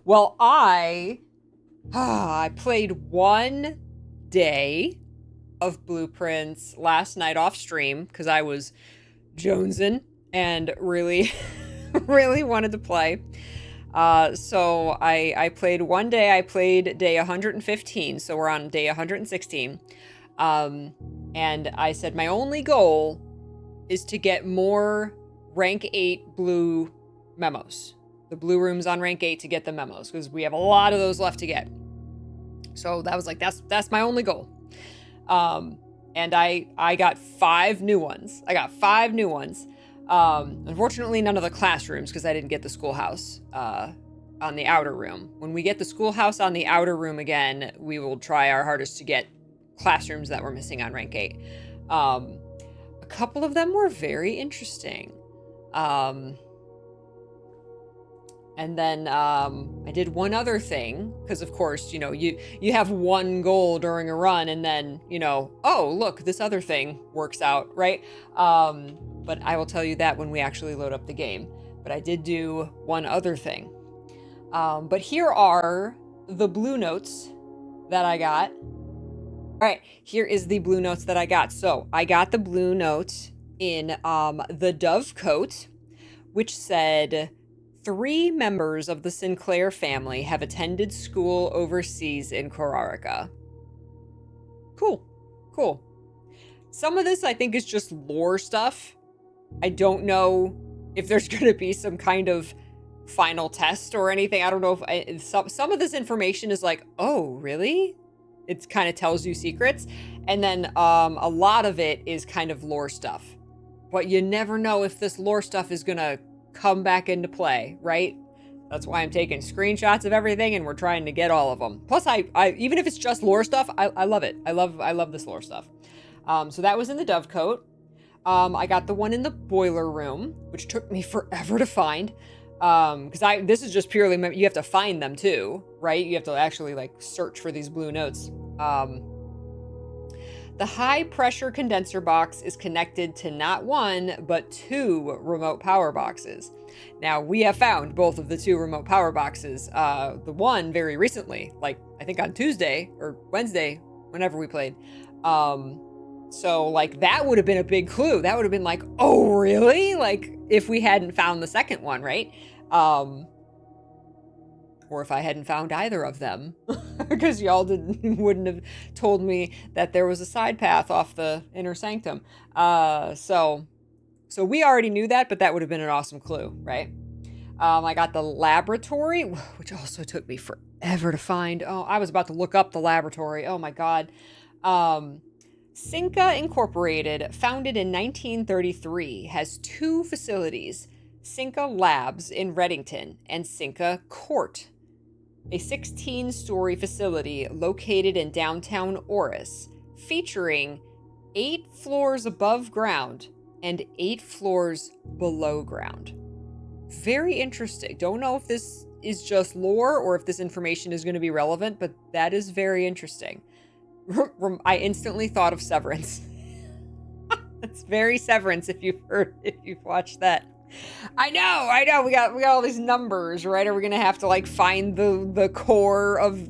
Well, I played one day of Blueprints last night off stream because I was jonesing and really, really wanted to play. So I played one day. I played day 115, so we're on day 116. Um, and I said my only goal is to get more rank 8 blue memos. The blue rooms on rank 8 to get the memos because we have a lot of those left to get. So that was like that's my only goal. And I got 5 new ones. I got 5 new ones. Unfortunately, none of the classrooms because I didn't get the schoolhouse on the outer room. When we get the schoolhouse on the outer room again, we will try our hardest to get classrooms that we're missing on rank 8. A couple of them were very interesting. And then I did one other thing because, of course, you know, you have one goal during a run and then, you know, oh, look, this other thing works out, right? But I will tell you that when we actually load up the game. But I did do one other thing. But here are the blue notes that I got. All right, here is the blue notes that I got. So I got the blue note in the Dove Coat, which said 3 members of the Sinclair family have attended school overseas in Korarica. Cool. Cool. Some of this I think is just lore stuff. I don't know if there's going to be some kind of final test or anything. I don't know if some of this information is like, oh, really? It kind of tells you secrets. And then a lot of it is kind of lore stuff. But you never know if this lore stuff is going to come back into play, right? That's why I'm taking screenshots of everything and we're trying to get all of them. Plus, I even if it's just lore stuff, I love it. I love this lore stuff. So that was in the Dovecoat. I got the one in the boiler room, which took me forever to find. Because this is just purely, you have to find them too, right? You have to actually like search for these blue notes. The high pressure condenser box is connected to not 1, but 2 remote power boxes. Now, we have found both of the 2 remote power boxes. The one very recently, like I think on Tuesday or Wednesday, whenever we played. So like that would have been a big clue. That would have been like, oh, really? Like if we hadn't found the second one, right? Or if I hadn't found either of them, because y'all wouldn't have told me that there was a side path off the inner sanctum. So we already knew that, but that would have been an awesome clue, right? I got the laboratory, which also took me forever to find. Oh, I was about to look up the laboratory. Oh my God. Cinca Incorporated, founded in 1933, has 2 facilities, Cinca Labs in Reddington and Cinca Court, a 16-story facility located in downtown Oris, featuring 8 floors above ground and 8 floors below ground. Very interesting. Don't know if this is just lore or if this information is going to be relevant, but that is very interesting. I instantly thought of Severance. It's very Severance if you've watched that. I know. We got all these numbers, right? Are we gonna have to like find the core of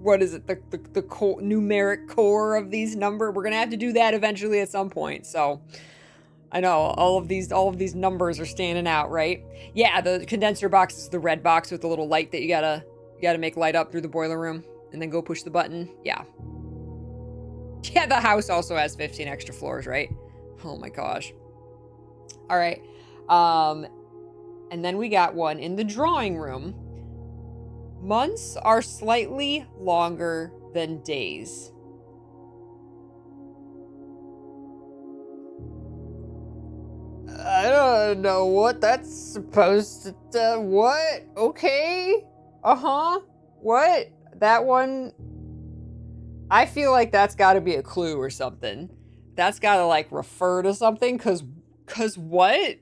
what is it? The core, numeric core of these numbers? We're gonna have to do that eventually at some point. So I know all of these numbers are standing out, right? Yeah, the condenser box is the red box with the little light that you gotta make light up through the boiler room and then go push the button. Yeah. Yeah, the house also has 15 extra floors, right? Oh my gosh. All right. And then we got one in the drawing room. Months are slightly longer than days. I don't know what that's supposed to, what? Okay. What? That one, I feel like that's gotta be a clue or something. That's gotta like refer to something, cause what?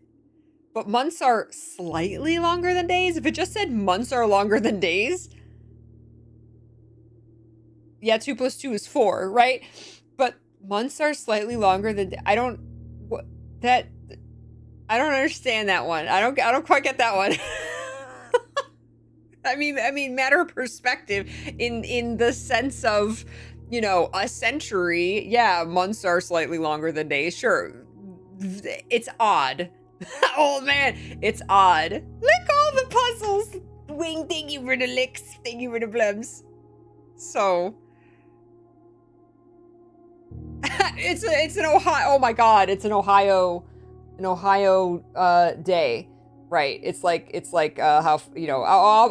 But months are slightly longer than days? If it just said months are longer than days, yeah, 2 plus 2 is 4, right? But months are slightly longer than, I don't understand that one. I don't quite get that one. I mean, matter of perspective in the sense of, a century. Yeah, months are slightly longer than days. Sure, it's odd. Oh man, it's odd. Lick all the puzzles. Wing, thank you for the licks. Thank you for the blubs. So, it's an Ohio. Oh my God, it's an Ohio day. Right. It's like how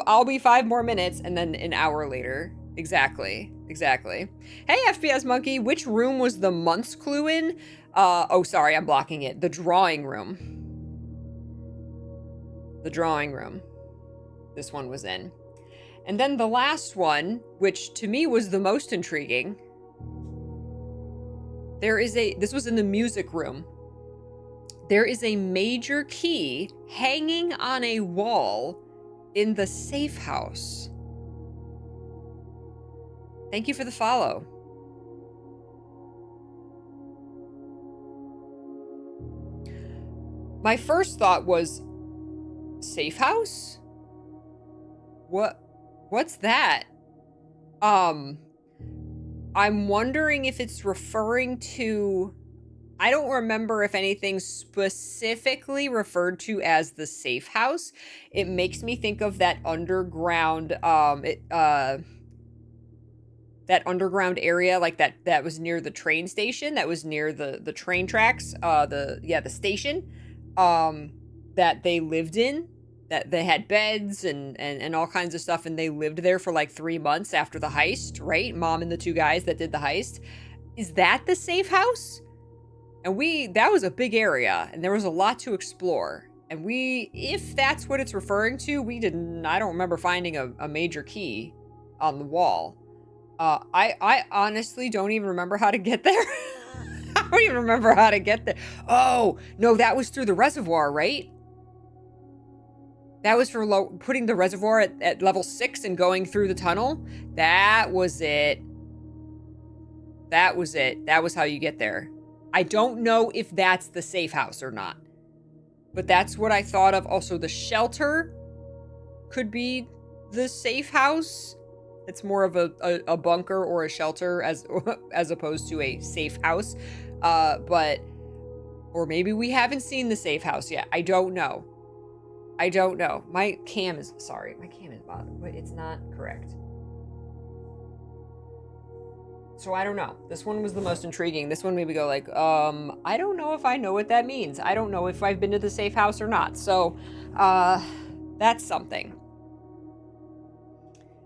I'll be 5 more minutes and then an hour later. Exactly. Hey FPS monkey, which room was the month's clue in? Oh sorry, I'm blocking it. The drawing room. The drawing room. This one was in. And then the last one, which to me was the most intriguing. This was in the music room. There is a major key hanging on a wall in the safe house. Thank you for the follow. My first thought was, safe house? What's that? I'm wondering if it's referring to, I don't remember if anything specifically referred to as the safe house. It makes me think of that underground, that underground area, like that was near the train station, that was near the train tracks, the station, that they lived in, that they had beds and all kinds of stuff, and they lived there for like 3 months after the heist, right? Mom and the two guys that did the heist. Is that the safe house? And that was a big area, and there was a lot to explore. And if that's what it's referring to, I don't remember finding a major key on the wall. I honestly don't even remember how to get there. I don't even remember how to get there. Oh, no, that was through the reservoir, right? That was for putting the reservoir at level 6 and going through the tunnel. That was it. That was how you get there. I don't know if that's the safe house or not. But that's what I thought of. Also, the shelter could be the safe house. It's more of a bunker or a shelter as opposed to a safe house. Or maybe we haven't seen the safe house yet. I don't know. My cam is bothered, but it's not correct. So I don't know. This one was the most intriguing. This one made me go like, I don't know if I know what that means. I don't know if I've been to the safe house or not. So, that's something.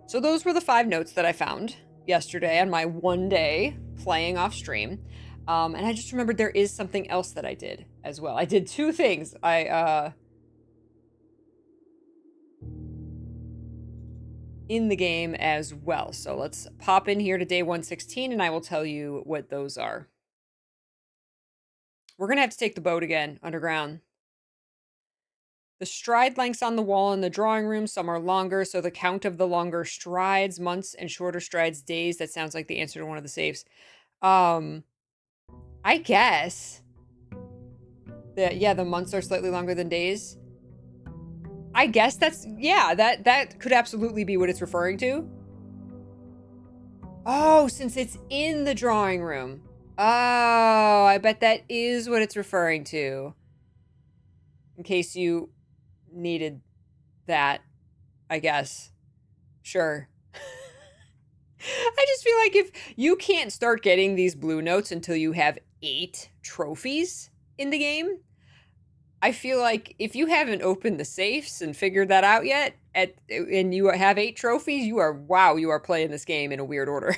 So those were the 5 notes that I found yesterday on my one day playing off stream. And I just remembered there is something else that I did as well. I did 2 things. In the game as well. So let's pop in here to day 116 and I will tell you what those are. We're gonna have to take the boat again underground. The stride lengths on the wall in the drawing room, some are longer, so the count of the longer strides, months, and shorter strides, days. That sounds like the answer to one of the safes. I guess that, the months are slightly longer than days. I guess that could absolutely be what it's referring to. Oh, since it's in the drawing room. Oh, I bet that is what it's referring to. In case you needed that, I guess. Sure. I just feel like if you can't start getting these blue notes until you have 8 trophies in the game, I feel like if you haven't opened the safes and figured that out yet, and you have 8 trophies, you are playing this game in a weird order.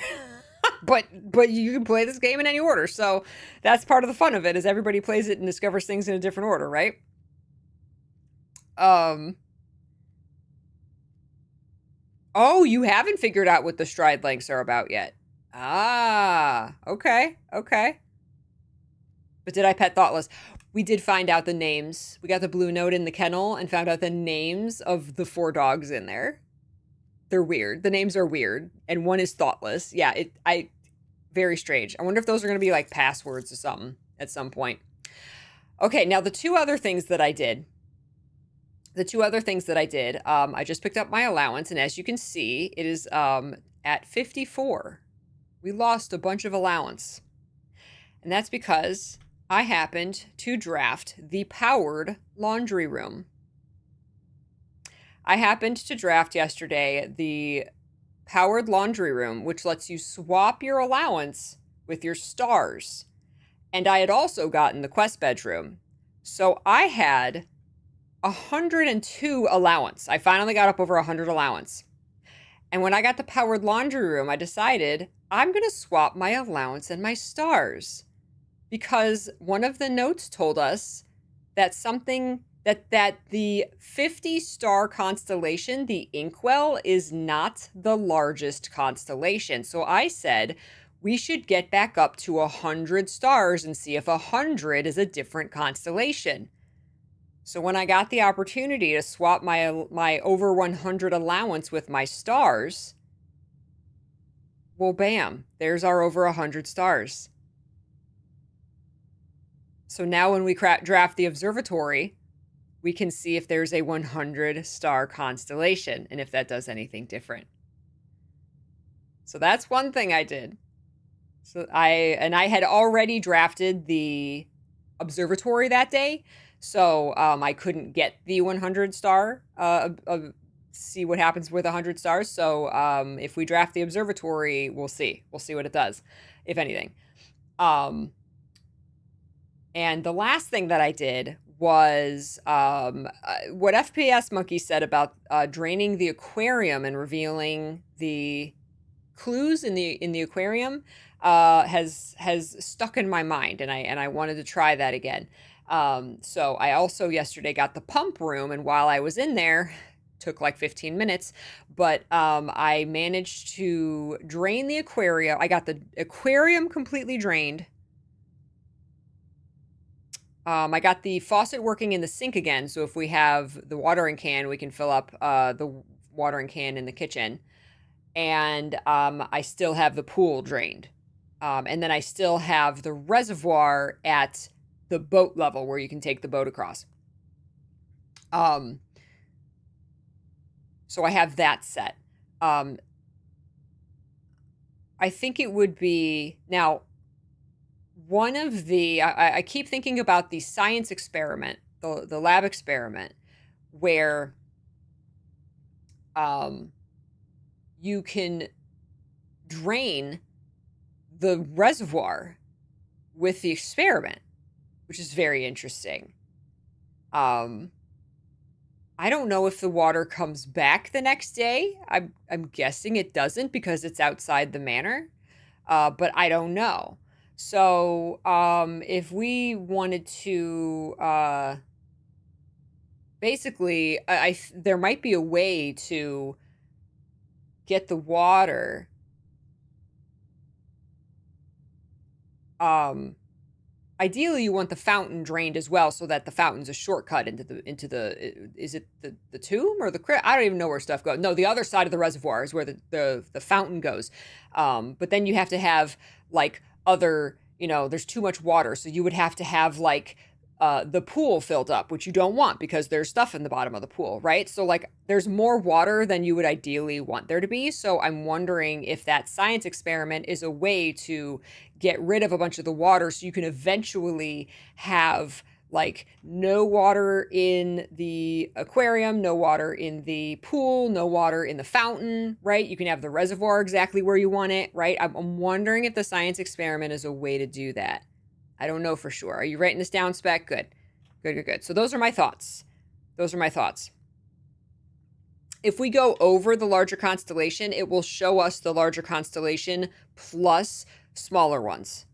but you can play this game in any order, so that's part of the fun of it, is everybody plays it and discovers things in a different order, right? Oh, you haven't figured out what the stride lengths are about yet. Ah, okay. But did I pet Thoughtless? We did find out the names. We got the blue note in the kennel and found out the names of the 4 dogs in there. They're weird. The names are weird. And one is Thoughtless. Yeah, very strange. I wonder if those are going to be like passwords or something at some point. Okay, now the 2 other things that I did the two other things that I did, I just picked up my allowance, and as you can see, it is at 54. We lost a bunch of allowance. And that's because I happened to draft the powered laundry room. I happened to draft yesterday the powered laundry room, which lets you swap your allowance with your stars. And I had also gotten the quest bedroom. So I had 102 allowance. I finally got up over 100 allowance. And when I got the powered laundry room, I decided I'm going to swap my allowance and my stars. Because one of the notes told us that something that the 50-star constellation, the Inkwell, is not the largest constellation. So I said we should get back up to 100 stars and see if 100 is a different constellation. So when I got the opportunity to swap my over 100 allowance with my stars, well, bam, there's our over 100 stars. So now when we draft the observatory, we can see if there's a 100-star constellation and if that does anything different. So that's one thing I did. So I had already drafted the observatory that day, so I couldn't get the 100-star, see what happens with 100 stars. So if we draft the observatory, we'll see. We'll see what it does, if anything. And the last thing that I did was what FPS Monkey said about draining the aquarium and revealing the clues in the aquarium has stuck in my mind, and I wanted to try that again. So I also yesterday got the pump room, and while I was in there, took like 15 minutes, but I managed to drain the aquarium. I got the aquarium completely drained. I got the faucet working in the sink again, so if we have the watering can, we can fill up the watering can in the kitchen. And I still have the pool drained. And then I still have the reservoir at the boat level where you can take the boat across. So I have that set. I think it would be... Now, one of the... I keep thinking about the science experiment, the lab experiment, where you can drain the reservoir with the experiment, which is very interesting. I don't know if the water comes back the next day. I'm guessing it doesn't because it's outside the manor, but I don't know. So if we wanted to, basically, there might be a way to get the water ideally you want the fountain drained as well, so that the fountain's a shortcut into the is it the tomb or the crypt? I don't even know where stuff goes. No, the other side of the reservoir is where the fountain goes. But then you have to have like other, there's too much water, so you would have to have like the pool filled up, which you don't want because there's stuff in the bottom of the pool, right? So like there's more water than you would ideally want there to be. So I'm wondering if that science experiment is a way to get rid of a bunch of the water so you can eventually have like no water in the aquarium, no water in the pool, no water in the fountain, right? You can have the reservoir exactly where you want it, right? I'm wondering if the science experiment is a way to do that. I don't know for sure. Are you writing this down, Spec? Good. Good. So those are my thoughts. If we go over the larger constellation, it will show us the larger constellation plus smaller ones.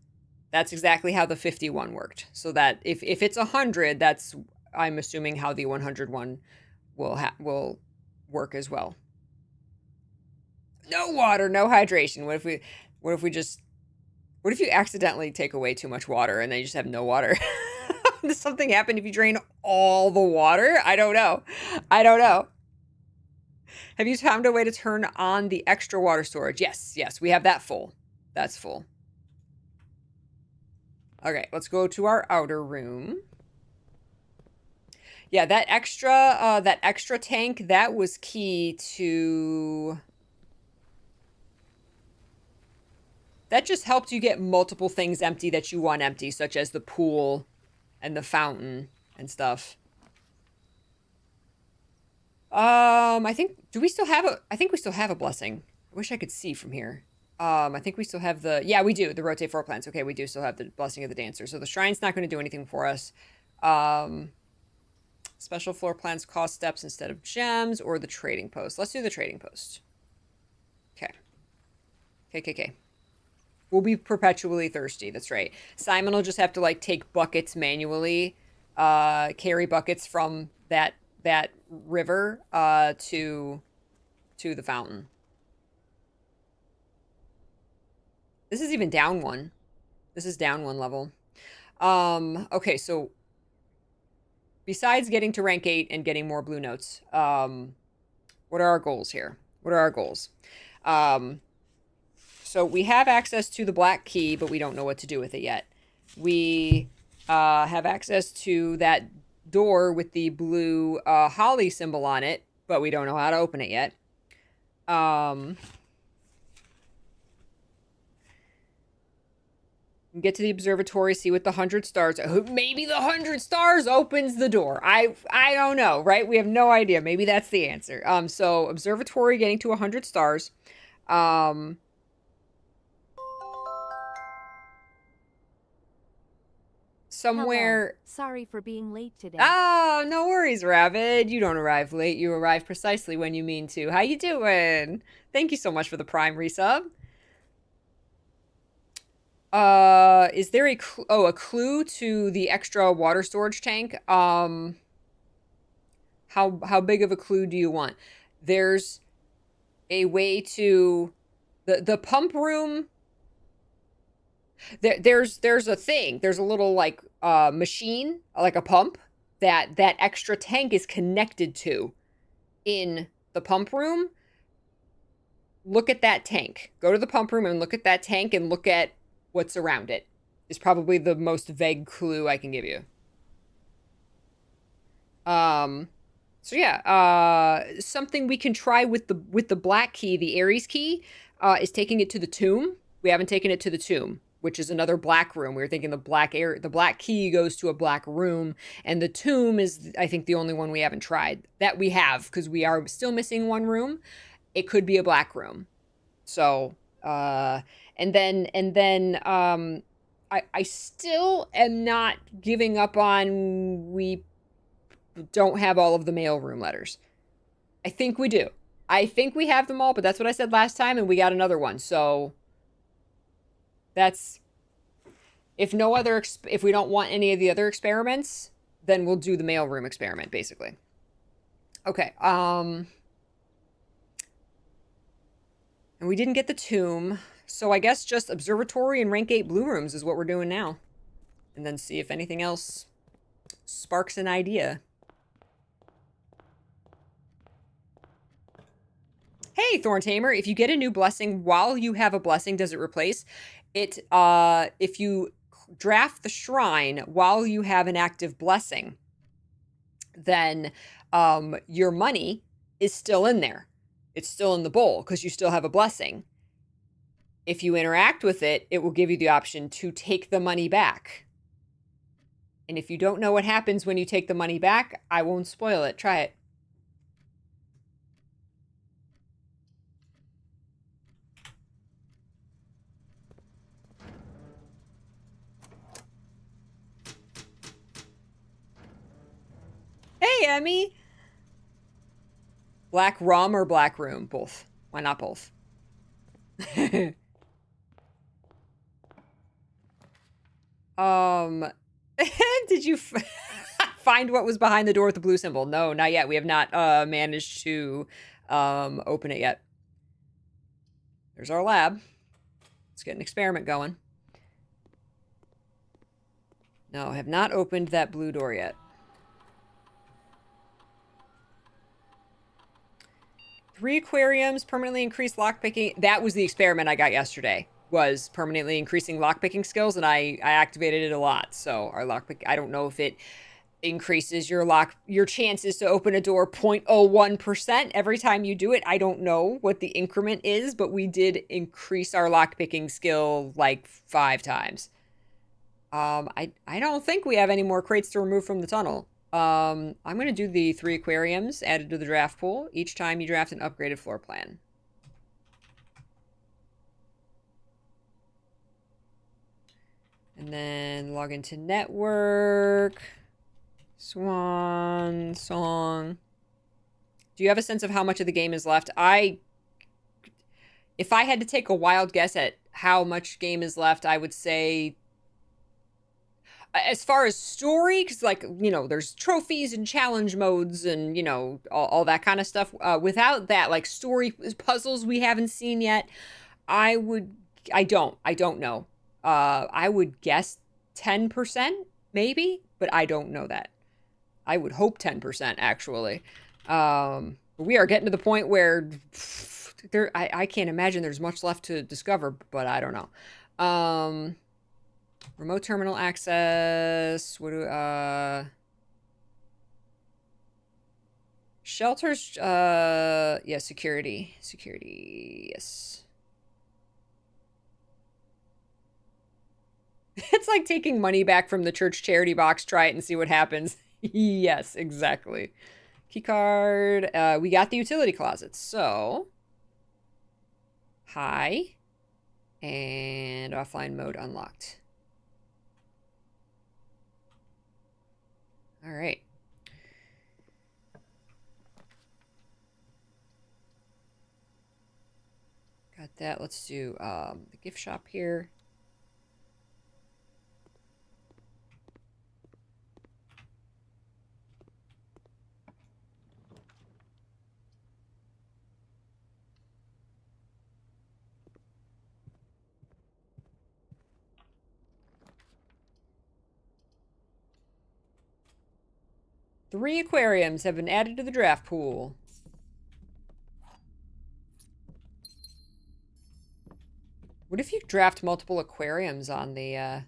That's exactly how the 51 worked. So that if it's 100, that's, I'm assuming, how the 101 will work as well. No water, no hydration. What if you accidentally take away too much water and then you just have no water? Does something happen if you drain all the water? I don't know. Have you found a way to turn on the extra water storage? Yes, we have that full. That's full. Okay, let's go to our outer room. Yeah, that extra tank, that was key to... That just helped you get multiple things empty that you want empty, such as the pool and the fountain and stuff. I think, do we still have I think we still have a blessing. I wish I could see from here. I think we still have yeah, we do, the rotate floor plans. Okay, we do still have the blessing of the dancer. So the shrine's not going to do anything for us. Special floor plans cost steps instead of gems, or the trading post. Let's do the trading post. Okay. Okay. We'll be perpetually thirsty. That's right. Simon will just have to like take buckets manually, carry buckets from that river to the fountain. This is even down one. This is down one level. Okay, so besides getting to rank 8 and getting more blue notes, what are our goals here? What are our goals? So we have access to the black key, but we don't know what to do with it yet. We have access to that door with the blue holly symbol on it, but we don't know how to open it yet. Get to the observatory, see what the 100 stars. Maybe the 100 stars opens the door. I don't know, right? We have no idea. Maybe that's the answer. So observatory, getting to 100 stars. Somewhere. Hello. Sorry for being late today. Oh, no worries, Ravid. You don't arrive late. You arrive precisely when you mean to. How you doing? Thank you so much for the Prime resub. Is there a clue to the extra water storage tank? How big of a clue do you want? There's a way to the pump room. There's a thing. There's a little like machine, like a pump that extra tank is connected to in the pump room. Look at that tank. Go to the pump room and look at that tank and look at what's around it. Is probably the most vague clue I can give you. So yeah, something we can try with the black key, the Ares key, is taking it to the tomb. We haven't taken it to the tomb, which is another black room. We were thinking the black key goes to a black room, and the tomb is, I think, the only one we haven't tried that we have, because we are still missing one room. It could be a black room. So, and then I still am not giving up on we don't have all of the mailroom letters. I think we do. I think we have them all, but that's what I said last time, and we got another one. So that's, if no other, if we don't want any of the other experiments, then we'll do the mailroom experiment, basically. Okay. And we didn't get the tomb, so I guess just observatory and rank 8 blue rooms is what we're doing now. And then see if anything else sparks an idea. Hey, Thorn Tamer, if you get a new blessing while you have a blessing, does it replace it? If you draft the shrine while you have an active blessing, then your money is still in there. It's still in the bowl because you still have a blessing. If you interact with it, it will give you the option to take the money back. And if you don't know what happens when you take the money back, I won't spoil it. Try it. Hey, Emmy. Black rum or black room? Both. Why not both? Did you find what was behind the door with the blue symbol? No, not yet. We have not managed to open it yet. There's our lab. Let's get an experiment going. No, have not opened that blue door yet. 3 aquariums, permanently increase lockpicking. That was the experiment I got yesterday, was permanently increasing lockpicking skills, and I activated it a lot. So our lockpick, I don't know if it increases your chances to open a door 0.01% every time you do it. I don't know what the increment is, but we did increase our lockpicking skill like 5 times. I don't think we have any more crates to remove from the tunnel. I'm going to do the 3 aquariums added to the draft pool each time you draft an upgraded floor plan. And then log into network. Swan song. Do you have a sense of how much of the game is left? If I had to take a wild guess at how much game is left, I would say, as far as story, because, like, you know, there's trophies and challenge modes and, you know, all that kind of stuff. Without that, like, story puzzles we haven't seen yet, I don't know. I would guess 10%, maybe, but I don't know that. I would hope 10%, actually. We are getting to the point where I can't imagine there's much left to discover, but I don't know. Remote terminal access. What do shelters? Yeah, security. Security, yes. It's like taking money back from the church charity box. Try it and see what happens. Yes, exactly. Keycard. We got the utility closets. So, hi. And offline mode unlocked. All right. Got that. Let's do the gift shop here. Three aquariums have been added to the draft pool. What if you draft multiple aquariums on the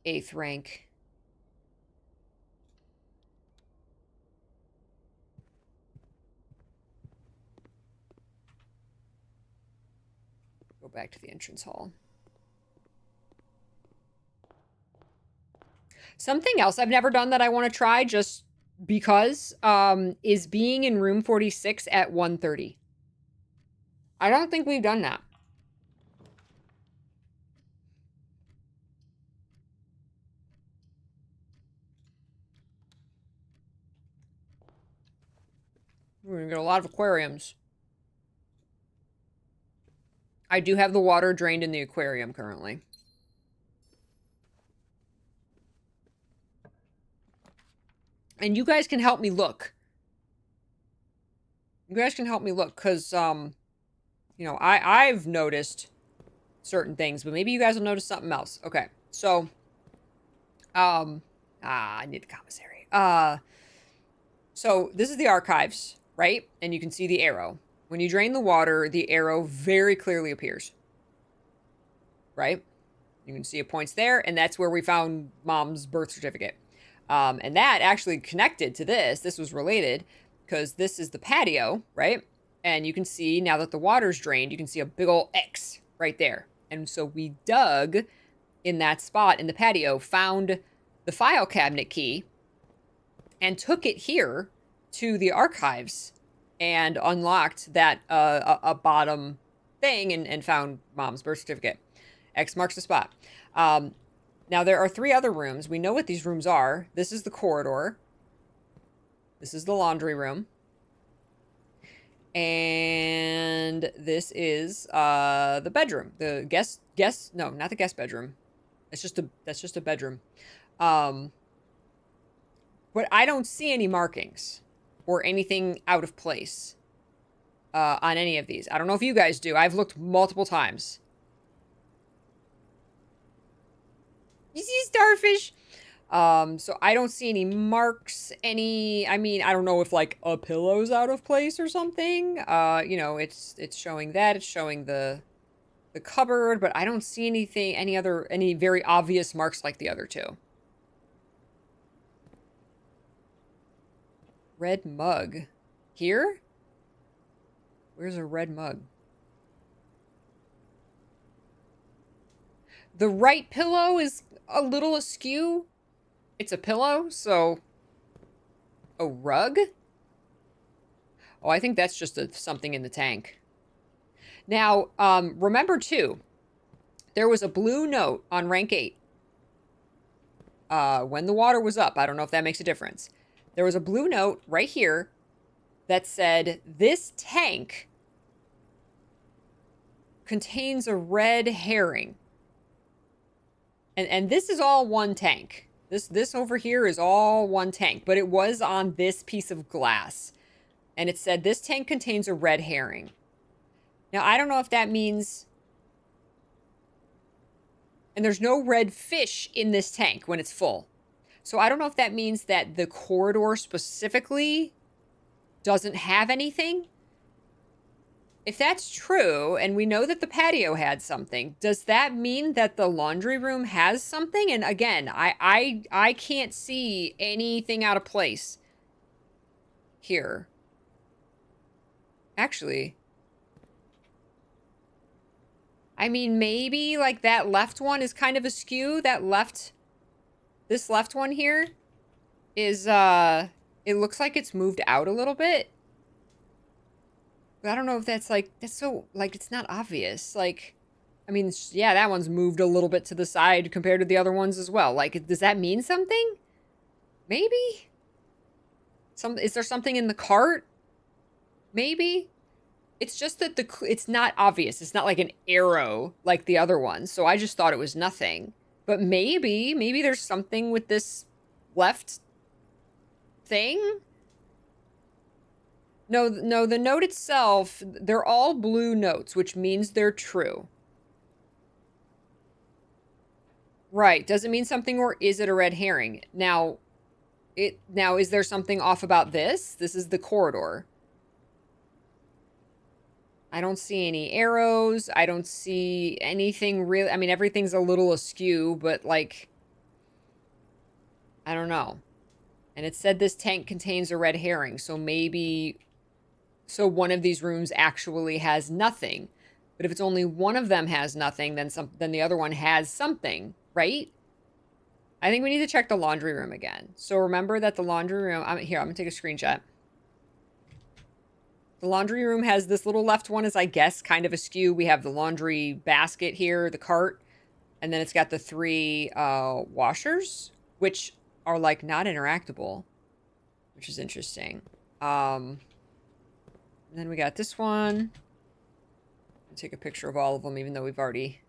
8th rank? Go back to the entrance hall. Something else I've never done that I want to try just because is being in room 46 at 1:30. I don't think we've done that. We're gonna get a lot of aquariums. I do have the water drained in the aquarium currently. And you guys can help me look. You guys can help me look, because, you know, I've noticed certain things, but maybe you guys will notice something else. Okay, so, I need the commissary. So this is the archives, right? And you can see the arrow. When you drain the water, the arrow very clearly appears. Right? You can see it points there, and that's where we found Mom's birth certificate. And that actually connected to this. This was related, because this is the patio, right? And you can see, now that the water's drained, you can see a big old X right there. And so we dug in that spot in the patio, found the file cabinet key, and took it here to the archives and unlocked that a bottom thing and found Mom's birth certificate. X marks the spot. Now, there are 3 other rooms. We know what these rooms are. This is the corridor. This is the laundry room. And this is the bedroom. The no, not the guest bedroom. That's just a bedroom. But I don't see any markings or anything out of place on any of these. I don't know if you guys do. I've looked multiple times. You see starfish? So I don't see any marks, I mean, I don't know if, like, a pillow's out of place or something. You know, it's showing that. It's showing the the cupboard, but I don't see anything, any very obvious marks like the other two. Red mug. Here? Where's a red mug? The right pillow is a little askew. It's a pillow, so... A rug? Oh, I think that's just something in the tank. Now, remember too, there was a blue note on rank 8. When the water was up. I don't know if that makes a difference. There was a blue note right here that said, this tank contains a red herring. And this is all one tank. This over here is all one tank, but it was on this piece of glass. And it said, this tank contains a red herring. Now, I don't know if that means... And there's no red fish in this tank when it's full. So I don't know if that means that the corridor specifically doesn't have anything. If that's true, and we know that the patio had something, does that mean that the laundry room has something? And again, I can't see anything out of place here. Actually, I mean, maybe like that left one is kind of askew. This left one here is, it looks like it's moved out a little bit. But I don't know if that's like, that's so, like, it's not obvious. Like, I mean, yeah, that one's moved a little bit to the side compared to the other ones as well. Like, does that mean something? Maybe? Is there something in the cart? Maybe? It's just that it's not obvious. It's not like an arrow like the other ones. So I just thought it was nothing. But maybe there's something with this left thing? No, the note itself, they're all blue notes, which means they're true. Right. Does it mean something, or is it a red herring? Now, is there something off about this? This is the corridor. I don't see any arrows. I don't see anything really. I mean, everything's a little askew, but like, I don't know. And it said this tank contains a red herring, so maybe... So one of these rooms actually has nothing. But if it's only one of them has nothing, then the other one has something, right? I think we need to check the laundry room again. So remember that the laundry room... Here, I'm going to take a screenshot. The laundry room has this little left one is, I guess, kind of askew. We have the laundry basket here, the cart. And then it's got the 3 washers, which are, like, not interactable. Which is interesting. And then we got this one. I'll take a picture of all of them, even though we've already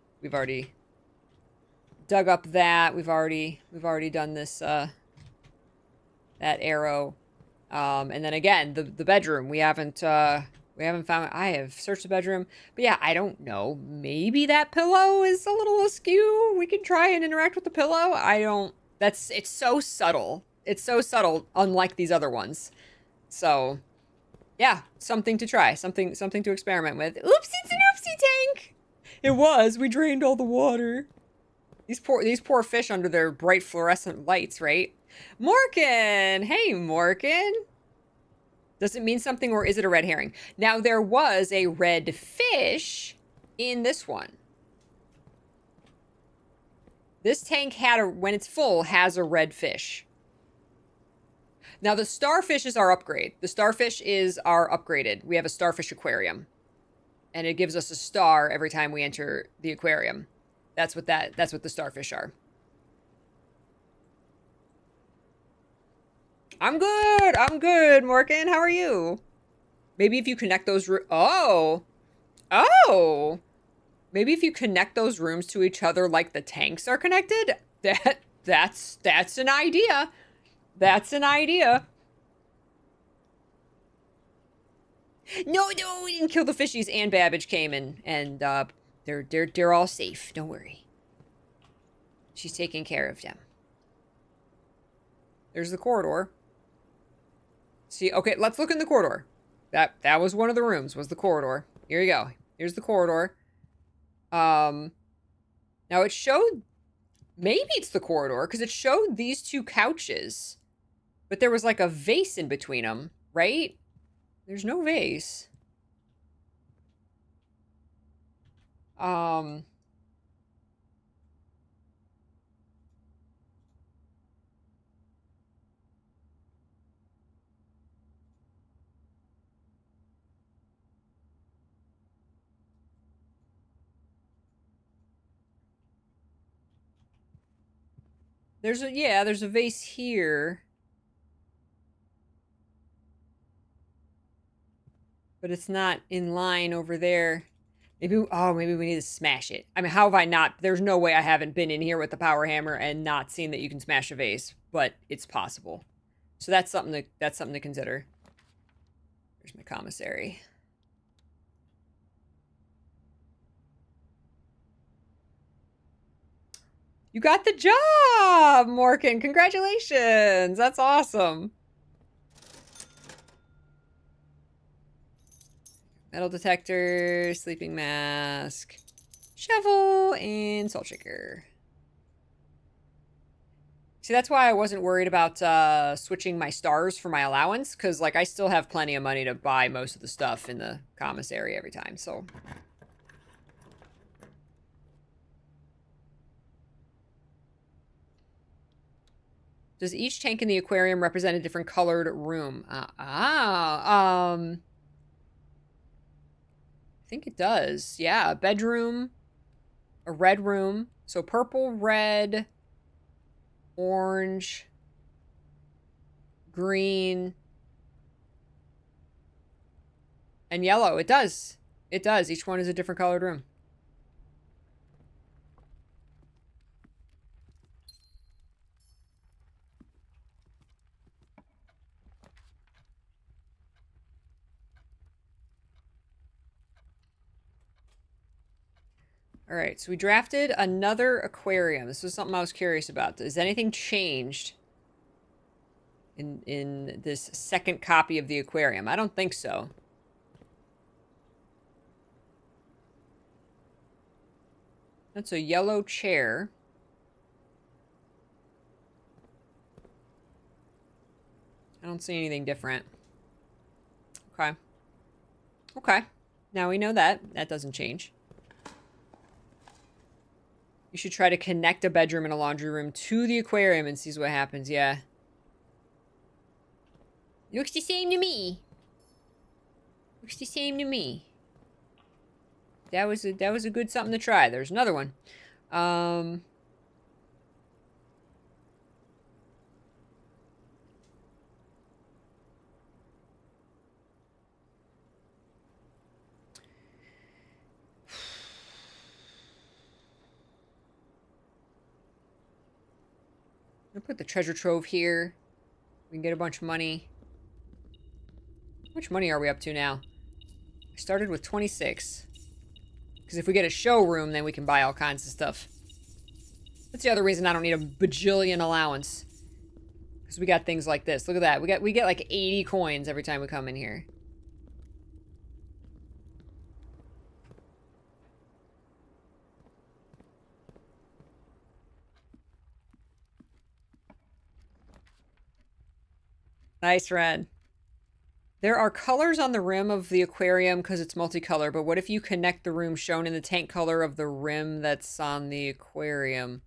dug up that. We've already done this that arrow. And then again, the bedroom. We haven't found it. I have searched the bedroom. But yeah, I don't know. Maybe that pillow is a little askew. We can try and interact with the pillow. It's so subtle. It's so subtle, unlike these other ones. So yeah, something to try, something to experiment with. Oops, it's an oopsie tank. It was. We drained all the water. These poor fish under their bright fluorescent lights, right? Morgan, hey Morgan. Does it mean something, or is it a red herring? Now there was a red fish in this one. This tank when it's full, has a red fish. Now, the starfish is our upgrade. The starfish is our upgraded. We have a starfish aquarium. And it gives us a star every time we enter the aquarium. That's what the starfish are. I'm good, Morgan. How are you? Maybe if you connect those Oh! Maybe if you connect those rooms to each other like the tanks are connected? That's an idea. That's an idea. No, we didn't kill the fishies. And Babbage came and they're all safe. Don't worry. She's taking care of them. There's the corridor. See, okay, let's look in the corridor. That was one of the rooms, was the corridor. Here you go. Here's the corridor. Now it showed, maybe it's the corridor, because it showed these two couches. But there was like a vase in between them, right? There's no vase. Um... there's a vase here. But it's not in line over there. Maybe we need to smash it. I mean, how have I not? There's no way I haven't been in here with the power hammer and not seen that you can smash a vase, but it's possible. So that's something to consider. There's my commissary. You got the job, Morgan. Congratulations. That's awesome. Metal detector, sleeping mask, shovel, and salt shaker. See, that's why I wasn't worried about switching my stars for my allowance, because, like, I still have plenty of money to buy most of the stuff in the commissary every time, so... Does each tank in the aquarium represent a different colored room? I think it does. Yeah, a bedroom, a red room. So purple, red, orange, green, and yellow. It does. It does. Each one is a different colored room. All right, so we drafted another aquarium. This was something I was curious about. Has anything changed in this second copy of the aquarium? I don't think so. That's a yellow chair. I don't see anything different. Okay. Okay. Now we know that. That doesn't change. You should try to connect a bedroom and a laundry room to the aquarium and see what happens. Yeah. Looks the same to me. Looks the same to me. That was a good something to try. There's another one. I'm gonna put the treasure trove here. We can get a bunch of money. How much money are we up to now? I started with 26. Because if we get a showroom, then we can buy all kinds of stuff. That's the other reason I don't need a bajillion allowance. Because we got things like this. Look at that. We get like 80 coins every time we come in here. Nice, Ren. There are colors on the rim of the aquarium because it's multicolor, but what if you connect the room shown in the tank color of the rim that's on the aquarium?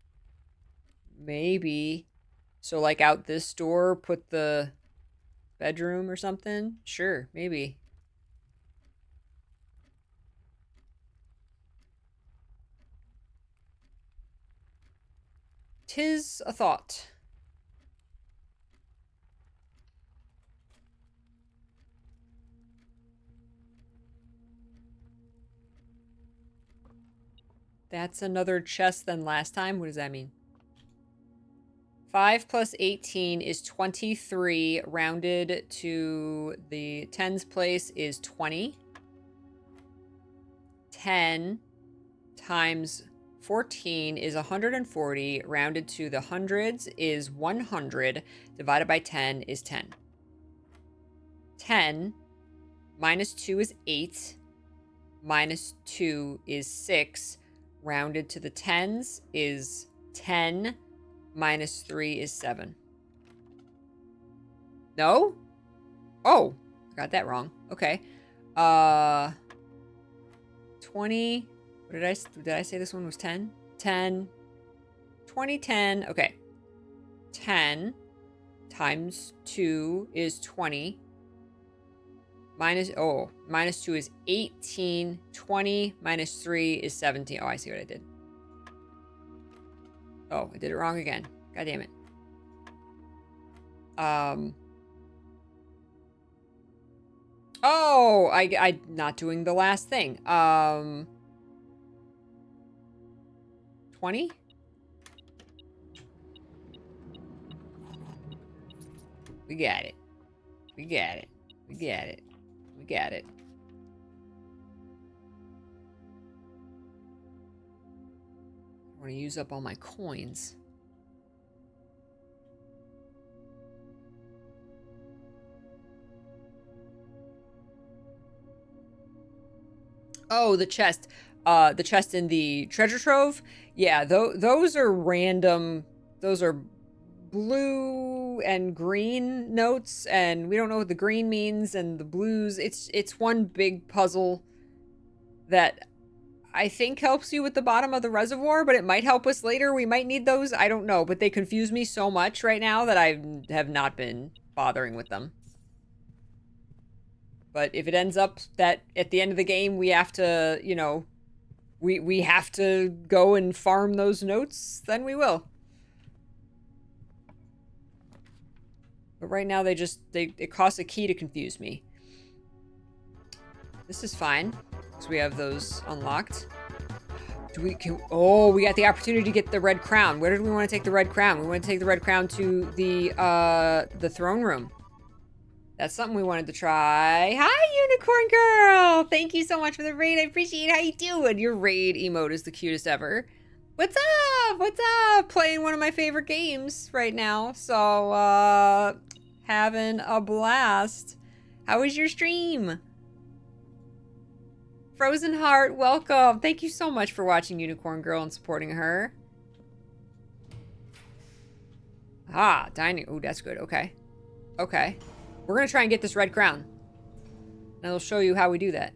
Maybe. So, like, out this door, put the bedroom or something? Sure, maybe. Tis a thought. That's another chest than last time? What does that mean? 5 plus 18 is 23. Rounded to the tens place is 20. 10 times 14 is 140. Rounded to the hundreds is 100. Divided by 10 is 10. 10 minus 2 is 8. Minus 2 is 6. rounded to the tens is 10 minus 3 is 7. No? Oh, got that wrong. Okay. 20. What did I say this one was 10? 10. 20, 10. Okay. 10 times 2 is 20. Minus 2 is 18. 20 minus 3 is 17. Oh, I see what I did. Oh, I did it wrong again. God damn it. Oh, I not doing the last thing. 20? We got it. We got it. We got it. We got it. I want to use up all my coins. Oh, the chest. The chest in the treasure trove. Yeah, those are random. Those are blue and green notes, and we don't know what the green means, and the blues. It's one big puzzle that I think helps you with the bottom of the reservoir, but it might help us later. We might need those. I don't know, but they confuse me so much right now that I have not been bothering with them. But if it ends up that at the end of the game we have to, you know, we have to go and farm those notes, then we will. But right now it costs a key to confuse me. This is fine, because we have those unlocked. We got the opportunity to get the red crown. Where did we want to take the red crown? We want to take the red crown to the throne room. That's something we wanted to try. Hi, Unicorn Girl! Thank you so much for the raid. I appreciate how you doing. Your raid emote is the cutest ever. What's up? What's up? Playing one of my favorite games right now. So, having a blast. How was your stream? Frozen Heart, welcome. Thank you so much for watching Unicorn Girl and supporting her. Ah, dining. Oh, that's good. Okay. Okay. We're going to try and get this red crown. And I'll show you how we do that.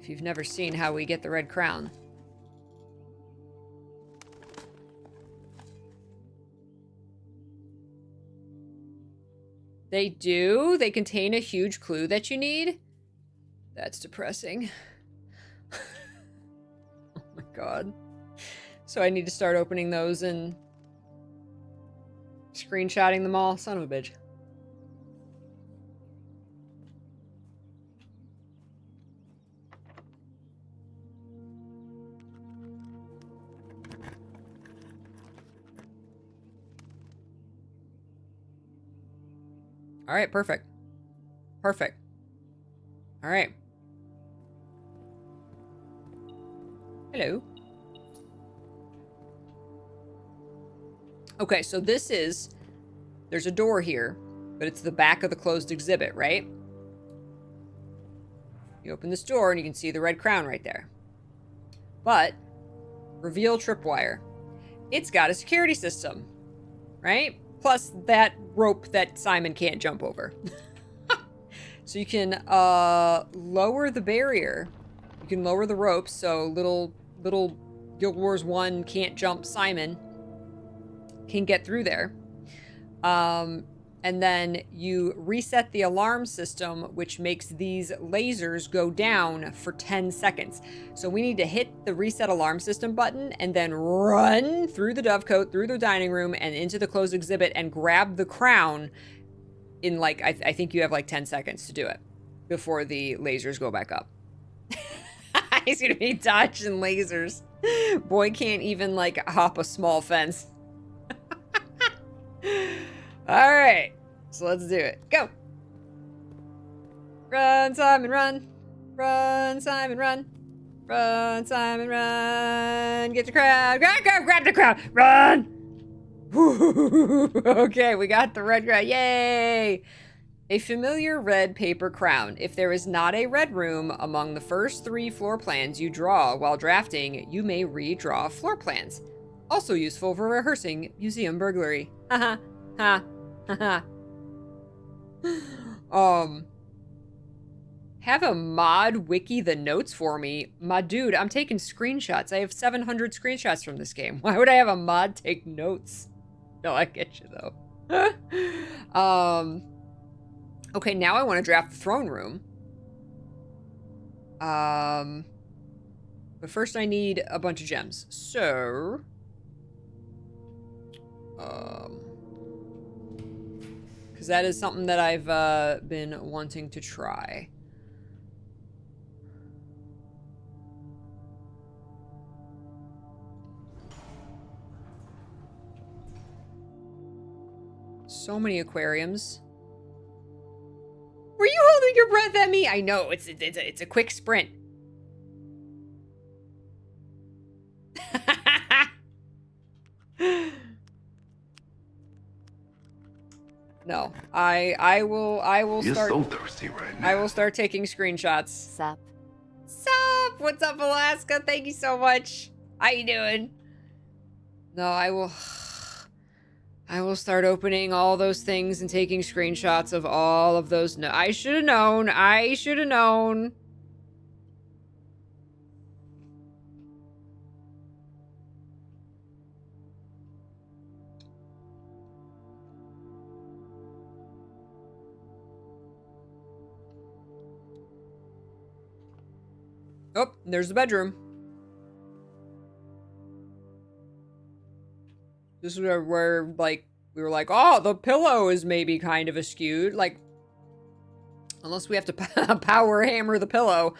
If you've never seen how we get the red crown. They do? They contain a huge clue that you need? That's depressing. Oh my god. So I need to start opening those and screenshotting them all? Son of a bitch. All right, perfect. Perfect. All right. Hello. Okay, so this is... There's a door here, but it's the back of the closed exhibit, right? You open this door and you can see the red crown right there. But, reveal tripwire. It's got a security system, right? Plus that rope that Simon can't jump over. So you can lower the barrier. You can lower the ropes so little Guild Wars 1 can't jump Simon can get through there. And then you reset the alarm system, which makes these lasers go down for 10 seconds. So we need to hit the reset alarm system button and then run through the dovecote, through the dining room, and into the closed exhibit and grab the crown in like, I think you have like 10 seconds to do it before the lasers go back up. He's gonna be dodging lasers. Boy can't even like hop a small fence. All right, so let's do it. Go. Run, Simon, run. Run, Simon, run. Run, Simon, run. Get the crowd. Grab the crowd. Run. Okay, we got the red crown. Yay! A familiar red paper crown. If there is not a red room among the first 3 floor plans you draw while drafting, you may redraw floor plans. Also useful for rehearsing museum burglary. Haha. Ha. Haha. Have a mod wiki the notes for me. My dude, I'm taking screenshots. I have 700 screenshots from this game. Why would I have a mod take notes? No, I get you though. Okay, now I want to draft the throne room. But first I need a bunch of gems. So, because that is something that I've been wanting to try. So many aquariums. Were you holding your breath at me? I know, it's a quick sprint. No, I will You're start. so thirsty right now. I will start taking screenshots. Sup? Sup? What's up, Alaska? Thank you so much. How you doing? No, I will start opening all those things and taking screenshots of all of those. No, I should have known. I should have known. Oh, there's the bedroom. This is where like, we were like, oh, the pillow is maybe kind of askewed. Like, unless we have to power hammer the pillow.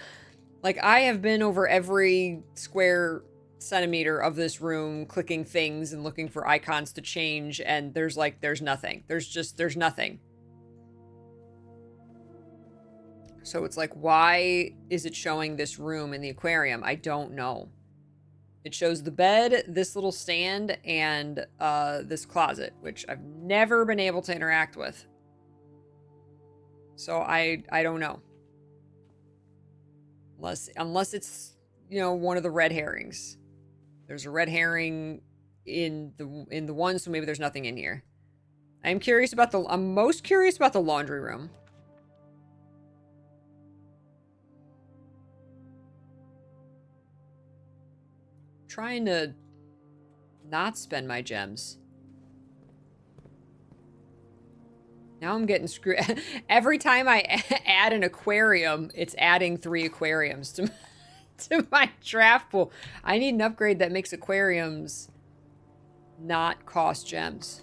Like, I have been over every square centimeter of this room, clicking things and looking for icons to change, and there's nothing. There's nothing. So it's like, why is it showing this room in the aquarium? I don't know. It shows the bed, this little stand, and this closet, which I've never been able to interact with. So I don't know. Unless it's, you know, one of the red herrings. There's a red herring in the one, so maybe there's nothing in here. I'm most curious about the laundry room. Trying to not spend my gems. Now I'm getting screwed. Every time I add an aquarium, it's adding 3 aquariums to my draft pool. I need an upgrade that makes aquariums not cost gems.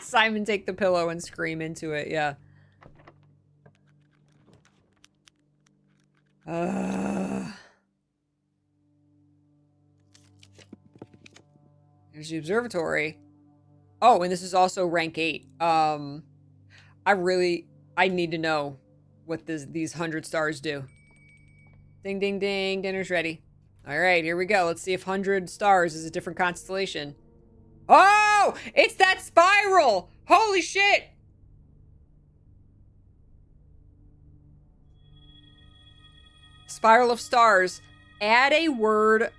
Simon, take the pillow and scream into it, yeah. There's the observatory. Oh, and this is also rank 8. I need to know what these 100 stars do. Ding, ding, ding. Dinner's ready. All right, here we go. Let's see if 100 stars is a different constellation. Oh, it's that spiral. Holy shit. Spiral of stars. Add a word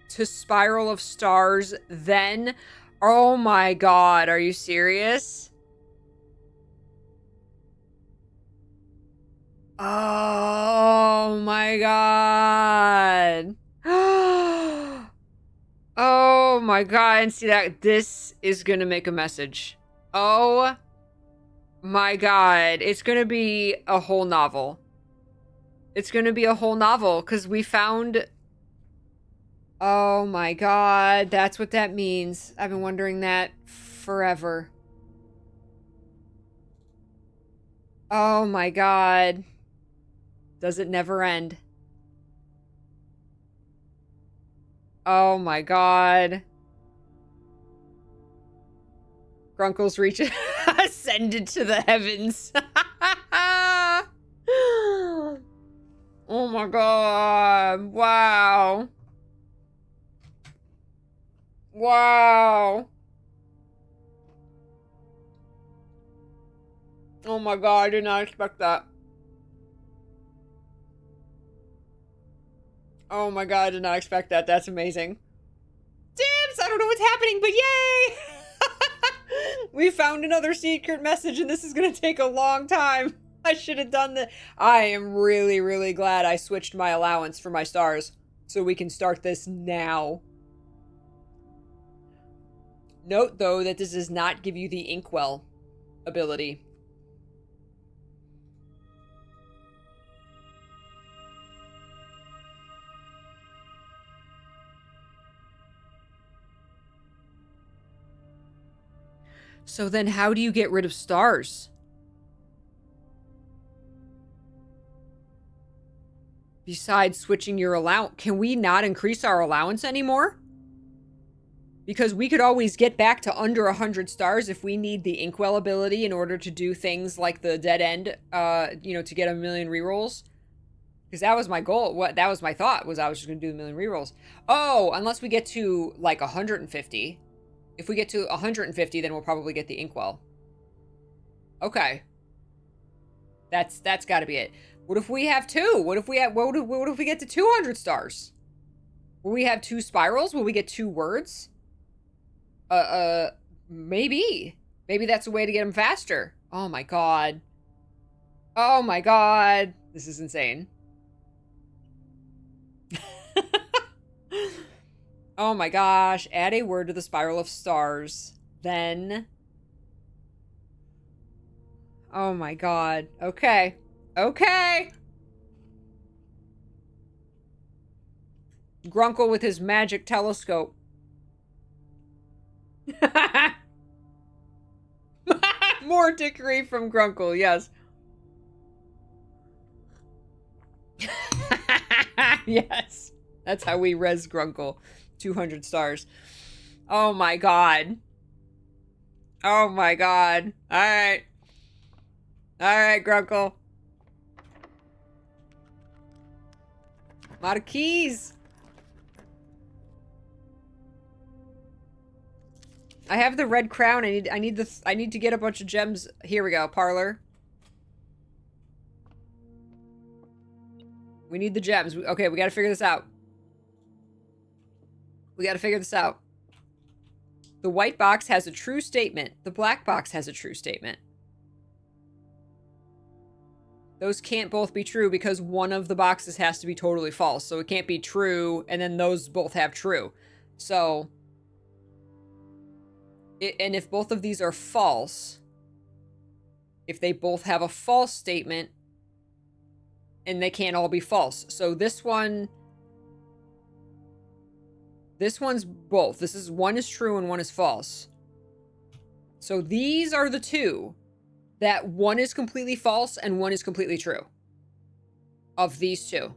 to spiral of stars, then. Oh my god, are you serious? Oh my god. Oh my god, and see that? This is gonna make a message. Oh my god, it's gonna be a whole novel. It's gonna be a whole novel, because we found... Oh my god, that's what that means. I've been wondering that forever. Oh my god. Does it never end? Oh my god. Grunkle's reach ascended to the heavens. my god. Wow. Wow. Oh my god, I did not expect that. Oh my god, I did not expect that. That's amazing. Dibs! I don't know what's happening, but yay! We found another secret message and this is gonna take a long time. I should have done that. I am really, really glad I switched my allowance for my stars so we can start this now. Note, though, that this does not give you the Inkwell ability. So then how do you get rid of stars? Besides switching your allowance, can we not increase our allowance anymore? Because we could always get back to under 100 stars if we need the Inkwell ability in order to do things like the dead end, to get a million rerolls. Because that was my goal. That was my thought, was I was just going to do a million rerolls. Oh, unless we get to like 150. If we get to 150, then we'll probably get the Inkwell. Okay. That's got to be it. What if we have two? What if we get to 200 stars? Will we have 2 spirals? Will we get 2 words? Maybe. Maybe that's a way to get them faster. Oh my god. Oh my god. This is insane. Oh my gosh. Add a word to the spiral of stars. Then. Oh my god. Okay. Okay. Grunkle with his magic telescope. More dickery from Grunkle, yes. Yes. That's how we res Grunkle. 200 stars. Oh my god. Oh my god. Alright. Alright, Grunkle. A lot of keys. I have the red crown. I need to get a bunch of gems. Here we go. Parlor. We need the gems. Okay, we gotta figure this out. We gotta figure this out. The white box has a true statement. The black box has a true statement. Those can't both be true because one of the boxes has to be totally false. So it can't be true, and then those both have true. So... and if both of these are false, if they both have a false statement, and they can't all be false. So this one's both. One is true and one is false. So these are the two that one is completely false and one is completely true. Of these two.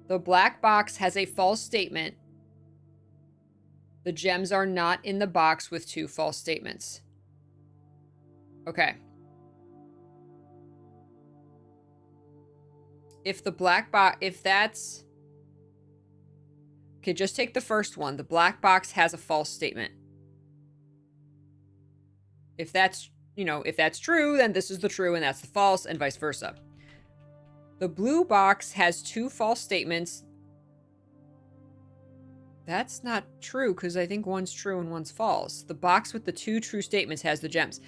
The black box has a false statement. The gems are not in the box with 2 false statements. Okay. If the black box, if that's... Okay, just take the first one. The black box has a false statement. If that's, if that's true, then this is the true and that's the false, and vice versa. The blue box has 2 false statements. That's not true, because I think one's true and one's false. The box with the 2 true statements has the gems.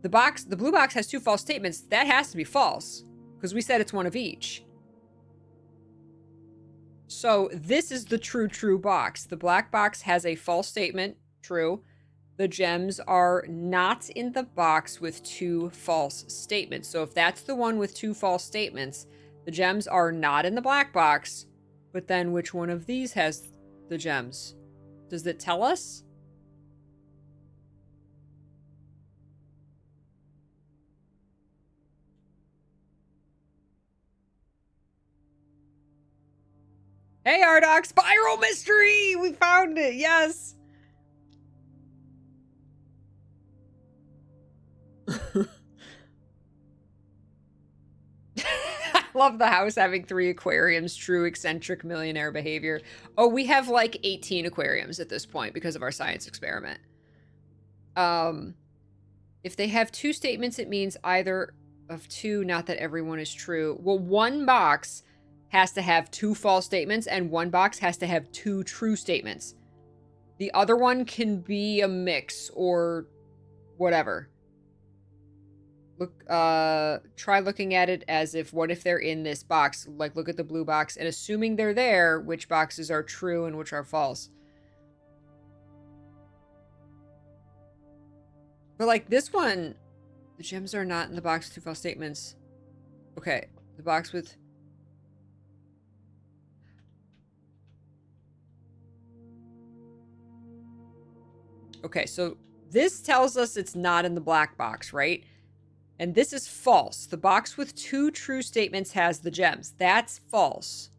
The blue box has 2 false statements. That has to be false, because we said it's one of each. So this is the true box. The black box has a false statement, true. The gems are not in the box with 2 false statements. So if that's the one with 2 false statements, the gems are not in the black box. But then which one of these has the gems? Does it tell us? Hey, Ardoc! Spiral mystery! We found it! Yes! Love the house having 3 aquariums, true eccentric millionaire behavior. Oh, we have like 18 aquariums at this point because of our science experiment. If they have 2 statements, it means either of 2, not that everyone is true. Well, one box has to have 2 false statements and one box has to have 2 true statements. The other one can be a mix or whatever. Look, try looking at it as if, what if they're in this box? Like, look at the blue box and assuming they're there, which boxes are true and which are false. But like this one, the gems are not in the box with 2 false statements. Okay, the box with... Okay, so this tells us it's not in the black box, right? And this is false. The box with 2 true statements has the gems. That's false.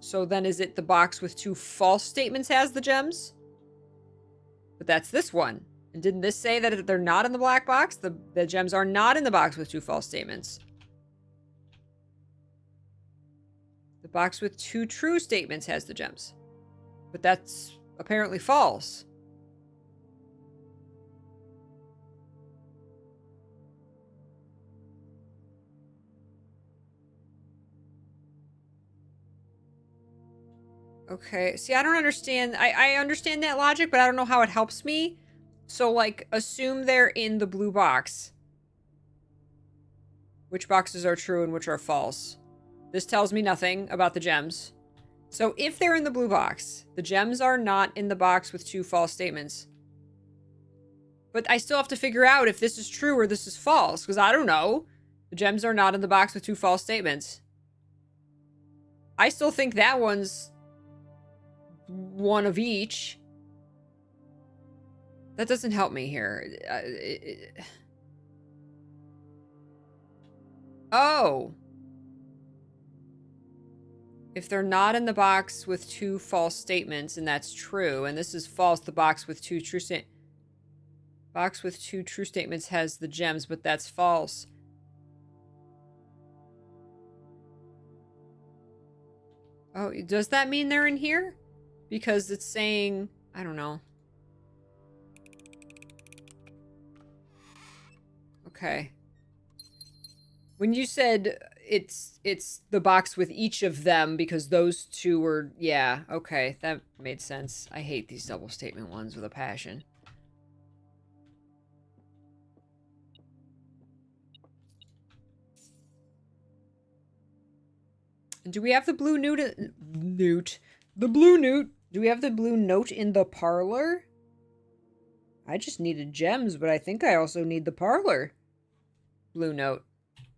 So then is it the box with 2 false statements has the gems? But that's this one. And didn't this say that they're not in the black box? The gems are not in the box with 2 false statements. The box with 2 true statements has the gems. But that's apparently false. Okay, see, I don't understand. I understand that logic, but I don't know how it helps me. So, like, assume they're in the blue box. Which boxes are true and which are false? This tells me nothing about the gems. So, if they're in the blue box, the gems are not in the box with 2 false statements. But I still have to figure out if this is true or this is false, because I don't know. The gems are not in the box with 2 false statements. I still think that one's... one of each. That doesn't help me here. Oh. If they're not in the box with 2 false statements, and that's true, and this is false, the box with 2 true box with 2 true statements has the gems, but that's false. Oh, does that mean they're in here? Because it's saying, I don't know. Okay. When you said it's the box with each of them because those 2 were, yeah, okay, that made sense. I hate these double statement ones with a passion. And do we have the blue newt? The blue newt. Do we have the blue note in the parlor? I just needed gems, but I think I also need the parlor. Blue note.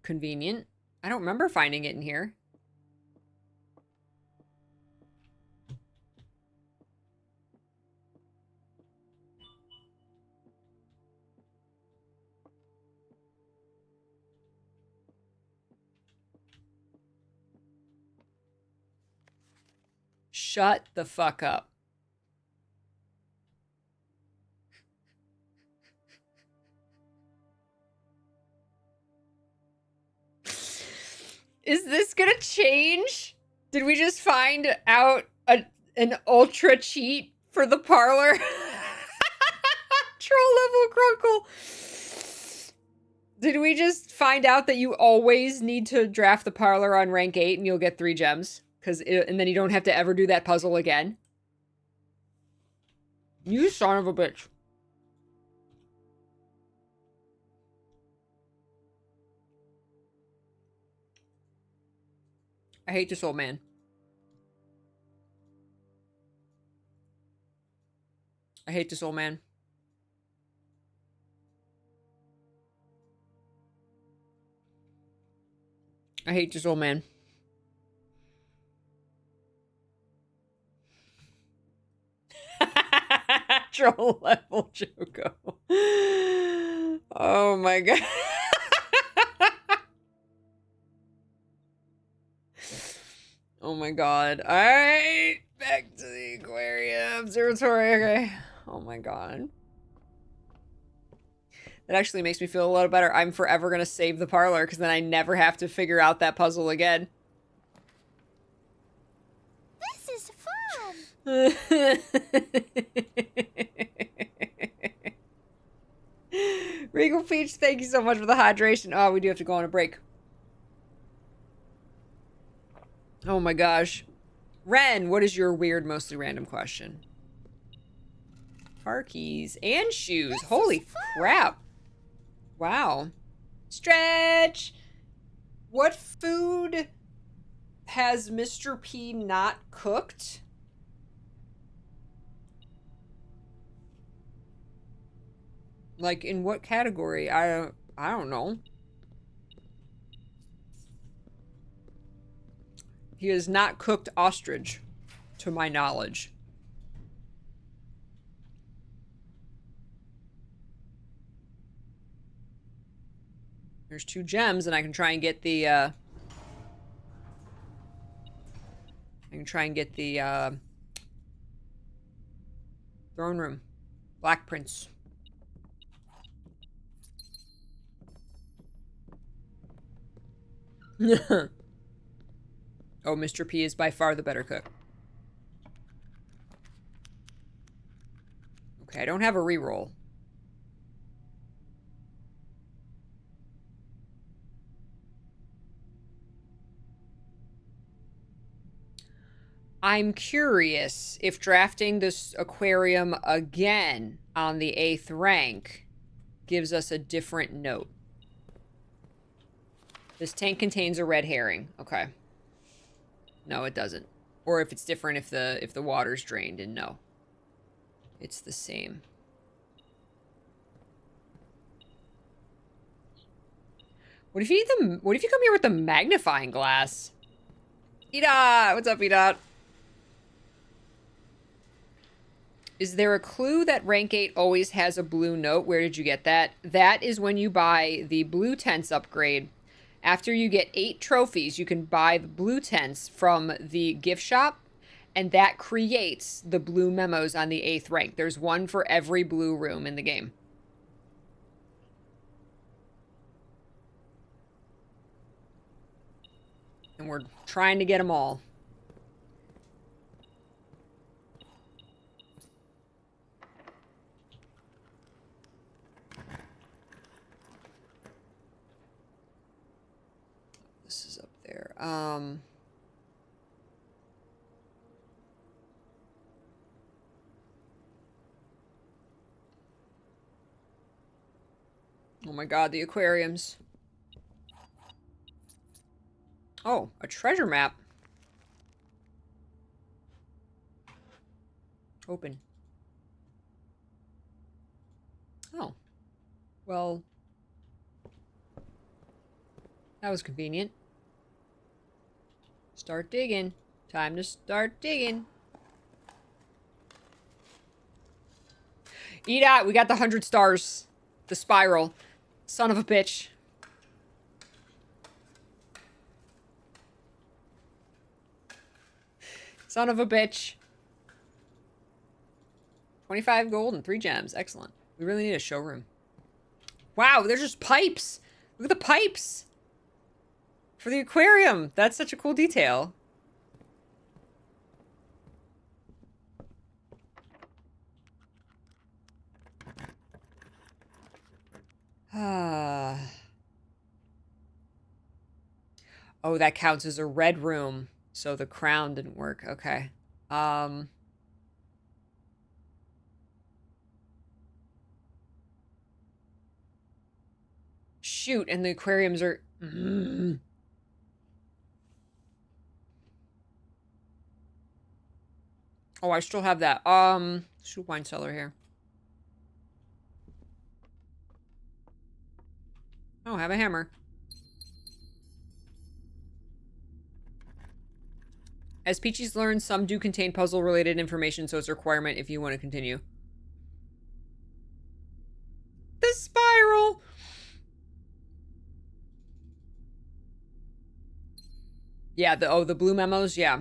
Convenient. I don't remember finding it in here. Shut the fuck up. Is this gonna change? Did we just find out an ultra cheat for the parlor? Troll level Crunkle. Did we just find out that you always need to draft the parlor on rank 8 and you'll get 3 gems? And then you don't have to ever do that puzzle again? You son of a bitch. I hate this old man. I hate this old man. I hate this old man. Troll level Joko. Oh my god. Oh my god. Alright. Back to the aquarium observatory. Okay. Oh my god. That actually makes me feel a little better. I'm forever going to save the parlor because then I never have to figure out that puzzle again. This is fun. Regal Peach, thank you so much for the hydration. Oh, we do have to go on a break. Oh my gosh. Ren, what is your weird, mostly random question? Car keys and shoes. Holy crap. Wow. Stretch! What food has Mr. P not cooked? Like, in what category? I don't know. He has not cooked ostrich, to my knowledge. There's 2 gems, and I can try and get the, throne room. Black Prince. Oh, Mr. P is by far the better cook. Okay, I don't have a reroll. I'm curious if drafting this aquarium again on the 8th rank gives us a different note. This tank contains a red herring. Okay. No, it doesn't. Or if it's different if the water's drained, and no. It's the same. What if you come here with the magnifying glass? Edot! What's up, Edot? Is there a clue that rank 8 always has a blue note? Where did you get that? That is when you buy the blue tents upgrade. After you get 8 trophies, you can buy the blue tents from the gift shop, and that creates the blue memos on the 8th rank. There's one for every blue room in the game. And we're trying to get them all. This is up there. Oh my god, the aquariums. Oh, a treasure map. Open. Oh. Well, that was convenient. Start digging. Time to start digging. Edot, we got the 100 stars. The spiral. Son of a bitch. Son of a bitch. 25 gold and 3 gems. Excellent. We really need a showroom. Wow, there's just pipes. Look at the pipes. For the aquarium. That's such a cool detail. Oh, that counts as a red room. So the crown didn't work. Okay. Shoot, and the aquariums are... Oh, I still have that. Shoot, wine cellar here. Oh, have a hammer. As Peachy's learned, some do contain puzzle-related information, so it's a requirement if you want to continue. The spiral! Yeah, the blue memos, yeah.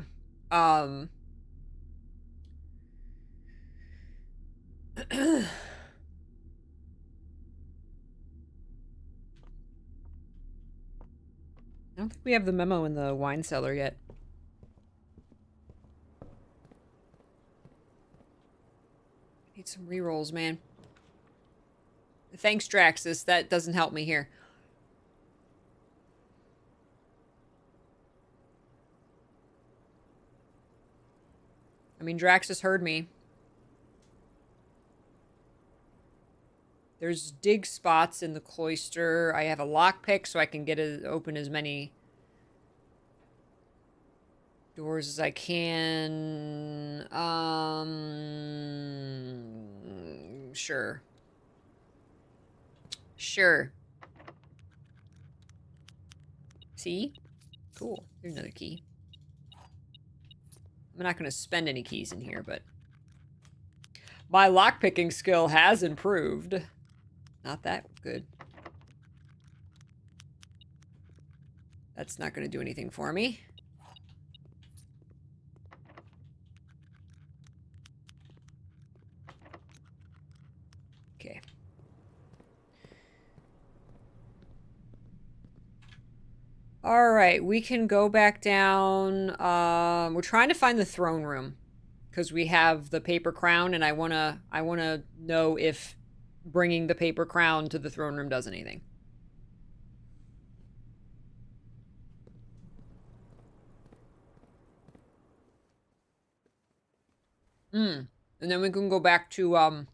don't think we have the memo in the wine cellar yet. Need some rerolls, man. Thanks, Draxus. That doesn't help me here. I mean, Draxus heard me. There's dig spots in the cloister. I have a lockpick, so I can get open as many doors as I can. Sure. Sure. See? Cool. There's another key. I'm not going to spend any keys in here, but my lockpicking skill has improved. Not that good. That's not going to do anything for me. Okay. All right, we can go back down. We're trying to find the throne room because we have the paper crown, and I wanna know if bringing the paper crown to the throne room does anything. And then we can go back to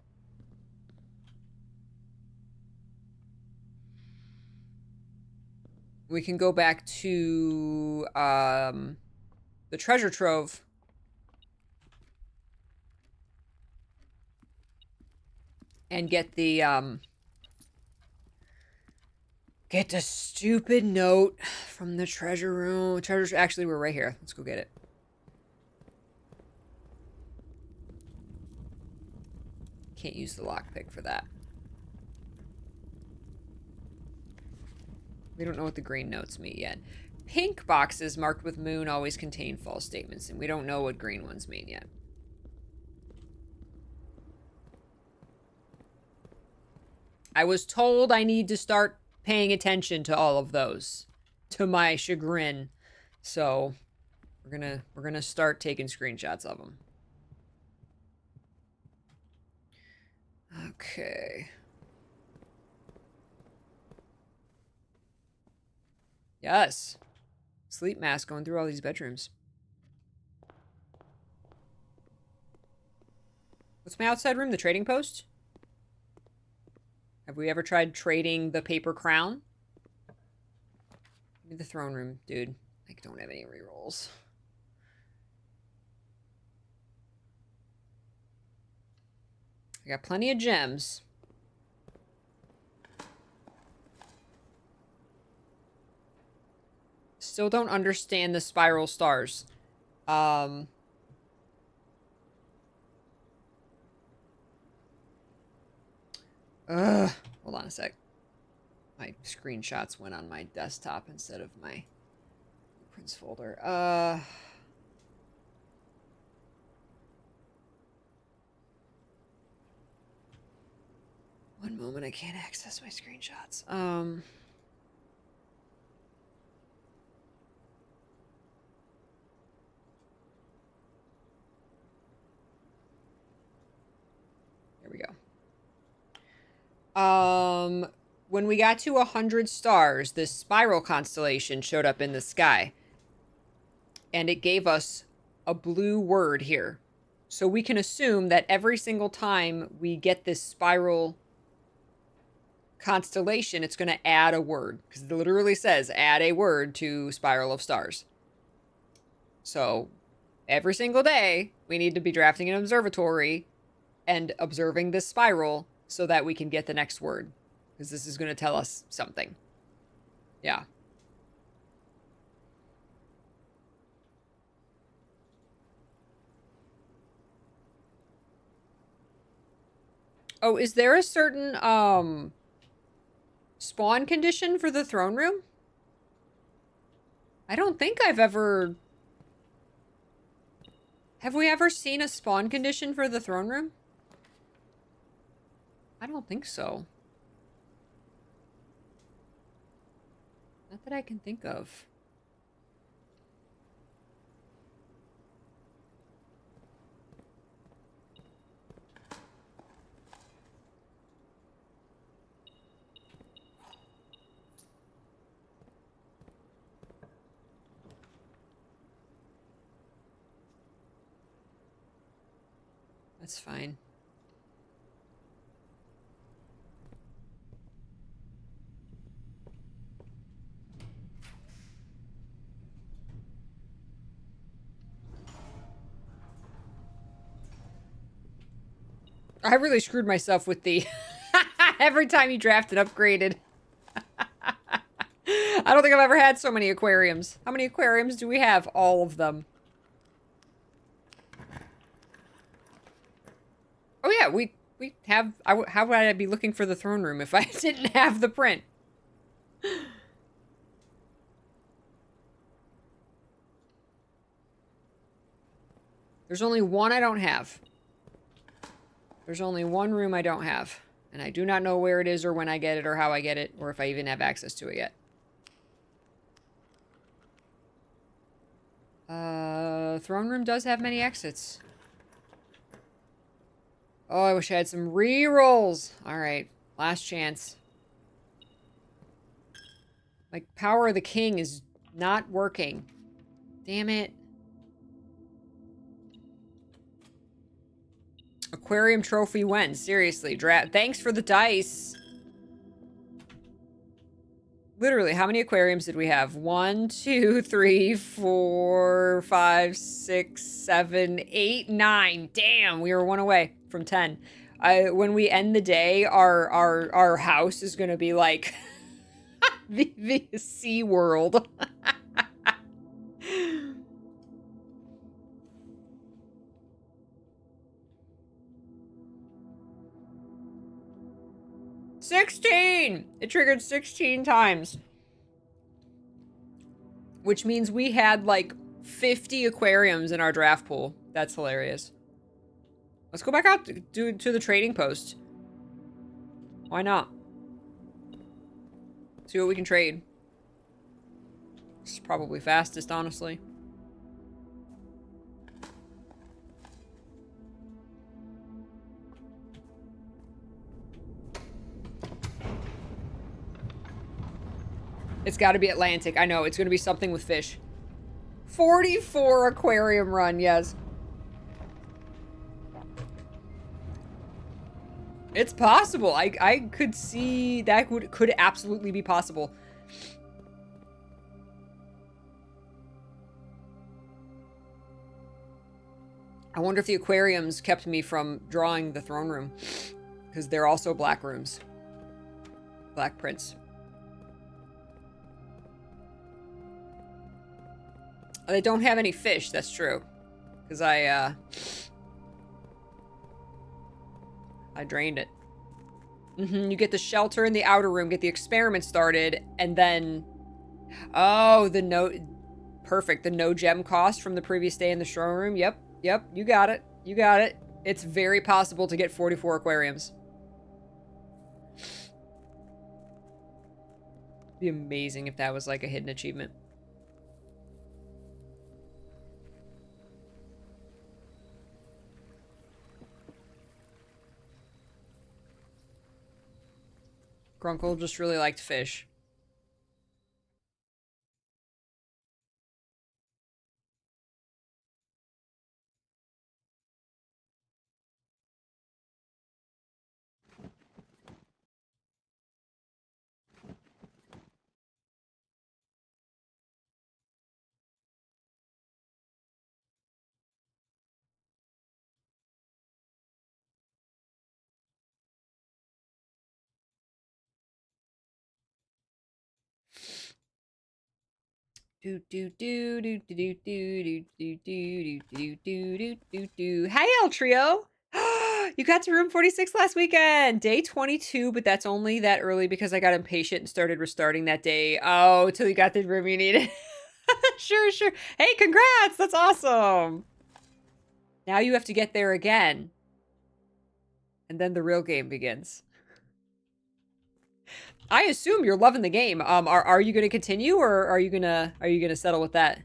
we can go back to the treasure trove. And get the stupid note from the treasure room. Actually, we're right here. Let's go get it. Can't use the lockpick for that. We don't know what the green notes mean yet. Pink boxes marked with moon always contain false statements, and we don't know what green ones mean yet. I was told I need to start paying attention to all of those, to my chagrin. So we're gonna start taking screenshots of them. Okay. Yes. Sleep mask going through all these bedrooms. What's my outside room? The trading post? Have we ever tried trading the paper crown? Give me the throne room, dude. I don't have any rerolls. I got plenty of gems. Still don't understand the spiral stars. Hold on a sec. My screenshots went on my desktop instead of my prints folder. One moment, I can't access my screenshots. There we go. When we got to 100 stars, this spiral constellation showed up in the sky. And it gave us a blue word here. So we can assume that every single time we get this spiral constellation, it's going to add a word. Because it literally says, add a word to Spiral of Stars. So every single day, we need to be drafting an observatory and observing this spiral so that we can get the next word. Because this is going to tell us something. Yeah. Oh, is there a certain, spawn condition for the throne room? I don't think I've ever... Have we ever seen a spawn condition for the throne room? I don't think so. Not that I can think of. That's fine. I really screwed myself with the every time you draft and upgraded. I don't think I've ever had so many aquariums. How many aquariums do we have? All of them. Oh yeah, we have. How would I be looking for the throne room if I didn't have the print? There's only one I don't have. There's only one room I don't have. And I do not know where it is or when I get it or how I get it or if I even have access to it yet. Throne room does have many exits. Oh, I wish I had some re-rolls. Alright, last chance. Like, Power of the King is not working. Damn it. Aquarium trophy wins. Seriously, thanks for the dice. Literally, how many aquariums did we have? 1, 2, 3, 4, 5, 6, 7, 8, 9. Damn, we were one away from 10. When we end the day, our house is gonna be like the Sea World. 16! It triggered 16 times. Which means we had like 50 aquariums in our draft pool. That's hilarious. Let's go back out to the trading post. Why not? See what we can trade. It's probably fastest, honestly. It's got to be Atlantic. I know. It's going to be something with fish. 44 aquarium run, yes. It's possible. I could see that could absolutely be possible. I wonder if the aquariums kept me from drawing the throne room. Because they're also black rooms. Black prints. They don't have any fish, that's true. Because I drained it. You get the shelter in the outer room, get the experiment started, and then... Oh, the no... Perfect. The no gem cost from the previous day in the throne room. Yep, you got it. You got it. It's very possible to get 44 aquariums. It'd be amazing if that was like a hidden achievement. Grunkle just really liked fish. Do do do do do do do do do do do do do. Hey, El Trio! You got to room 46 last weekend. Day 22, but that's only that early because I got impatient and started restarting that day. Oh, till you got the room you needed. Sure. Hey, congrats! That's awesome. Now you have to get there again. And then the real game begins. I assume you're loving the game. Are you gonna continue or are you gonna settle with that?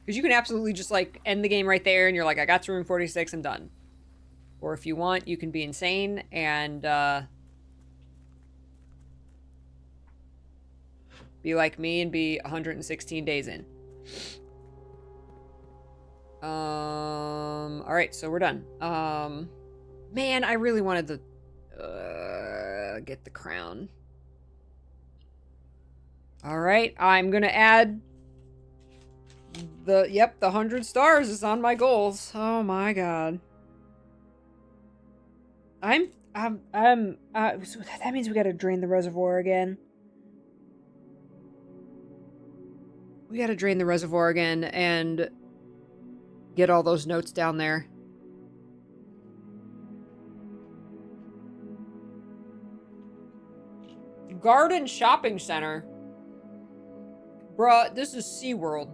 Because you can absolutely just like end the game right there and you're like, I got to room 46, I'm done. Or if you want, you can be insane and be like me and be 116 days in. All right, so we're done. Man, I really wanted to get the crown. All right, I'm gonna add the 100 stars is on my goals. Oh my god. So that means we gotta drain the reservoir again. We gotta drain the reservoir again and get all those notes down there. Garden Shopping Center. Bruh, this is SeaWorld.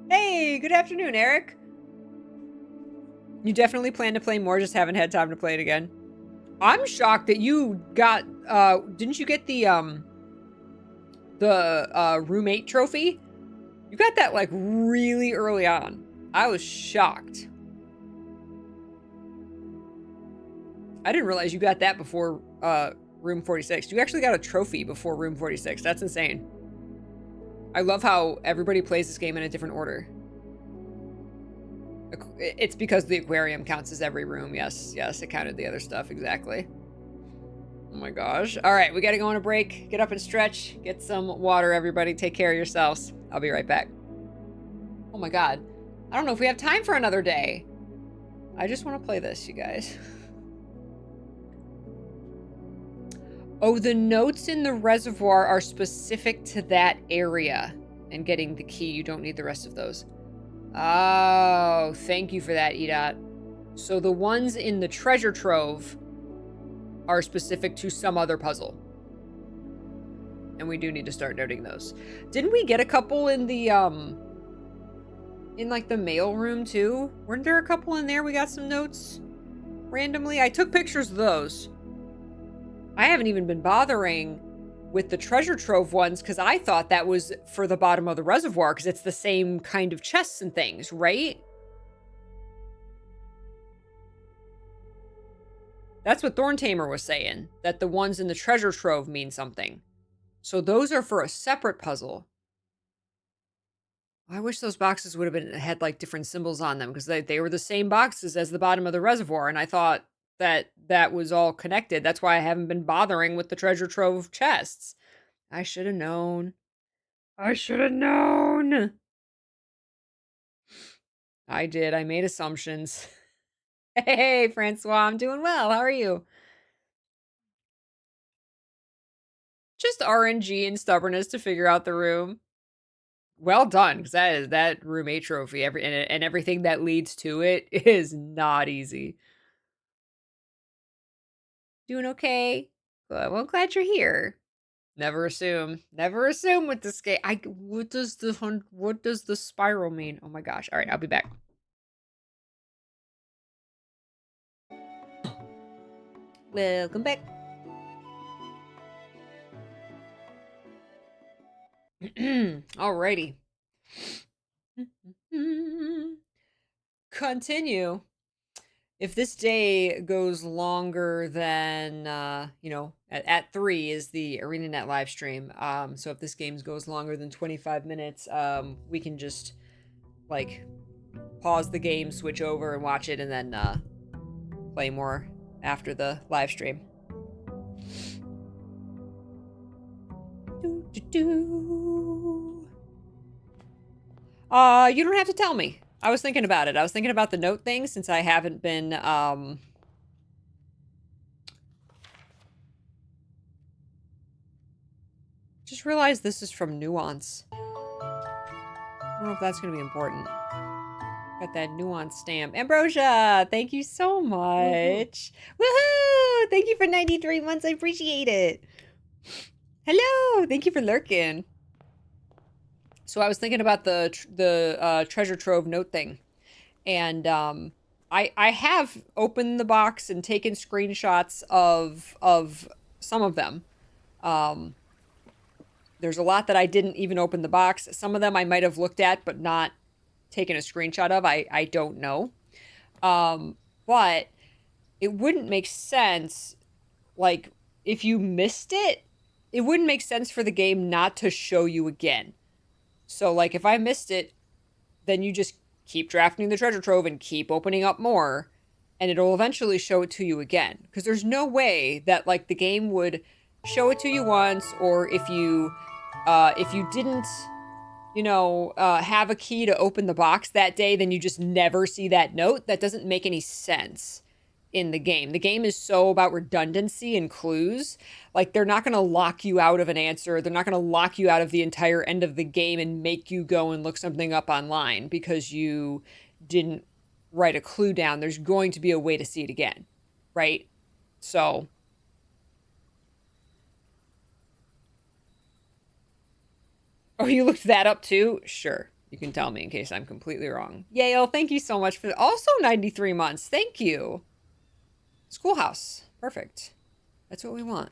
Hey, good afternoon, Eric. You definitely plan to play more, just haven't had time to play it again. I'm shocked that you got, didn't you get the roommate trophy? You got that, like, really early on. I was shocked. I didn't realize you got that before, Room 46. You actually got a trophy before Room 46. That's insane. I love how everybody plays this game in a different order. It's because the aquarium counts as every room. Yes, it counted the other stuff, exactly. Oh my gosh. All right, we gotta go on a break. Get up and stretch. Get some water, everybody. Take care of yourselves. I'll be right back. Oh my god. I don't know if we have time for another day. I just want to play this, you guys. Oh, the notes in the reservoir are specific to that area. And getting the key, you don't need the rest of those. Oh, thank you for that, Edot. So the ones in the treasure trove are specific to some other puzzle. And we do need to start noting those. Didn't we get a couple in the, in like the mail room too? Weren't there a couple in there? We got some notes randomly. I took pictures of those. I haven't even been bothering with the treasure trove ones because I thought that was for the bottom of the reservoir because it's the same kind of chests and things, right? That's what Thorntamer was saying, that the ones in the treasure trove mean something. So those are for a separate puzzle. I wish those boxes would have had like different symbols on them because they were the same boxes as the bottom of the reservoir, and I thought that was all connected. That's why I haven't been bothering with the treasure trove chests. I should have known. I should have known. I did. I made assumptions. Hey, Francois, I'm doing well. How are you? Just RNG and stubbornness to figure out the room. Well done, because that room 8 trophy, and everything that leads to it is not easy. Doing okay? Well, glad you're here. Never assume. Never assume with this game. What does the spiral mean? Oh my gosh. All right, I'll be back. Welcome back. Alrighty. Continue. If this day goes longer than, at 3 is the ArenaNet live stream. So if this game goes longer than 25 minutes, we can just, like, pause the game, switch over, and watch it, and then, play more after the live stream. You don't have to tell me. I was thinking about it. I was thinking about the note thing since I haven't been, just realized this is from Nuance. I don't know if that's going to be important. Got that Nuance stamp. Ambrosia, thank you so much. Woohoo! Thank you for 93 months. I appreciate it. Hello! Thank you for lurking. So I was thinking about the treasure trove note thing. And I have opened the box and taken screenshots of some of them. There's a lot that I didn't even open the box. Some of them I might have looked at but not taken a screenshot of. I don't know. But it wouldn't make sense, like, if you missed it, it wouldn't make sense for the game not to show you again. So, like, if I missed it, then you just keep drafting the treasure trove and keep opening up more, and it'll eventually show it to you again. Because there's no way that, like, the game would show it to you once, or if you didn't, have a key to open the box that day, then you just never see that note. That doesn't make any sense in the game. The game is so about redundancy and clues. Like, they're not going to lock you out of an answer. They're not going to lock you out of the entire end of the game and make you go and look something up online because you didn't write a clue down. There's going to be a way to see it again, right? So, oh, you looked that up too? Sure. You can tell me in case I'm completely wrong. Yale, thank you so much for also 93 months. Thank you. Schoolhouse. Perfect. That's what we want.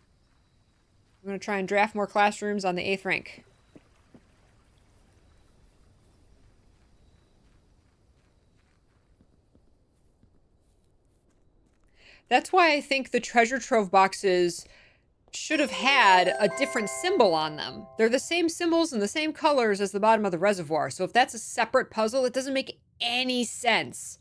I'm going to try and draft more classrooms on the 8th rank. That's why I think the treasure trove boxes should have had a different symbol on them. They're the same symbols and the same colors as the bottom of the reservoir. So if that's a separate puzzle, it doesn't make any sense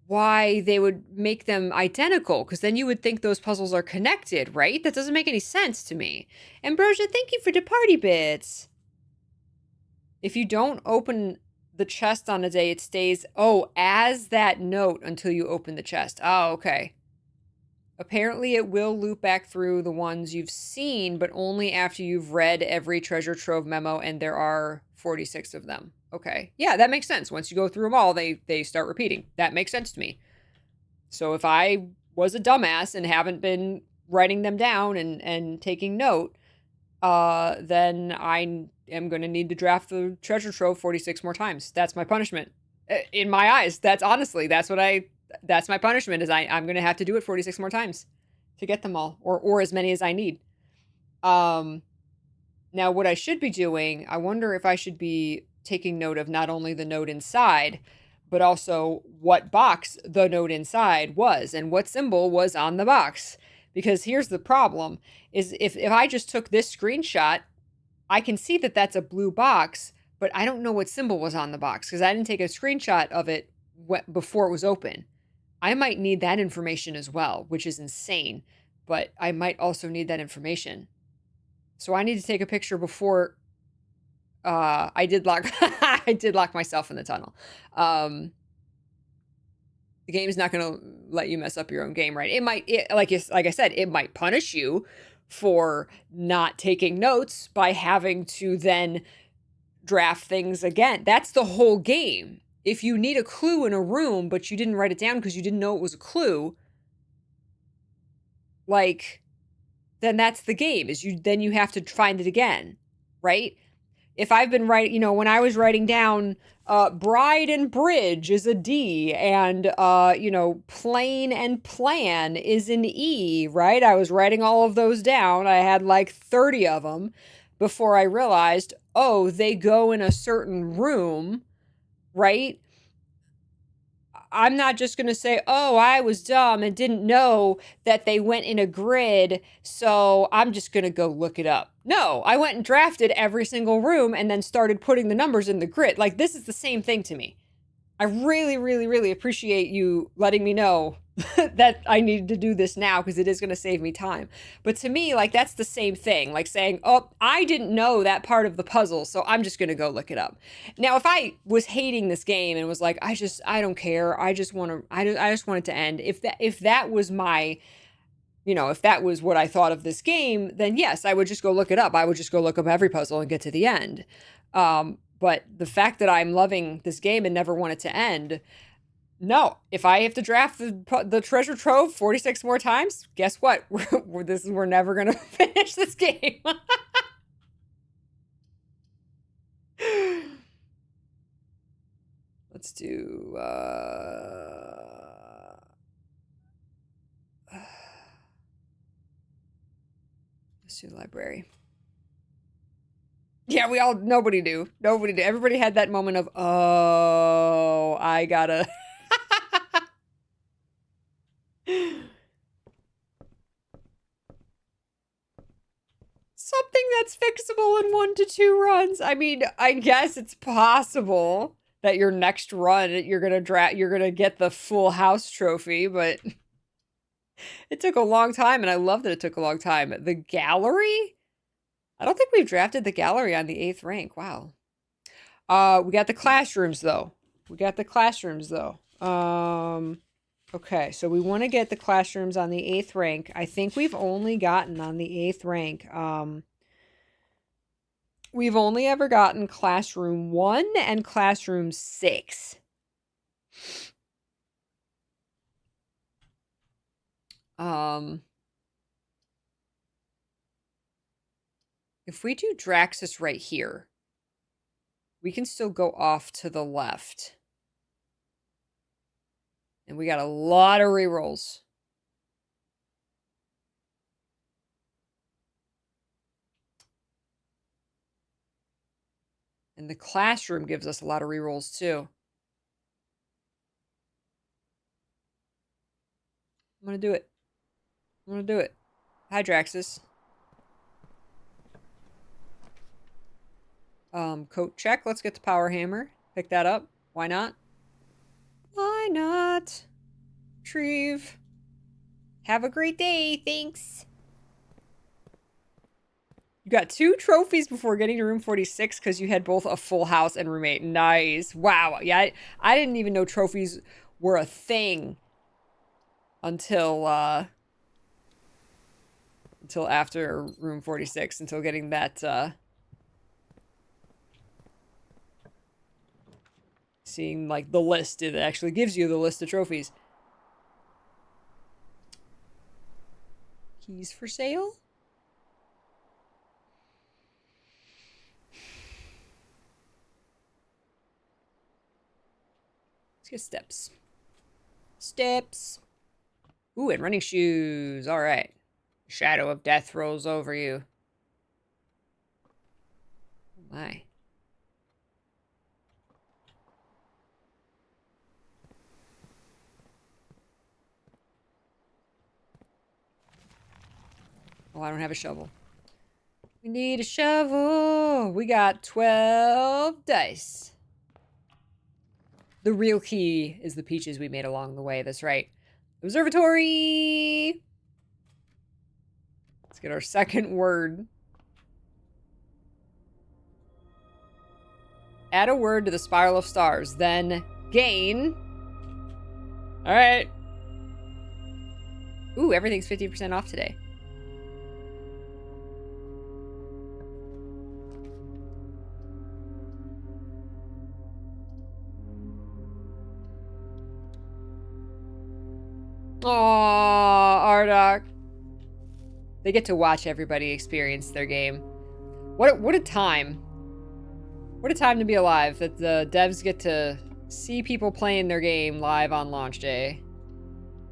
why they would make them identical, because then you would think those puzzles are connected, right? That doesn't make any sense to me. Ambrosia, thank you for the party bits. If you don't open the chest on a day, it stays, as that note until you open the chest. Oh, okay. Apparently it will loop back through the ones you've seen, but only after you've read every treasure trove memo, and there are 46 of them. Okay. Yeah, that makes sense. Once you go through them all, they start repeating. That makes sense to me. So if I was a dumbass and haven't been writing them down and taking note, then I am going to need to draft the treasure trove 46 more times. That's my punishment. In my eyes, that's my punishment is I'm going to have to do it 46 more times to get them all, or as many as I need. Now what I should be doing, I wonder if I should be taking note of not only the note inside, but also what box the note inside was and what symbol was on the box. Because here's the problem, is if I just took this screenshot, I can see that that's a blue box, but I don't know what symbol was on the box because I didn't take a screenshot of it before it was open. I might need that information as well, which is insane, but I might also need that information. So I need to take a picture before I did lock myself in the tunnel. The game's not going to let you mess up your own game, right? Like I said, it might punish you for not taking notes by having to then draft things again. That's the whole game. If you need a clue in a room, but you didn't write it down because you didn't know it was a clue, like, then that's the game, then you have to find it again, right? If I've been writing, when I was writing down bride and bridge is a D, and, plane and plan is an E, right? I was writing all of those down. I had like 30 of them before I realized, they go in a certain room, right? I'm not just going to say, I was dumb and didn't know that they went in a grid, so I'm just going to go look it up. No, I went and drafted every single room and then started putting the numbers in the grid. Like, this is the same thing to me. I really, really, really appreciate you letting me know that I needed to do this now because it is going to save me time. But to me, like, that's the same thing. Like saying, I didn't know that part of the puzzle, so I'm just going to go look it up. Now, if I was hating this game and was like, I don't care. I just want it to end. If that was my, if that was what I thought of this game, then yes, I would just go look it up. I would just go look up every puzzle and get to the end. But the fact that I'm loving this game and never want it to end, no. If I have to draft the treasure trove 46 more times, guess what? We're never going to finish this game. Let's do... let's do the library. Yeah, nobody knew. Nobody knew. Everybody had that moment of, I gotta... something that's fixable in 1 to 2 runs. I mean, I guess it's possible that your next run you're gonna get the full house trophy, but it took a long time, and I love that it took a long time. The gallery? I don't think we've drafted the gallery on the 8th rank. Wow. We got the classrooms though. Okay, so we want to get the classrooms on the 8th rank. I think we've only gotten on the 8th rank. We've only ever gotten classroom 1 and classroom 6. If we do Draxus right here, we can still go off to the left. And we got a lot of rerolls. And the classroom gives us a lot of rerolls too. I'm gonna do it. Hi, Draxus. Coat check. Let's get the power hammer. Pick that up. Why not? Why not? Retrieve. Have a great day. Thanks. You got 2 trophies before getting to room 46 because you had both a full house and roommate. Nice. Wow. Yeah, I didn't even know trophies were a thing until after room 46, until getting that seeing like the list. It actually gives you the list of trophies. Keys for sale? Let's get steps. Steps. Ooh, and running shoes. All right. Shadow of death rolls over you. Oh my. Oh, I don't have a shovel. We need a shovel. We got 12 dice. The real key is the peaches we made along the way. That's right. Observatory. Let's get our second word. Add a word to the spiral of stars. Then gain. All right. Ooh, everything's 50% off today. Aww, Ardoc. They get to watch everybody experience their game. What a time. What a time to be alive, that the devs get to see people playing their game live on launch day.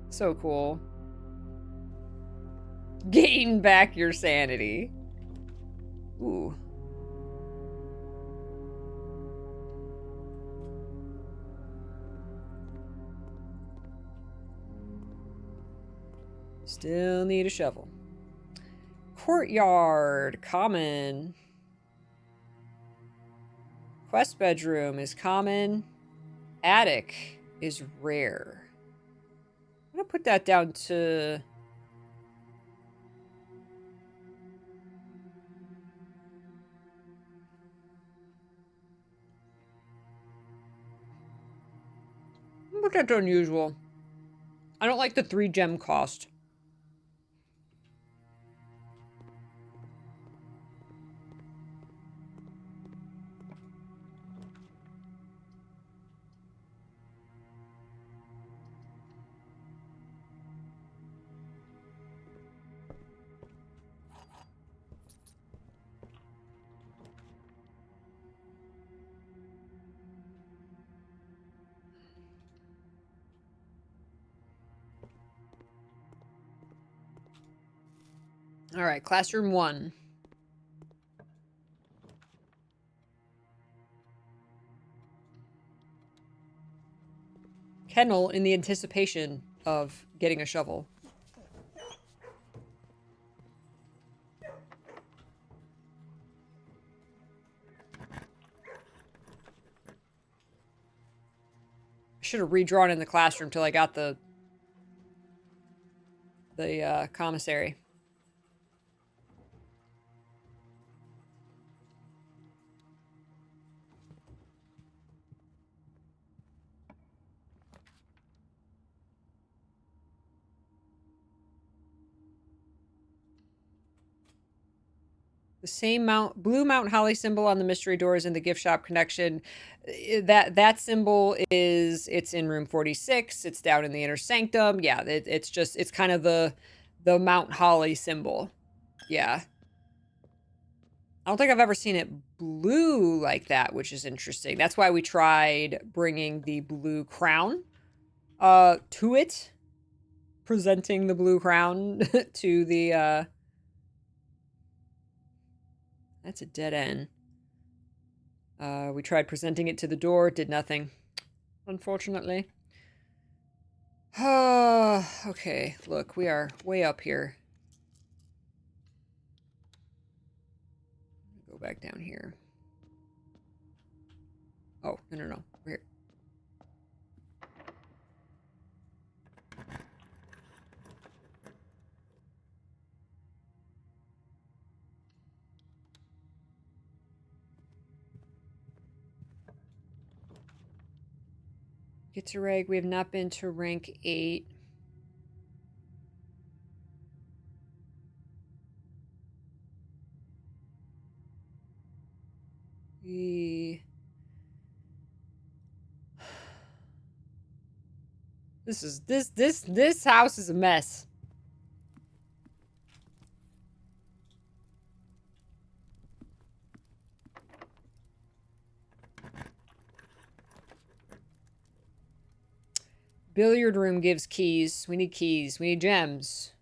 So cool. Gain back your sanity. Ooh. Still need a shovel. Courtyard, common. Quest bedroom is common. Attic is rare. I'm gonna put that down to... I'm gonna put that to unusual. I don't like the 3 gem cost. All right, classroom 1. Kennel in the anticipation of getting a shovel. should have redrawn in the classroom till I got the commissary. The same blue Mount Holly symbol on the mystery doors in the gift shop connection. That symbol it's in room 46. It's down in the inner sanctum. Yeah, it's kind of the Mount Holly symbol. Yeah. I don't think I've ever seen it blue like that, which is interesting. That's why we tried bringing the blue crown to it, presenting the blue crown to the that's a dead end. We tried presenting it to the door, did nothing, unfortunately. Okay, look, we are way up here. Go back down here. Oh, no. We're here. Get to rank. We have not been to rank 8. This house is a mess. Billiard room gives keys. We need keys. We need gems.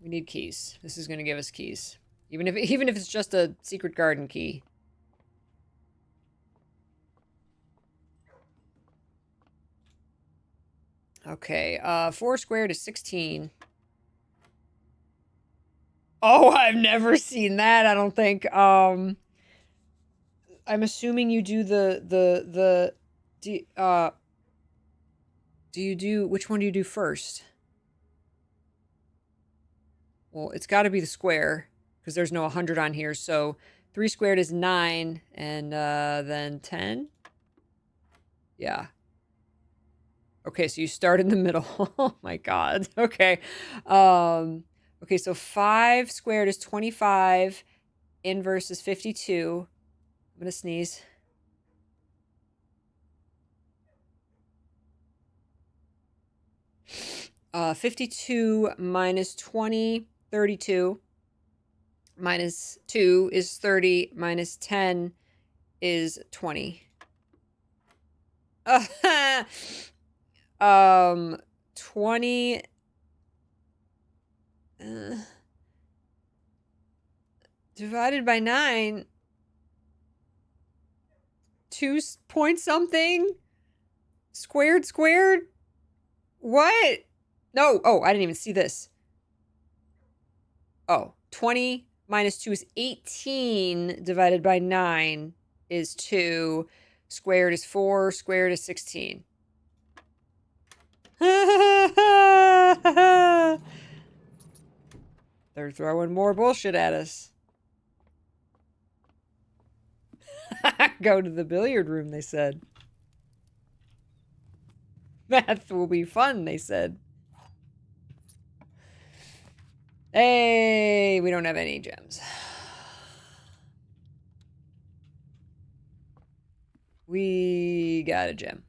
We need keys. This is going to give us keys. Even if it's just a secret garden key. Okay, 4 squared is 16. Oh, I've never seen that, I don't think. I'm assuming you do which one do you do first? Well, it's got to be the square, because there's no 100 on here, so 3 squared is 9, and then 10? Yeah. Okay, so you start in the middle. Oh my god. Okay. Okay, so 5 squared is 25. Inverse is 52. I'm gonna sneeze. Uh, 52 minus 20, 32. Minus 2 is 30. Minus 10 is 20. 20 divided by 9, 2 point something squared. What? No. Oh, I didn't even see this. Oh, 20 minus 2 is 18 divided by 9 is 2. Squared is 4. Squared is 16. They're throwing more bullshit at us. Go to the billiard room, they said. Math will be fun, they said. Hey, we don't have any gems. We got a gem.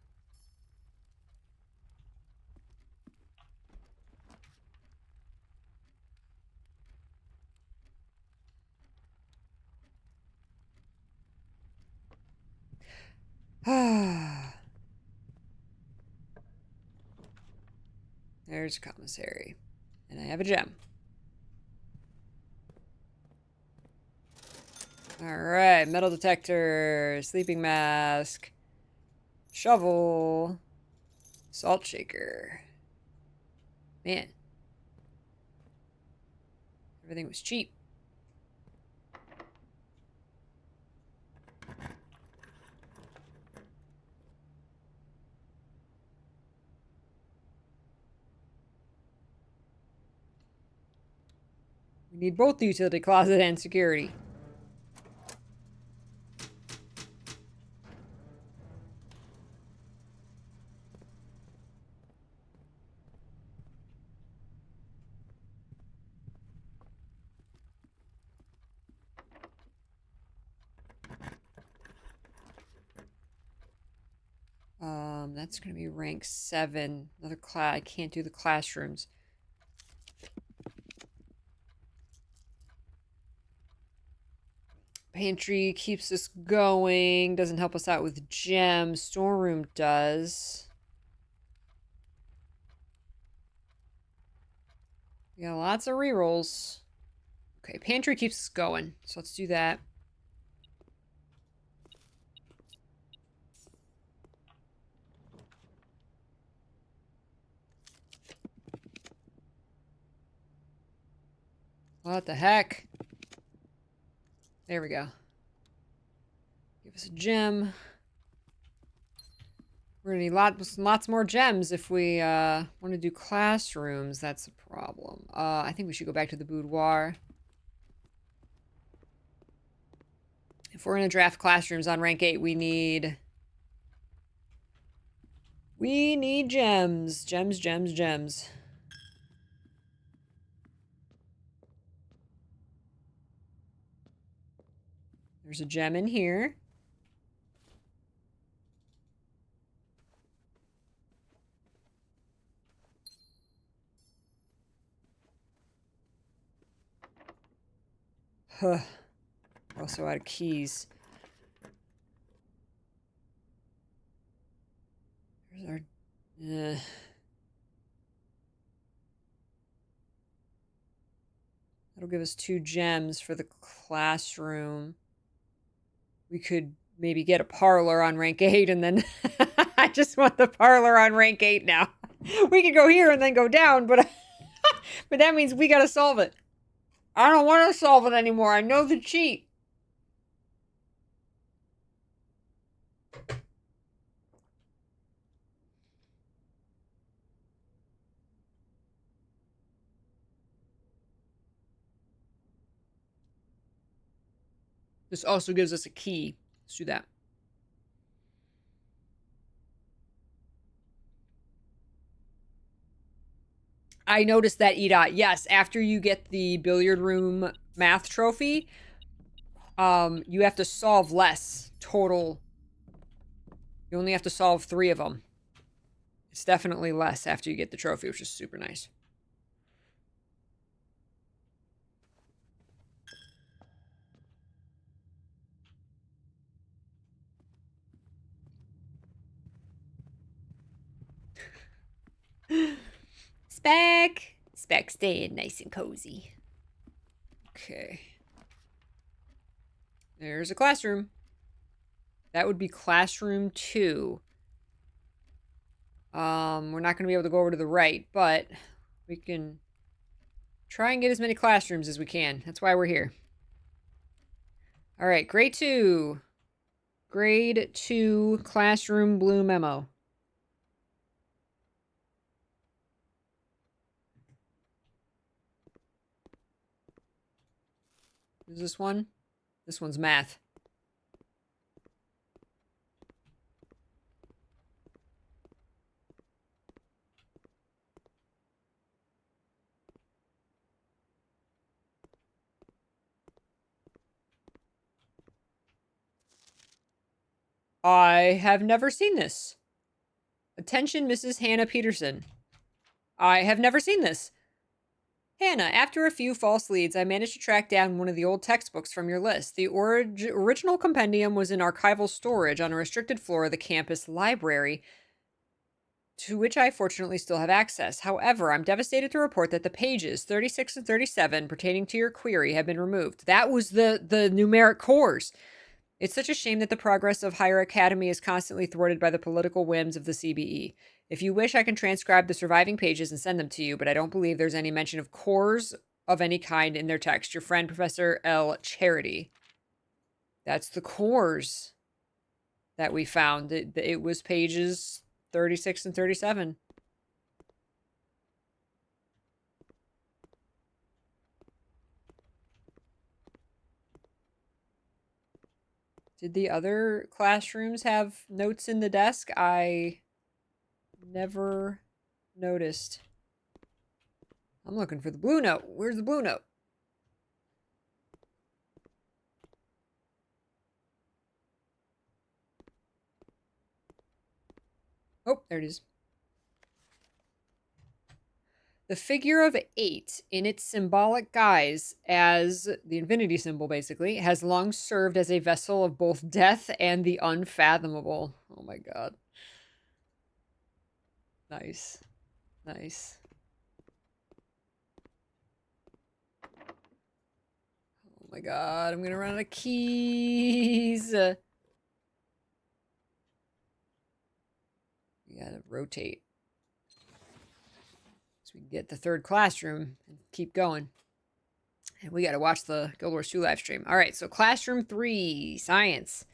There's commissary. And I have a gem. Alright, metal detector, sleeping mask, shovel, salt shaker. Man. Everything was cheap. We need both the utility closet and security. That's gonna be rank 7. Another class. I can't do the classrooms. Pantry keeps us going. Doesn't help us out with gems. Storeroom does. We got lots of rerolls. Okay, pantry keeps us going. So let's do that. What the heck? There we go. Give us a gem. We're gonna need lots more gems if we want to do classrooms. That's a problem. I think we should go back to the boudoir. If we're gonna draft classrooms on rank 8, we need gems. Gems, gems, gems. There's a gem in here. Huh. We're also out of keys. There's our... That'll give us 2 gems for the classroom. We could maybe get a parlor on rank 8 and then... I just want the parlor on rank 8 now. We could go here and then go down, but... but that means we gotta solve it. I don't want to solve it anymore. I know the cheat. This also gives us a key. Let's do that. I noticed that, EDOT. Yes, after you get the billiard room math trophy, you have to solve less total. You only have to solve 3 of them. It's definitely less after you get the trophy, which is super nice. Spec! Spec staying nice and cozy. Okay. There's a classroom. That would be classroom 2. We're not going to be able to go over to the right, but we can try and get as many classrooms as we can. That's why we're here. All right, grade 2. Grade 2 classroom blue memo. Is this one? This one's math. I have never seen this. Attention, Mrs. Hannah Peterson. I have never seen this. Hannah, after a few false leads, I managed to track down one of the old textbooks from your list. The original compendium was in archival storage on a restricted floor of the campus library, to which I fortunately still have access. However, I'm devastated to report that the pages 36 and 37 pertaining to your query have been removed. That was the numeric cores. It's such a shame that the progress of higher academy is constantly thwarted by the political whims of the CBE. If you wish, I can transcribe the surviving pages and send them to you, but I don't believe there's any mention of cores of any kind in their text. Your friend, Professor L. Charity. That's the cores that we found. It was pages 36 and 37. Did the other classrooms have notes in the desk? I never noticed. I'm looking for the blue note. Where's the blue note? Oh, there it is. The figure of 8, in its symbolic guise as the infinity symbol, basically, has long served as a vessel of both death and the unfathomable. Oh my god. Nice. Nice. Oh my god, I'm gonna run out of keys. We gotta rotate. So we can get the third classroom and keep going. And we gotta watch the Guild Wars 2 live stream. Alright, so classroom 3, science.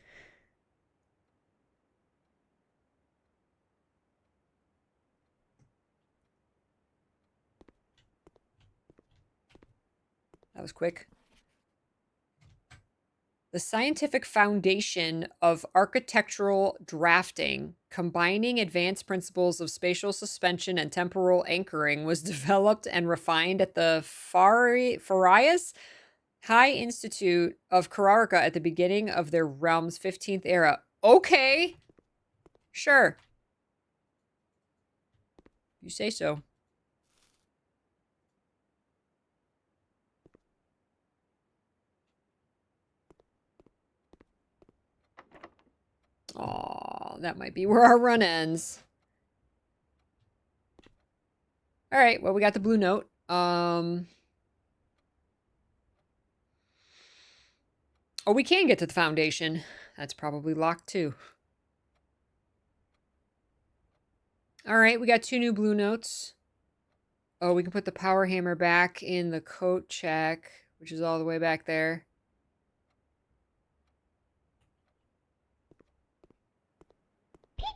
That was quick. The scientific foundation of architectural drafting, combining advanced principles of spatial suspension and temporal anchoring, was developed and refined at the Farias High Institute of Kararka at the beginning of their realm's 15th era. Okay. Sure. You say so. Aw, that might be where our run ends. All right, well, we got the blue note. Oh, we can get to the foundation. That's probably locked too. All right, we got 2 new blue notes. Oh, we can put the power hammer back in the coat check, which is all the way back there.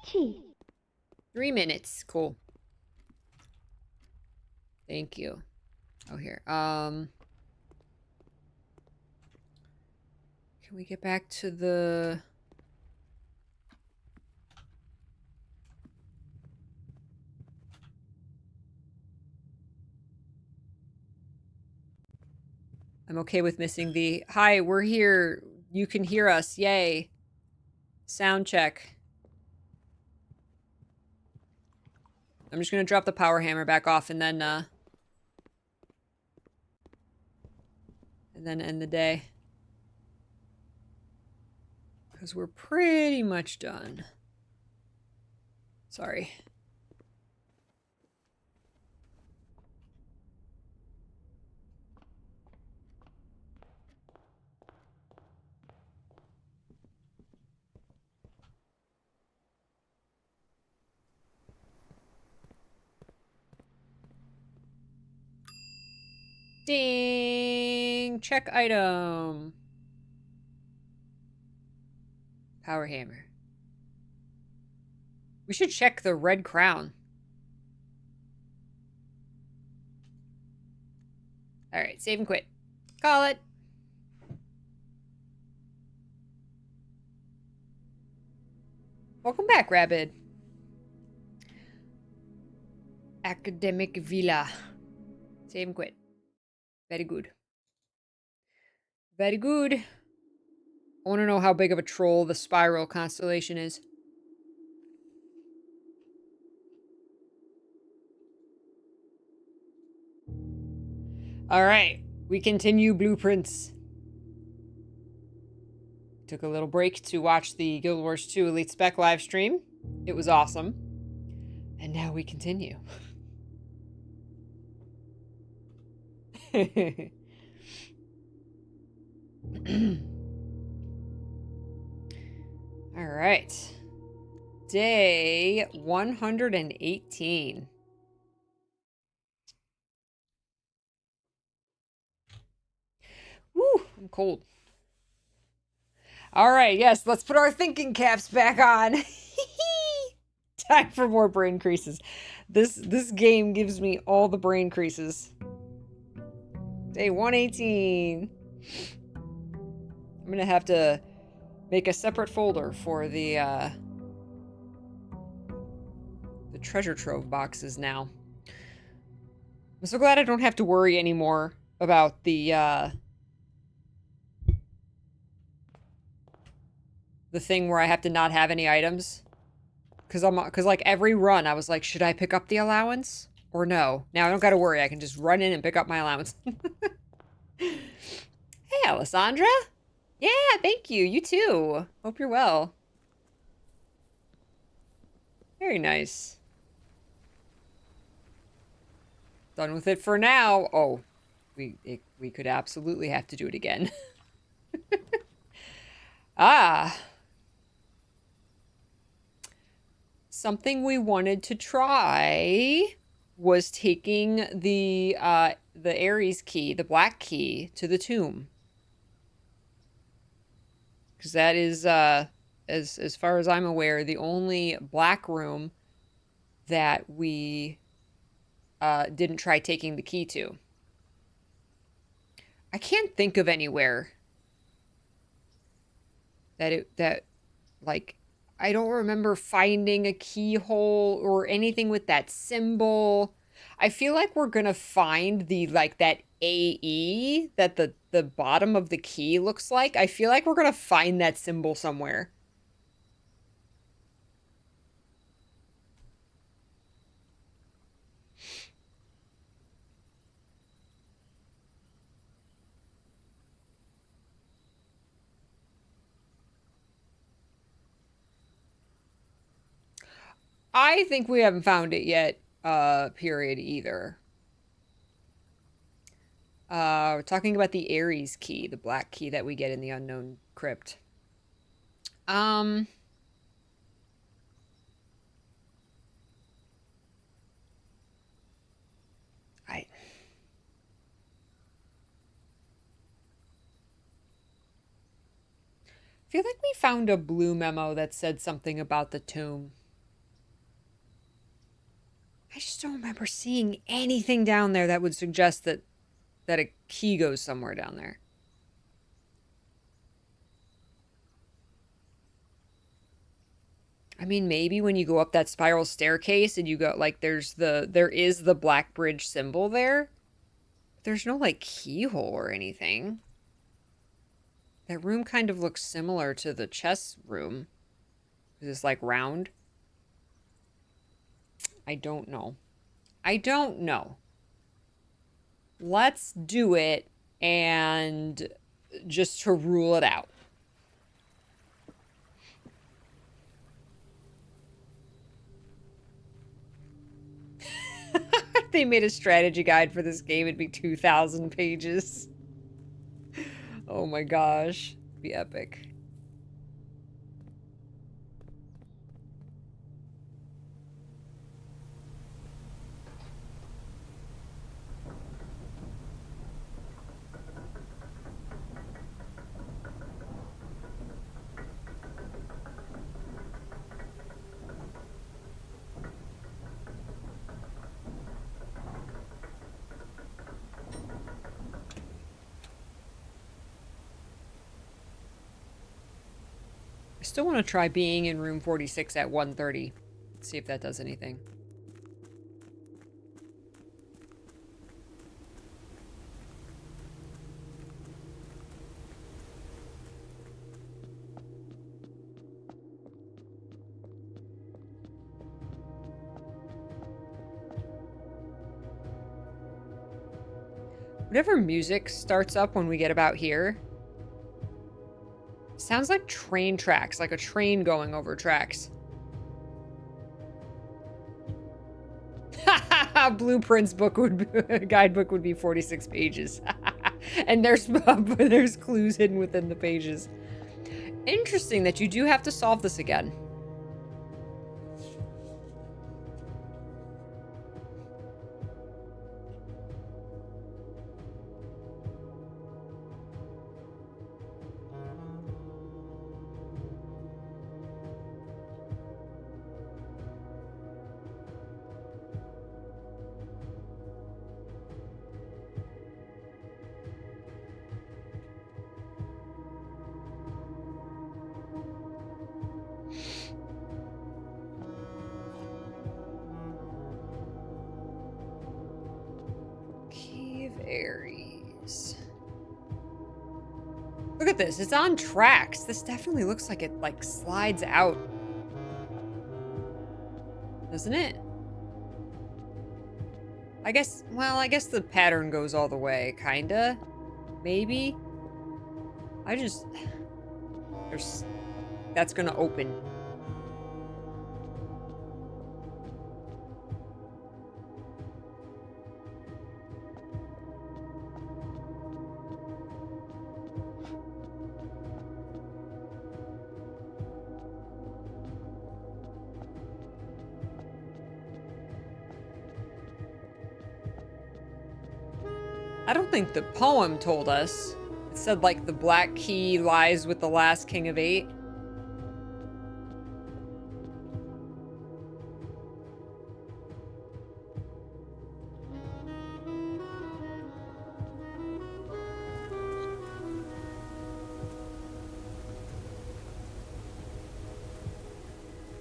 Peachy. 3 minutes. Cool. Thank you. Oh, here. Can we get back to the... I'm okay with missing the, hi, we're here. You can hear us. Yay. Sound check. I'm just going to drop the power hammer back off and then end the day. Because we're pretty much done. Sorry. Ding! Check item. Power hammer. We should check the red crown. Alright, save and quit. Call it. Welcome back, Rabid. Academic Villa. Save and quit. Very good. Very good. I want to know how big of a troll the spiral constellation is. Alright, we continue blueprints. Took a little break to watch the Guild Wars 2 Elite Spec live stream. It was awesome. And now we continue. All right. Day 118. Woo, I'm cold. All right, yes, let's put our thinking caps back on. Time for more brain creases. This game gives me all the brain creases. Day 118. I'm gonna have to make a separate folder for the treasure trove boxes now. I'm so glad I don't have to worry anymore about the thing where I have to not have any items. Cause like every run I was like, should I pick up the allowance or no? Now I don't gotta worry. I can just run in and pick up my allowance. Hey, Alessandra. Yeah, thank you. You too. Hope you're well. Very nice. Done with it for now. Oh, we could absolutely have to do it again. Ah. Something we wanted to try was taking the Ares key, the black key, to the tomb. Because that is as far as I'm aware, the only black room that we didn't try taking the key to. I can't think of anywhere that like I don't remember finding a keyhole or anything with that symbol. I feel like we're gonna find the like that AE that the bottom of the key looks like. I feel like we're gonna find that symbol somewhere. I think we haven't found it yet, period either. We're talking about the Ares key, the black key that we get in the unknown crypt. Um, I feel like we found a blue memo that said something about the tomb. I just don't remember seeing anything down there that would suggest that a key goes somewhere down there. I mean, maybe when you go up that spiral staircase and you go like there is the black bridge symbol there. There's no like keyhole or anything. That room kind of looks similar to the chess room. Is this like round? I don't know. I don't know. Let's do it and just to rule it out. They made a strategy guide for this game. It'd be 2,000 pages. Oh my gosh. It'd be epic. I still want to try being in room 46 at 1:30. See if that does anything. Whatever music starts up when we get about here sounds like train tracks, like a train going over tracks. Blueprints guidebook would be 46 pages. And there's clues hidden within the pages. Interesting that you do have to solve this again. Berries. Look at this. It's on tracks. This definitely looks like it, like, slides out. Doesn't it? I guess, well, I guess the pattern goes all the way, kinda. Maybe. That's gonna open. I don't think the poem told us. It said, like, the black key lies with the last king of 8.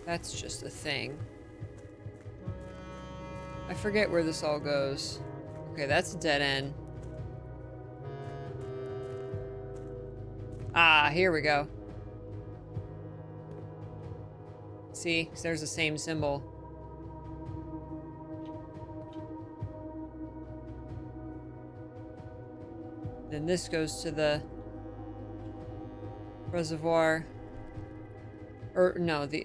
That's just a thing. I forget where this all goes. Okay, that's a dead end. Ah, here we go. See, 'cause there's the same symbol. Then this goes to the reservoir. Or no, the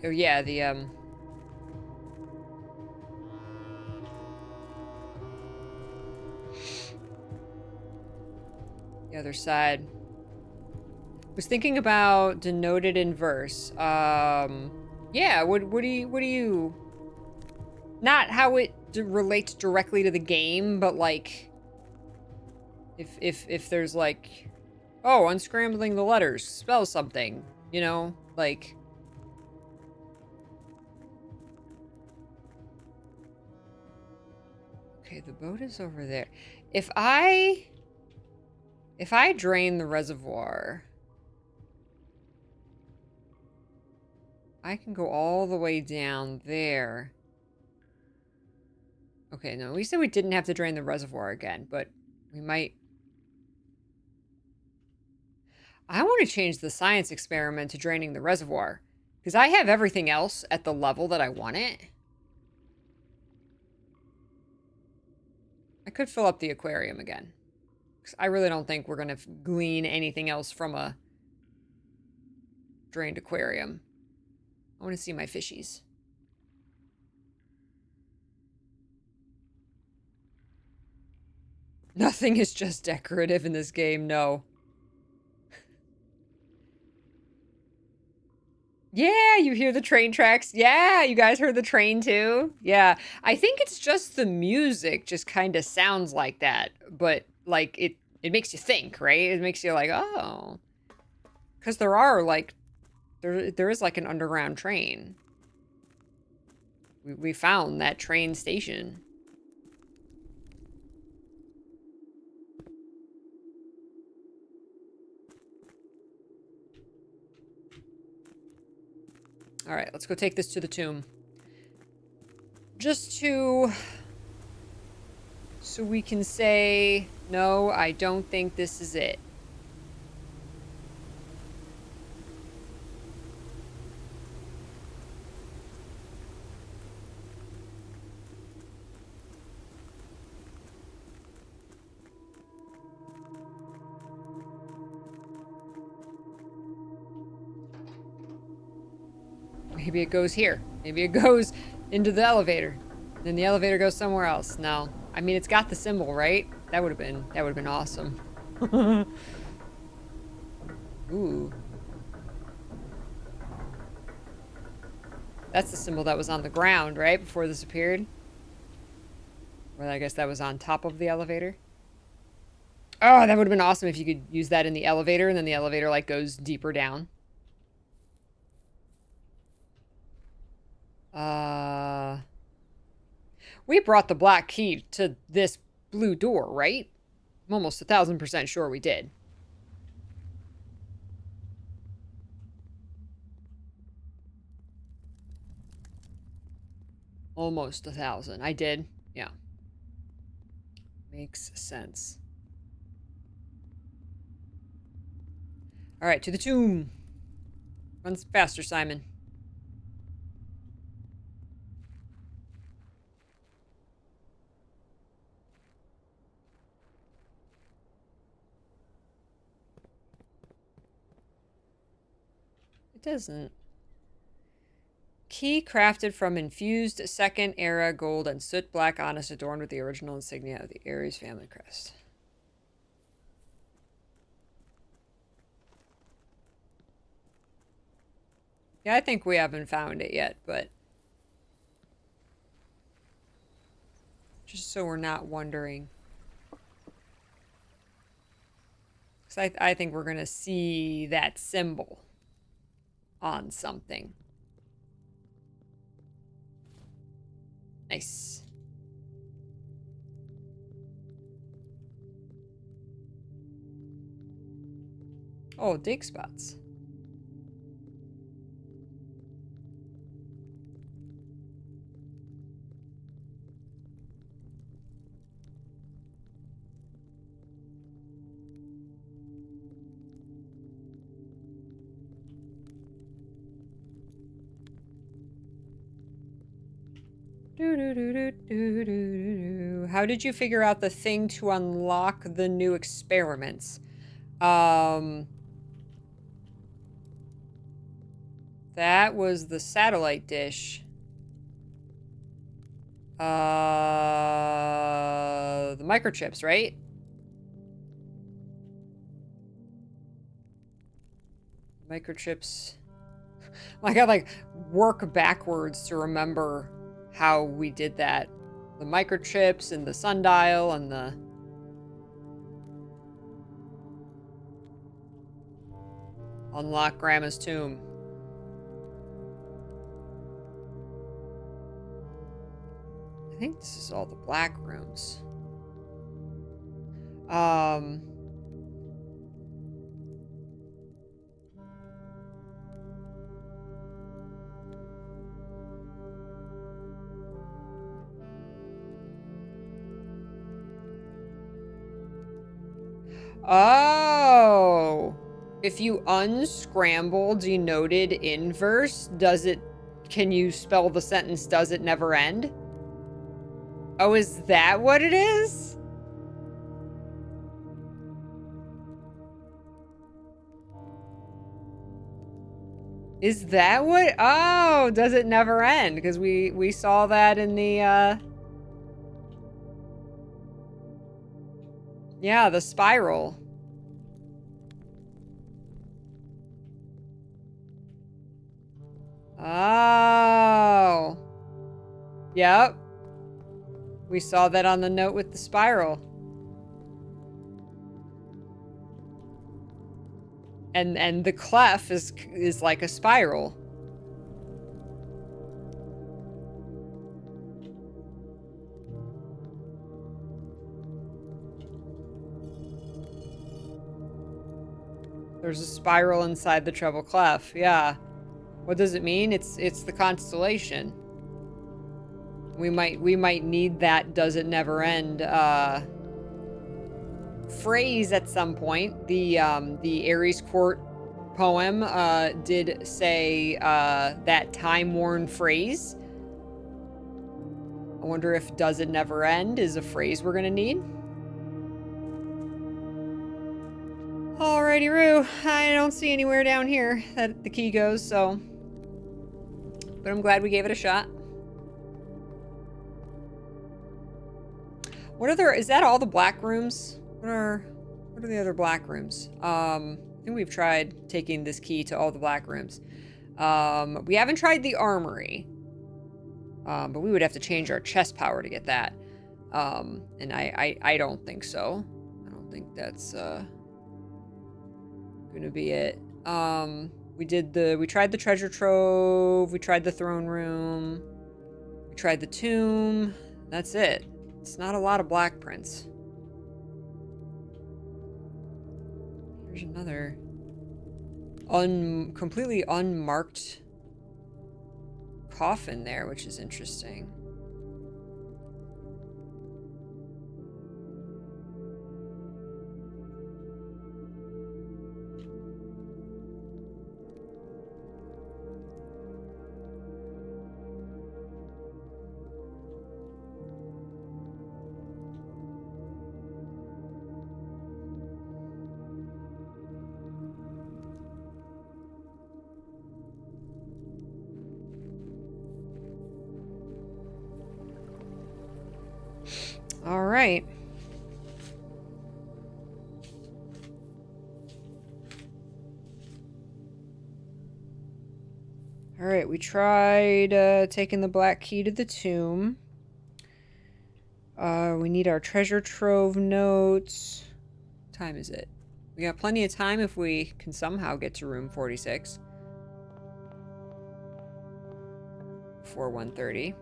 other side. Was thinking about denoted in verse. Yeah, what do you not how it relates directly to the game, but like if there's like, oh, unscrambling the letters spells something, you know, like. Okay, the boat is over there. If I drain the reservoir, I can go all the way down there. Okay, no, we said we didn't have to drain the reservoir again, but we might. I want to change the science experiment to draining the reservoir, because I have everything else at the level that I want it. I could fill up the aquarium again, because I really don't think we're going to glean anything else from a drained aquarium. I want to see my fishies. Nothing is just decorative in this game, no. Yeah, you hear the train tracks. Yeah, you guys heard the train too? Yeah. I think it's just the music just kind of sounds like that, but like it makes you think, right? It makes you like, "Oh." Cuz there are like there is like an underground train. We found that train station. All right, let's go take this to the tomb. Just so we can say, no, I don't think this is it. Maybe it goes here. Maybe it goes into the elevator. Then the elevator goes somewhere else. No. I mean, it's got the symbol, right? That would have been awesome. Ooh. That's the symbol that was on the ground, right? Before this appeared. Or I guess that was on top of the elevator. Oh, that would have been awesome if you could use that in the elevator and then the elevator like goes deeper down. We brought the black key to this blue door, right? I'm almost 1,000% sure we did. Almost 1,000. I did. Yeah. Makes sense. All right, to the tomb. Run faster, Simon. It doesn't. Key crafted from infused second era gold and soot black onyx adorned with the original insignia of the Ares family crest. Yeah, I think we haven't found it yet, but just so we're not wondering. Because I think we're going to see that symbol on something. Nice. Oh, dig spots. How did you figure out the thing to unlock the new experiments? That was the satellite dish. The microchips, right? Microchips. I gotta like work backwards to remember how we did that. The microchips and the sundial and the... Unlock Grandma's tomb. I think this is all the black rooms. Oh. If you unscramble denoted inverse, does it... Can you spell the sentence, does it never end? Oh, is that what it is? Is that what... Oh, does it never end? Because we saw that in the, yeah, the spiral. Oh. Yep. We saw that on the note with the spiral. And the clef is like a spiral. There's a spiral inside the treble clef. Yeah. What does it mean? It's the constellation. We might need that does it never end phrase at some point. The Ares Court poem did say that time-worn phrase. I wonder if does it never end is a phrase we're gonna need. Alrighty, Roo. I don't see anywhere down here that the key goes, so... But I'm glad we gave it a shot. What other... Is that all the black rooms? What are the other black rooms? I think we've tried taking this key to all the black rooms. We haven't tried the armory. But we would have to change our chest power to get that. And I don't think so. I don't think that's gonna be it. We tried the treasure trove, we tried the throne room, we tried the tomb. That's it. It's not a lot of black prints. There's another completely unmarked coffin there, which is interesting. right. All right, we tried taking the black key to the tomb. We need our treasure trove notes. What time is it? We got plenty of time if we can somehow get to room 46. Before 1:30.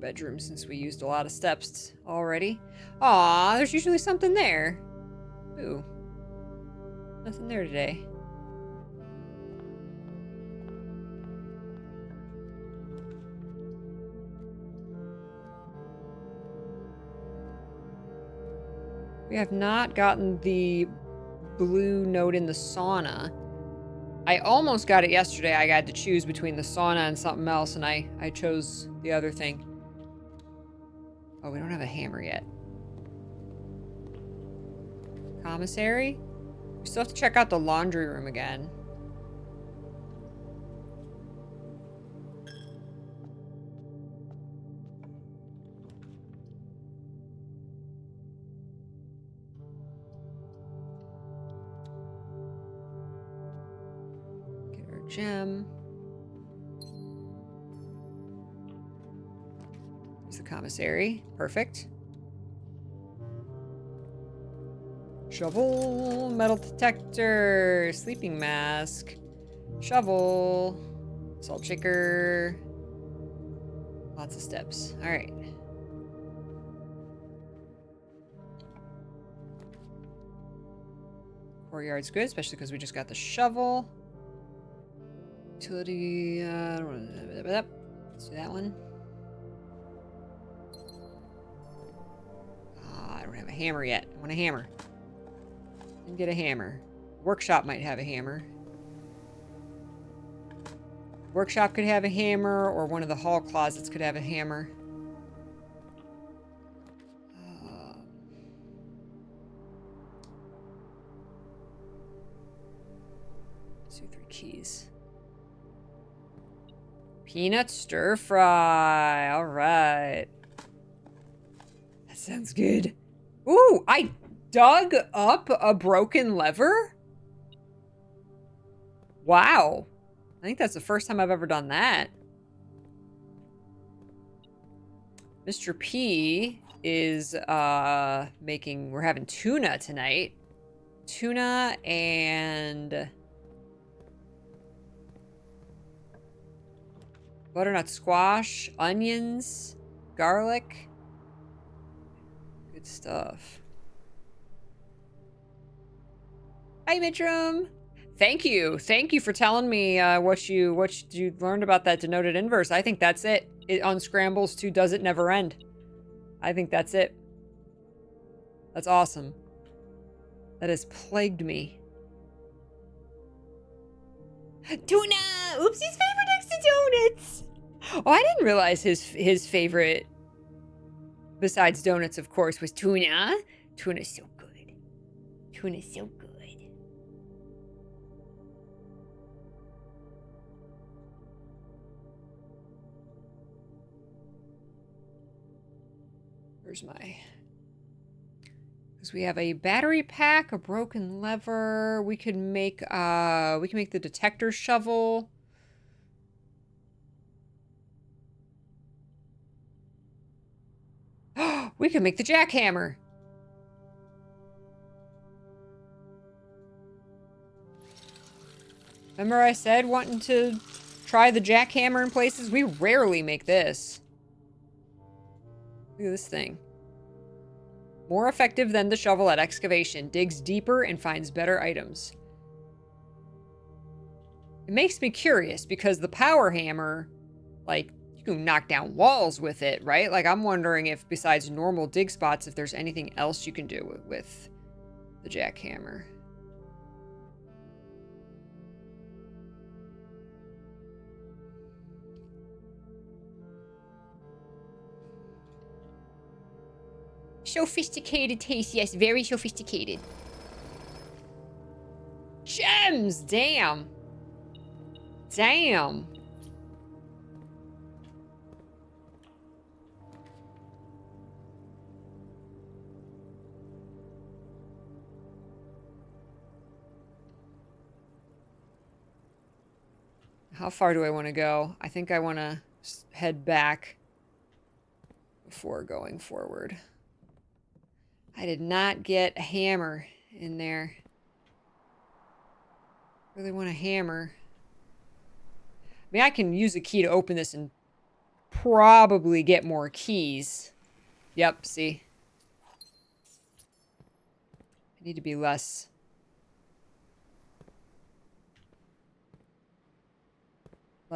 Bedroom since we used a lot of steps already. Aw, there's usually something there. Ooh. Nothing there today. We have not gotten the blue note in the sauna. I almost got it yesterday. I had to choose between the sauna and something else, and I chose the other thing. Oh, we don't have a hammer yet. Commissary? We still have to check out the laundry room again. Get our gem. There's the commissary. Perfect. Shovel, metal detector, sleeping mask, shovel, salt shaker. Lots of steps. All right. Courtyard's good, especially because we just got the shovel. Utility, let's do that one. I don't have a hammer yet. I want a hammer. Didn't get a hammer. Workshop might have a hammer. Workshop could have a hammer, or one of the hall closets could have a hammer. 2, 3 keys. Peanut stir fry. All right. That sounds good. Ooh, I dug up a broken lever? Wow. I think that's the first time I've ever done that. Mr. P is we're having tuna tonight. Tuna and butternut squash, onions, garlic. Good stuff. Hi, Mitchum. Thank you. Thank you for telling me what you learned about that denoted inverse. I think that's it. It unscrambles to does it never end. I think that's it. That's awesome. That has plagued me. Tuna! Oopsie's favorite next to donuts! Oh, I didn't realize his favorite, besides donuts, of course, was tuna. Tuna's so good. Tuna's so good. Where's my... Because we have a battery pack, a broken lever. We can make the detector shovel. We can make the jackhammer. Remember I said wanting to try the jackhammer in places? We rarely make this. Look at this thing. More effective than the shovel at excavation. Digs deeper and finds better items. It makes me curious because the power hammer, like, you can knock down walls with it, right? Like, I'm wondering if besides normal dig spots, if there's anything else you can do with the jackhammer. sophisticated taste. Yes, very sophisticated. Gems! Damn. Damn. How far do I want to go? I think I want to head back before going forward. I did not get a hammer in there. Really want a hammer. I mean, I can use a key to open this and probably get more keys. Yep, see? I need to be less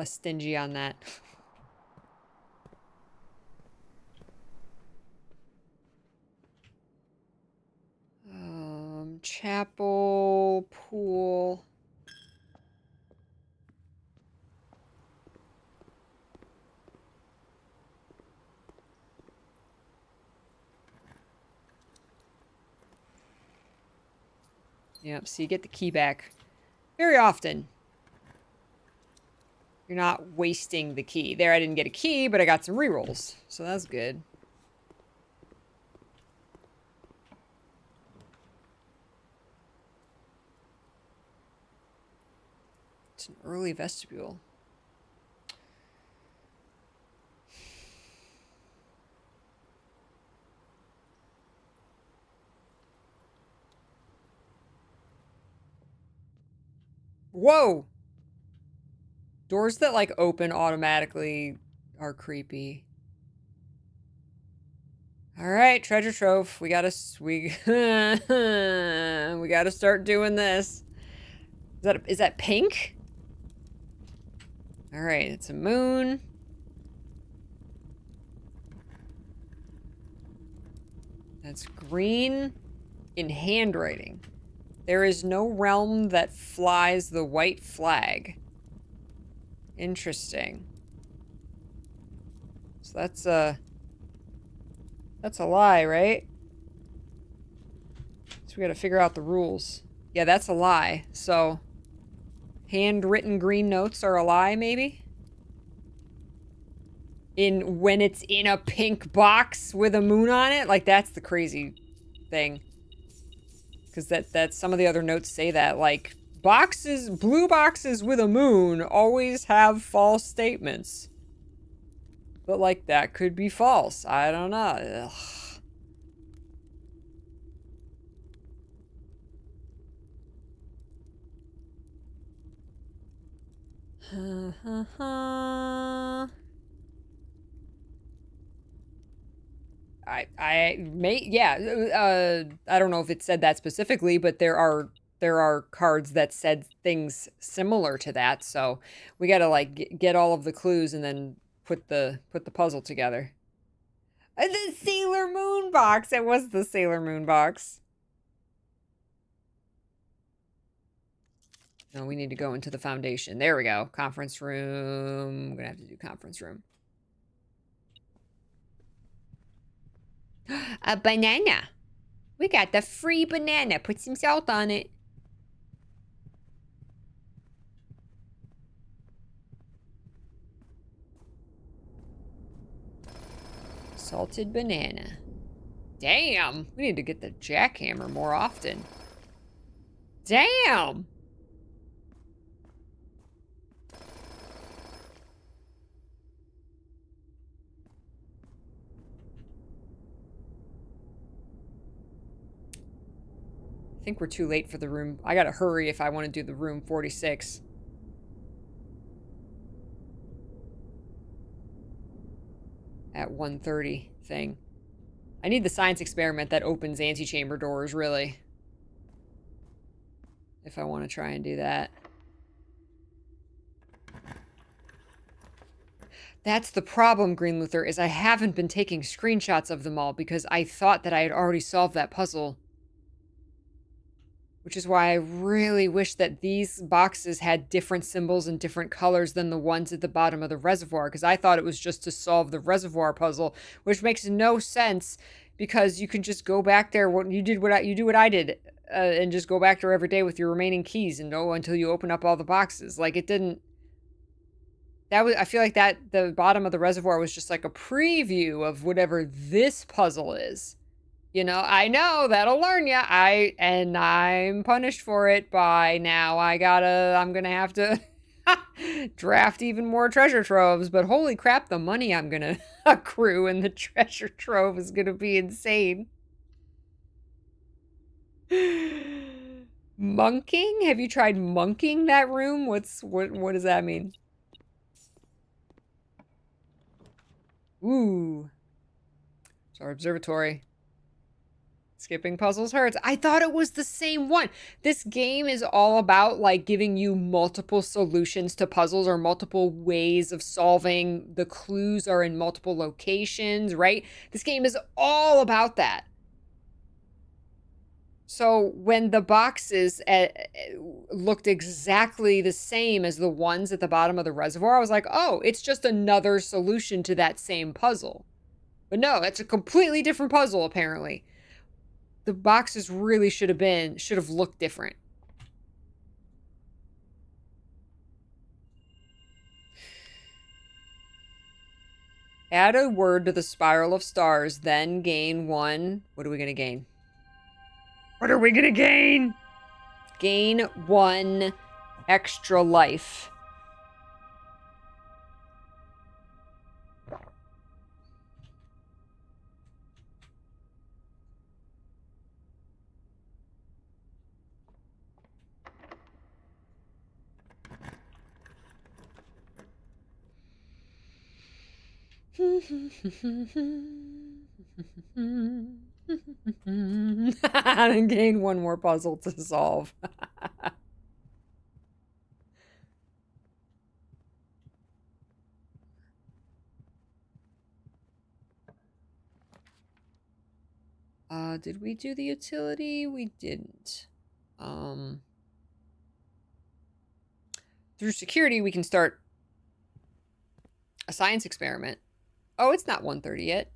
stingy on that. Chapel, pool. Yep, so you get the key back very often. You're not wasting the key. There, I didn't get a key, but I got some rerolls, so that's good. It's an early vestibule. Whoa! Doors that, like, open automatically are creepy. Alright, treasure trove. We gotta start doing this. Is that pink? Alright, it's a moon. That's green in handwriting. There is no realm that flies the white flag. Interesting. So that's a lie, right? So we gotta figure out the rules. Yeah, that's a lie. So handwritten green notes are a lie, maybe? When it's in a pink box with a moon on it? Like, that's the crazy thing. Because that some of the other notes say that. Like, blue boxes with a moon always have false statements. But, like, that could be false. I don't know. Ugh. I don't know if it said that specifically, but there are cards that said things similar to that, so we gotta, like, get all of the clues and then put the puzzle together. The Sailor Moon box! It was the Sailor Moon box. No, we need to go into the foundation. There we go. Conference room. I'm gonna have to do conference room. A banana. We got the free banana. Put some salt on it. Salted banana. Damn. We need to get the jackhammer more often. Damn. I think we're too late for the room. I gotta hurry if I want to do the room 46. At 1:30 thing. I need the science experiment that opens antechamber doors, really. If I want to try and do that. That's the problem, Green Luther, is I haven't been taking screenshots of them all because I thought that I had already solved that puzzle. Which is why I really wish that these boxes had different symbols and different colors than the ones at the bottom of the reservoir, because I thought it was just to solve the reservoir puzzle, which makes no sense because you can just go back there. You do what I did, and just go back there every day with your remaining keys and go until you open up all the boxes. Like, it didn't. I feel like that the bottom of the reservoir was just like a preview of whatever this puzzle is. You know, I know that'll learn you. I'm punished for it by now. I'm gonna have to draft even more treasure troves, but holy crap, the money I'm gonna accrue in the treasure trove is gonna be insane. Monking? Have you tried monking that room? What does that mean? Ooh. It's our observatory. Skipping puzzles hurts. I thought it was the same one. This game is all about like giving you multiple solutions to puzzles or multiple ways of solving. The clues are in multiple locations, right? This game is all about that. So when the boxes looked exactly the same as the ones at the bottom of the reservoir, I was like, oh, it's just another solution to that same puzzle. But no, it's a completely different puzzle, apparently. The boxes really should have looked different. Add a word to the spiral of stars, then gain one. What are we going to gain? What are we going to gain? Gain one extra life. And gain one more puzzle to solve. Did we do the utility? We didn't. Through security, we can start a science experiment. Oh, it's not 1:30 yet.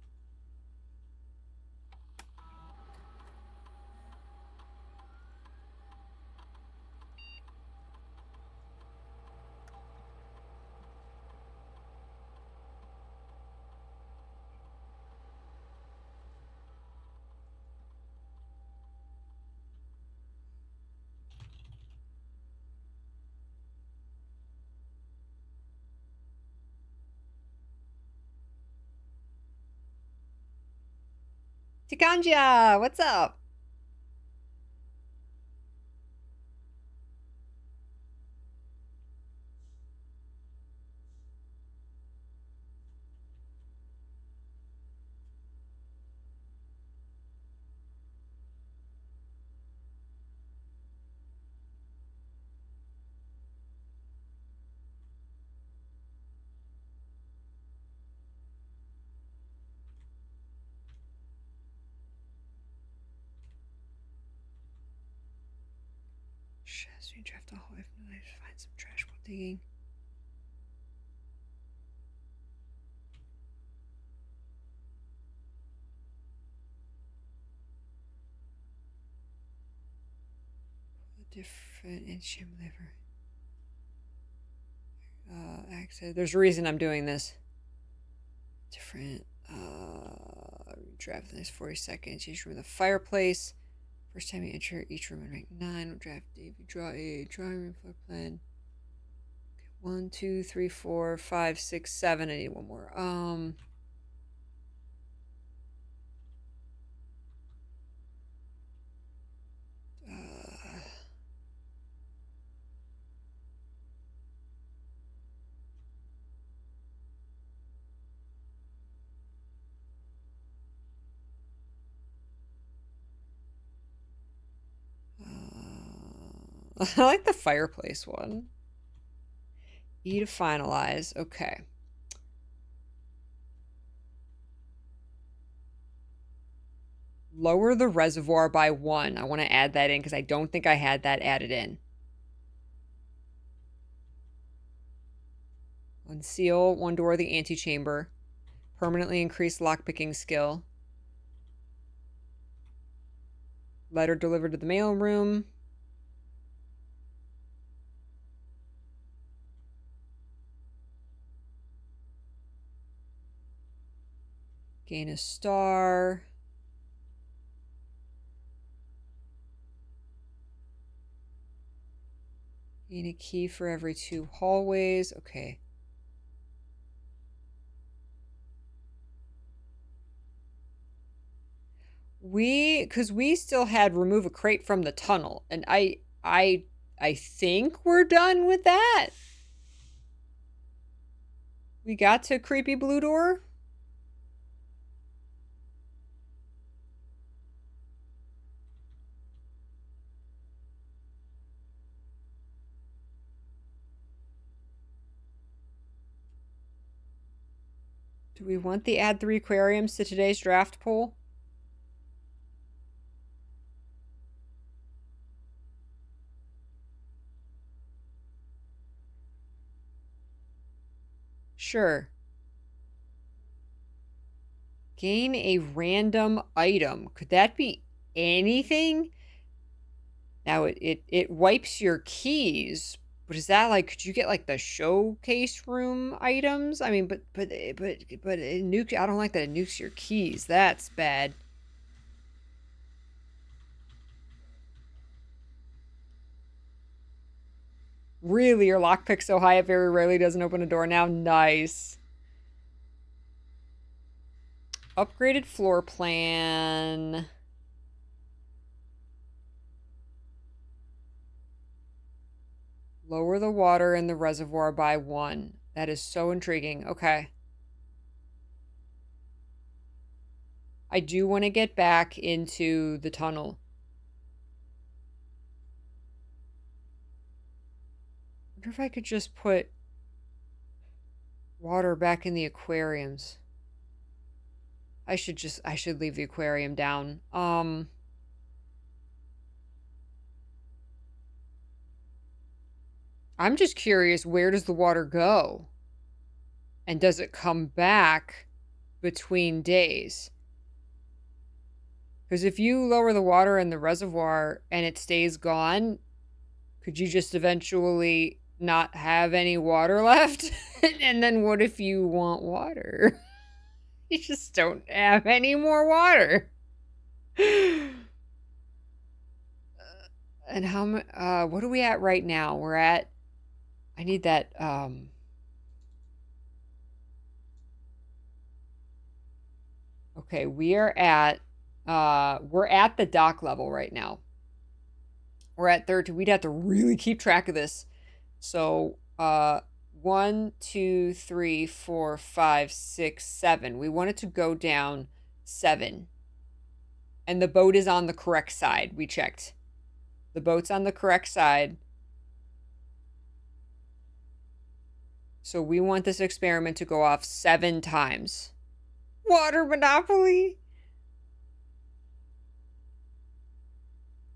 Tikanja, what's up? So you drift the whole way from the life to find some trash while digging. Different enchant liver. Access. There's a reason I'm doing this. Different. Draft the next 40 seconds. Each room with a fireplace. First time you enter each room in rank 9. Draft Dave. You draw a drawing room floor plan. Okay, 1, 2, 3, 4, 5, 6, 7. I need one more. I like the fireplace one. E to finalize. Okay. Lower the reservoir by 1. I want to add that in because I don't think I had that added in. Unseal one door of the antechamber. Permanently increase lockpicking skill. Letter delivered to the mail room. Gain a star. Gain a key for every 2 hallways. Okay. Because we still had remove a crate from the tunnel, and I think we're done with that. We got to creepy blue door. Do we want the add 3 aquariums to today's draft poll? Sure. Gain a random item. Could that be anything? Now it wipes your keys, but is that like, could you get like the showcase room items? I mean, but it nukes. I don't like that it nukes your keys. That's bad. Really, your lockpick's so high it very rarely doesn't open a door now. Nice. Upgraded floor plan. Lower the water in the reservoir by 1. That is so intriguing. Okay. I do want to get back into the tunnel. I wonder if I could just put water back in the aquariums. I should leave the aquarium down. I'm just curious, where does the water go? And does it come back between days? Because if you lower the water in the reservoir and it stays gone, could you just eventually not have any water left? And then what if you want water? You just don't have any more water. And how much, what are we at right now? We're at, I need that, okay, we're at the dock level right now. We're at 13. We'd have to really keep track of this. So, 1, 2, 3, 4, 5, 6, 7. We want it to go down 7. And the boat is on the correct side. We checked. The boat's on the correct side. So we want this experiment to go off 7 times. Water Monopoly?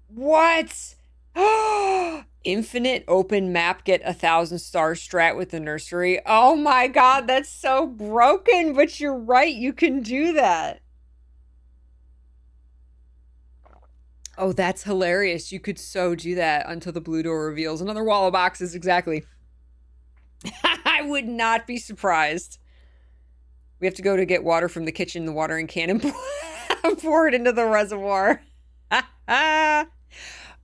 What? Infinite open map, get 1,000 stars strat with the nursery. Oh my god, that's so broken, but you're right, you can do that. Oh, that's hilarious. You could so do that until the blue door reveals another wall of boxes, exactly. I would not be surprised. We have to go to get water from the kitchen, the watering can, and pour it into the reservoir.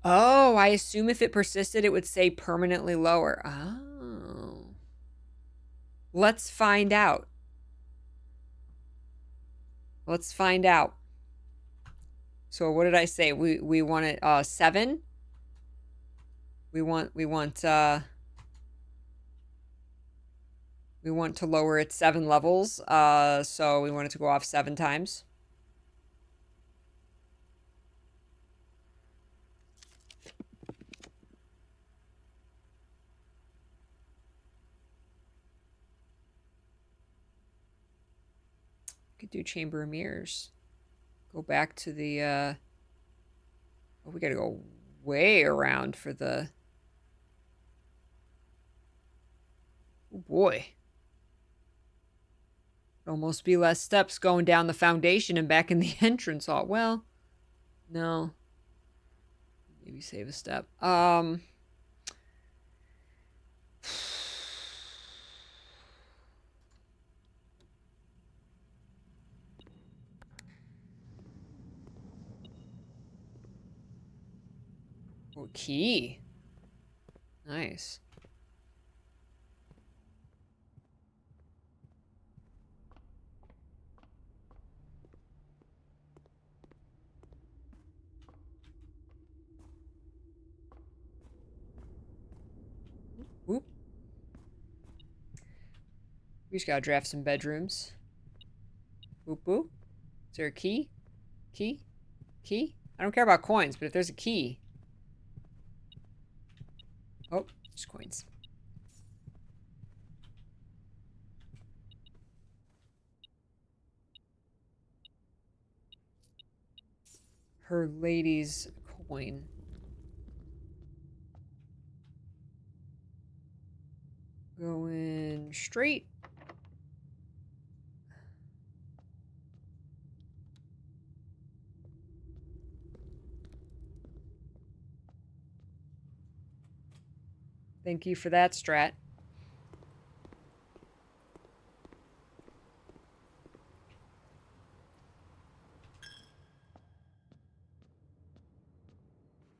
Oh, I assume if it persisted, it would say permanently lower. Oh. Let's find out. Let's find out. So what did I say? We want it 7. We want to lower it 7 levels. So we want it to go off 7 times. Could do Chamber of Mirrors. Go back to the, oh, we gotta go way around for the, oh boy. Almost be less steps going down the foundation and back in the entrance hall. Well, no. Maybe save a step. Oh, key. Nice. Oop. We just gotta draft some bedrooms. Boop boop. Is there a key? Key? Key? I don't care about coins, but if there's a key. Oh, just coins. Her lady's coin. Going straight. Thank you for that, Strat.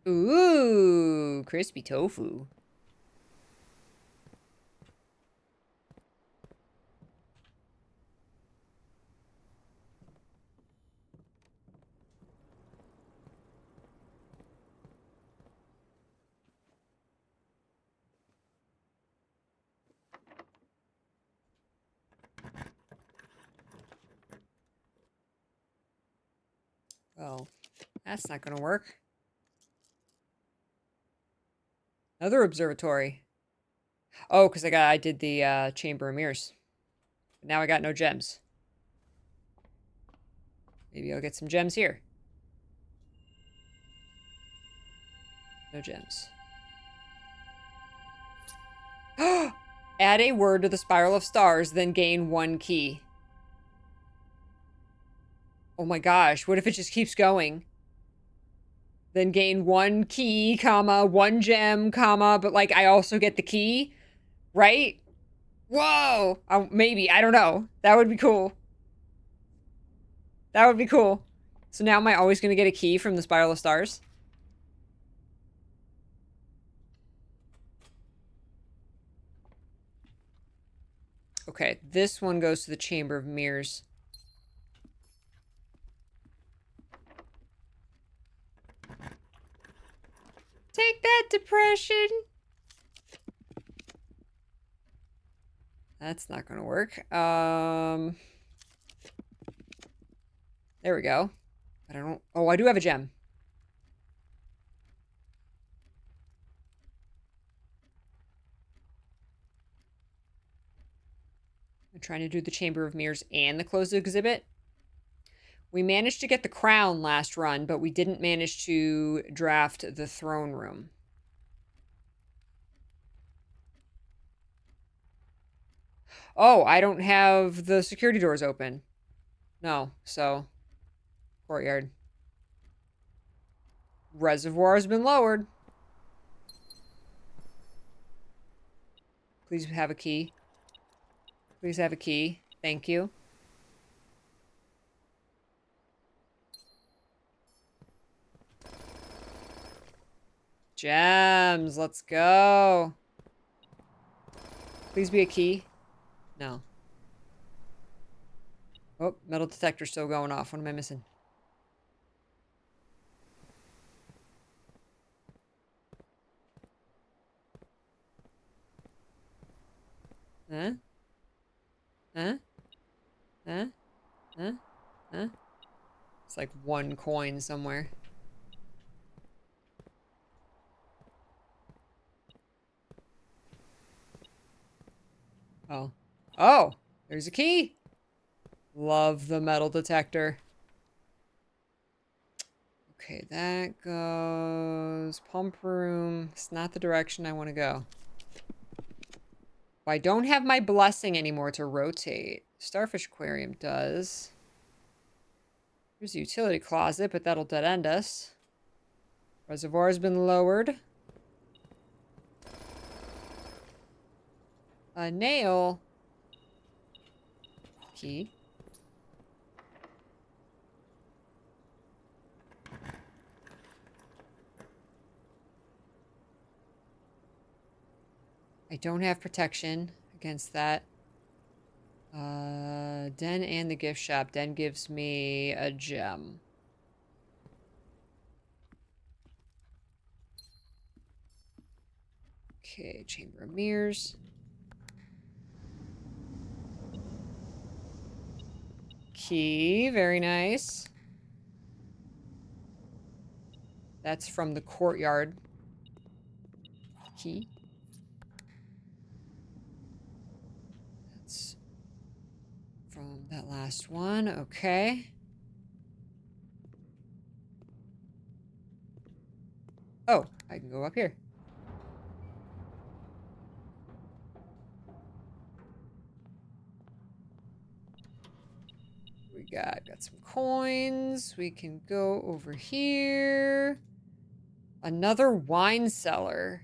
Ooh, crispy tofu. Oh, that's not gonna work. Another observatory. Oh, because I did the Chamber of Mirrors. But now I got no gems. Maybe I'll get some gems here. No gems. Add a word to the Spiral of Stars, then gain 1 key. Oh my gosh, what if it just keeps going? Then gain 1 key, comma, 1 gem, comma, but like I also get the key, right? Whoa! Maybe, I don't know. That would be cool. That would be cool. So now am I always gonna get a key from the Spiral of Stars? Okay, this one goes to the Chamber of Mirrors. Take that, depression! That's not gonna work. There we go. But I don't... Oh, I do have a gem. I'm trying to do the Chamber of Mirrors and the closed exhibit. We managed to get the crown last run, but we didn't manage to draft the throne room. Oh, I don't have the security doors open. No, so... Courtyard. Reservoir has been lowered. Please have a key. Please have a key. Thank you. Gems, let's go. Please be a key. No. Oh, metal detector's still going off. What am I missing? Huh? Huh? Huh? Huh? Huh? It's like 1 coin somewhere. Oh. Oh! There's a key! Love the metal detector. Okay, that goes... Pump room. It's not the direction I want to go. I don't have my blessing anymore to rotate. Starfish aquarium does. There's a utility closet, but that'll dead end us. Reservoir's been lowered. A nail. Key. I don't have protection against that. Den and the gift shop. Den gives me a gem. Okay, Chamber of Mirrors. Key, very nice. That's from the courtyard. Key. That's from that last one. Okay. Oh, I can go up here. We got some coins. We can go over here. Another wine cellar.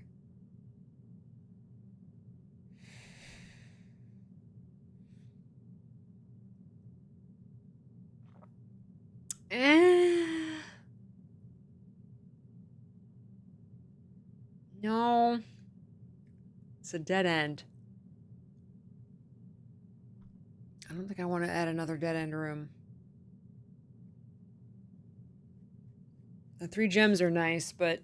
No. It's a dead end. I don't think I want to add another dead end room. The 3 gems are nice, but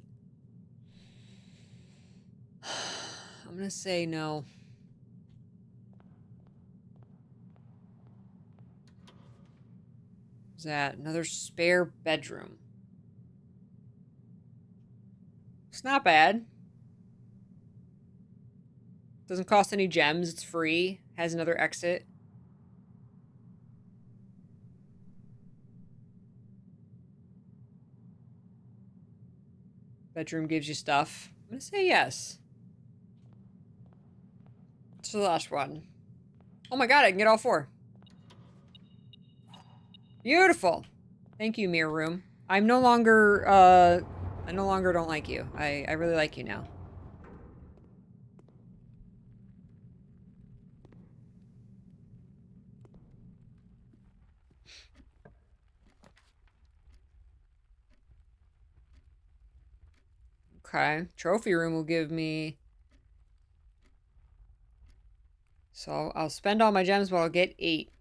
I'm gonna say no. What's that? Another spare bedroom. It's not bad. Doesn't cost any gems. It's free. Has another exit. Bedroom gives you stuff. I'm gonna say yes. It's the last one. Oh my god, I can get all 4. Beautiful. Thank you, mirror room. I no longer don't like you. I really like you now. Okay. Trophy room will give me... So I'll spend all my gems, but I'll get 8.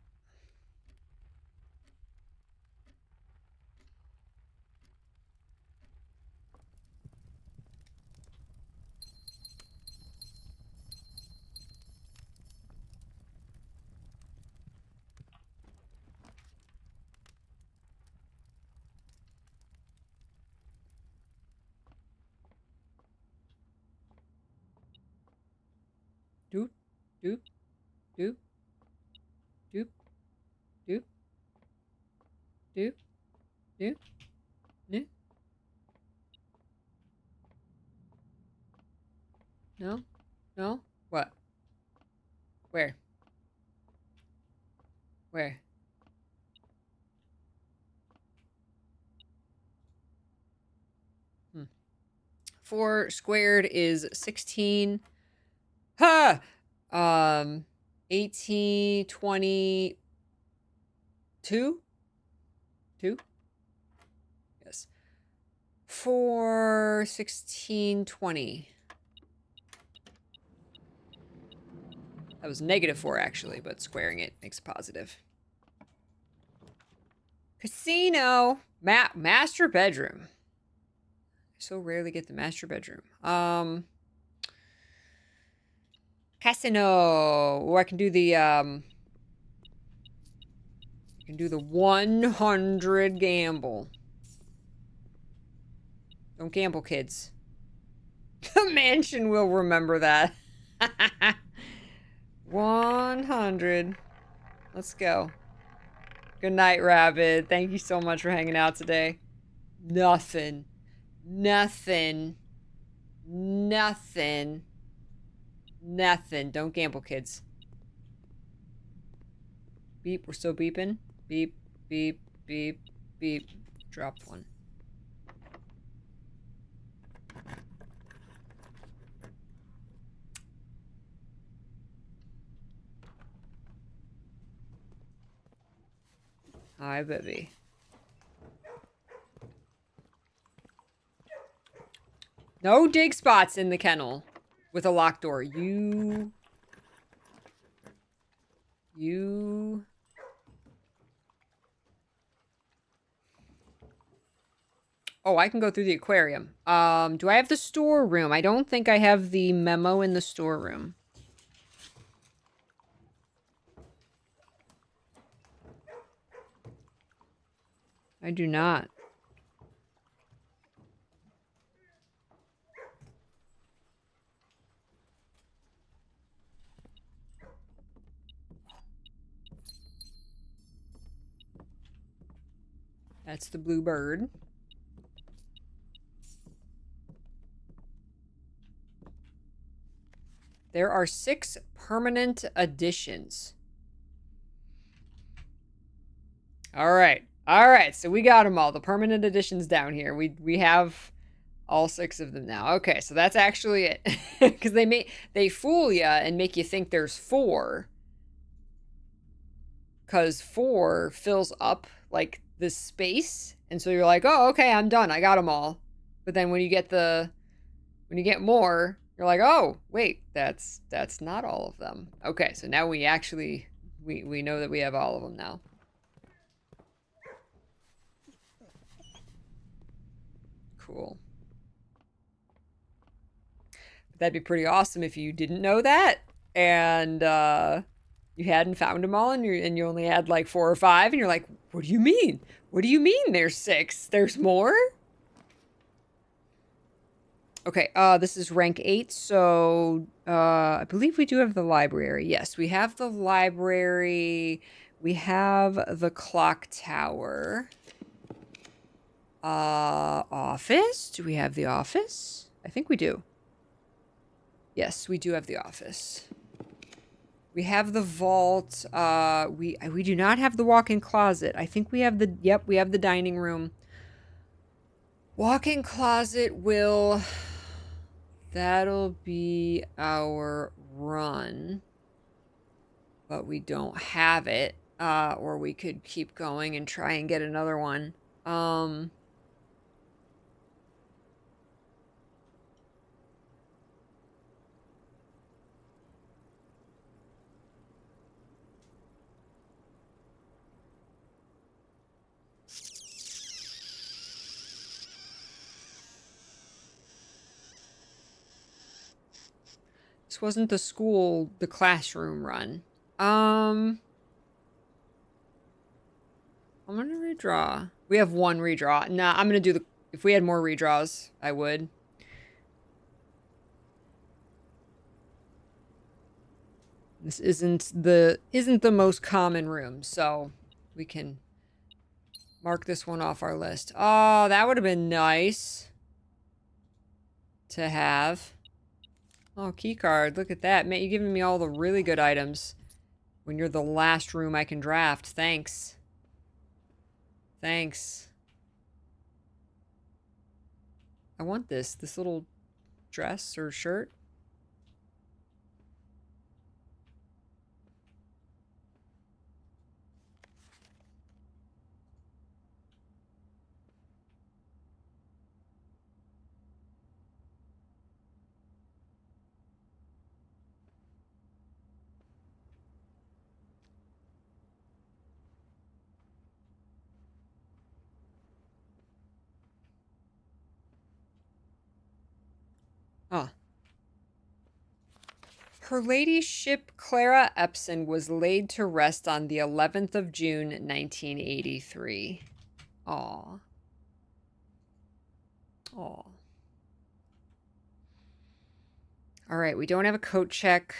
Doop, doop, doop, doop, doop, doop, doop, doop. No? No? What? Where? Where? Hmm. 4 squared is 16. Ha! 18, 22? 2? Yes. 4, 16, 20. That was -4 actually, but squaring it makes a positive. Casino! Master bedroom. I so rarely get the master bedroom. Casino. Oh, I can do the, I can do the 100 gamble. Don't gamble, kids. The mansion will remember that. 100. Let's go. Good night, Rabbit. Thank you so much for hanging out today. Nothing. Nothing. Nothing. Nothing. Don't gamble, kids. Beep. We're still beeping. Beep, beep, beep, beep. Drop 1. Hi, baby. No dig spots in the kennel with a locked door. You... Oh, I can go through the aquarium. Do I have the storeroom? I don't think I have the memo in the storeroom. I do not. That's the blue bird. There are 6 permanent additions. All right. All right. So we got them all. The permanent additions down here. We have all 6 of them now. Okay. So that's actually it. Because they fool you and make you think there's 4. Because 4 fills up like this space. And so you're like, oh, okay, I'm done. I got them all. But then when you get more, you're like, oh, wait, that's not all of them. Okay, so now we actually, we know that we have all of them now. Cool. That'd be pretty awesome if you didn't know that and you hadn't found them all and you only had like 4 or 5 and you're like, what do you mean? What do you mean there's 6? There's more? Okay, this is rank 8, so I believe we do have the library. Yes, we have the library. We have the clock tower. Office? Do we have the office? I think we do. Yes, we do have the office. We have the vault. We do not have the walk-in closet. I think we have the, yep, we have the dining room. Walk-in closet will... That'll be our run. But we don't have it. Or we could keep going and try and get another one. This wasn't the classroom run. I'm gonna redraw. We have 1 redraw. Nah, I'm gonna do the... If we had more redraws, I would. This isn't the most common room, so we can mark this one off our list. Oh, that would have been nice to have. Oh, key card. Look at that. Man, you're giving me all the really good items when you're the last room I can draft. Thanks. Thanks. I want this little dress or shirt. Oh. Her ladyship Clara Epson was laid to rest on the 11th of June, 1983. Aw. Aw. All right, we don't have a coat check.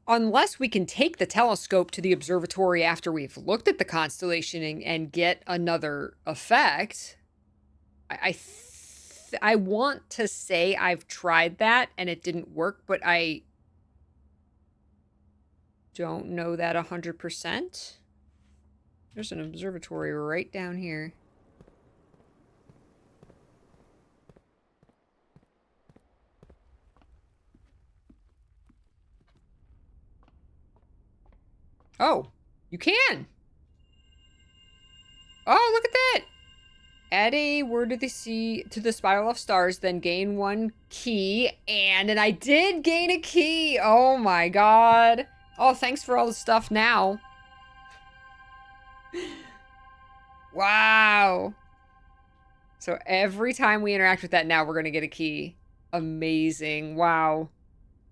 Unless we can take the telescope to the observatory after we've looked at the constellation and get another effect. I want to say I've tried that and it didn't work, but I don't know that 100%. There's an observatory right down here. Oh, you can. Oh, look at that. Add a word to the spiral of stars, then gain 1 key. And I did gain a key. Oh my god. Oh, thanks for all the stuff now. Wow. So every time we interact with that now, we're going to get a key. Amazing. Wow.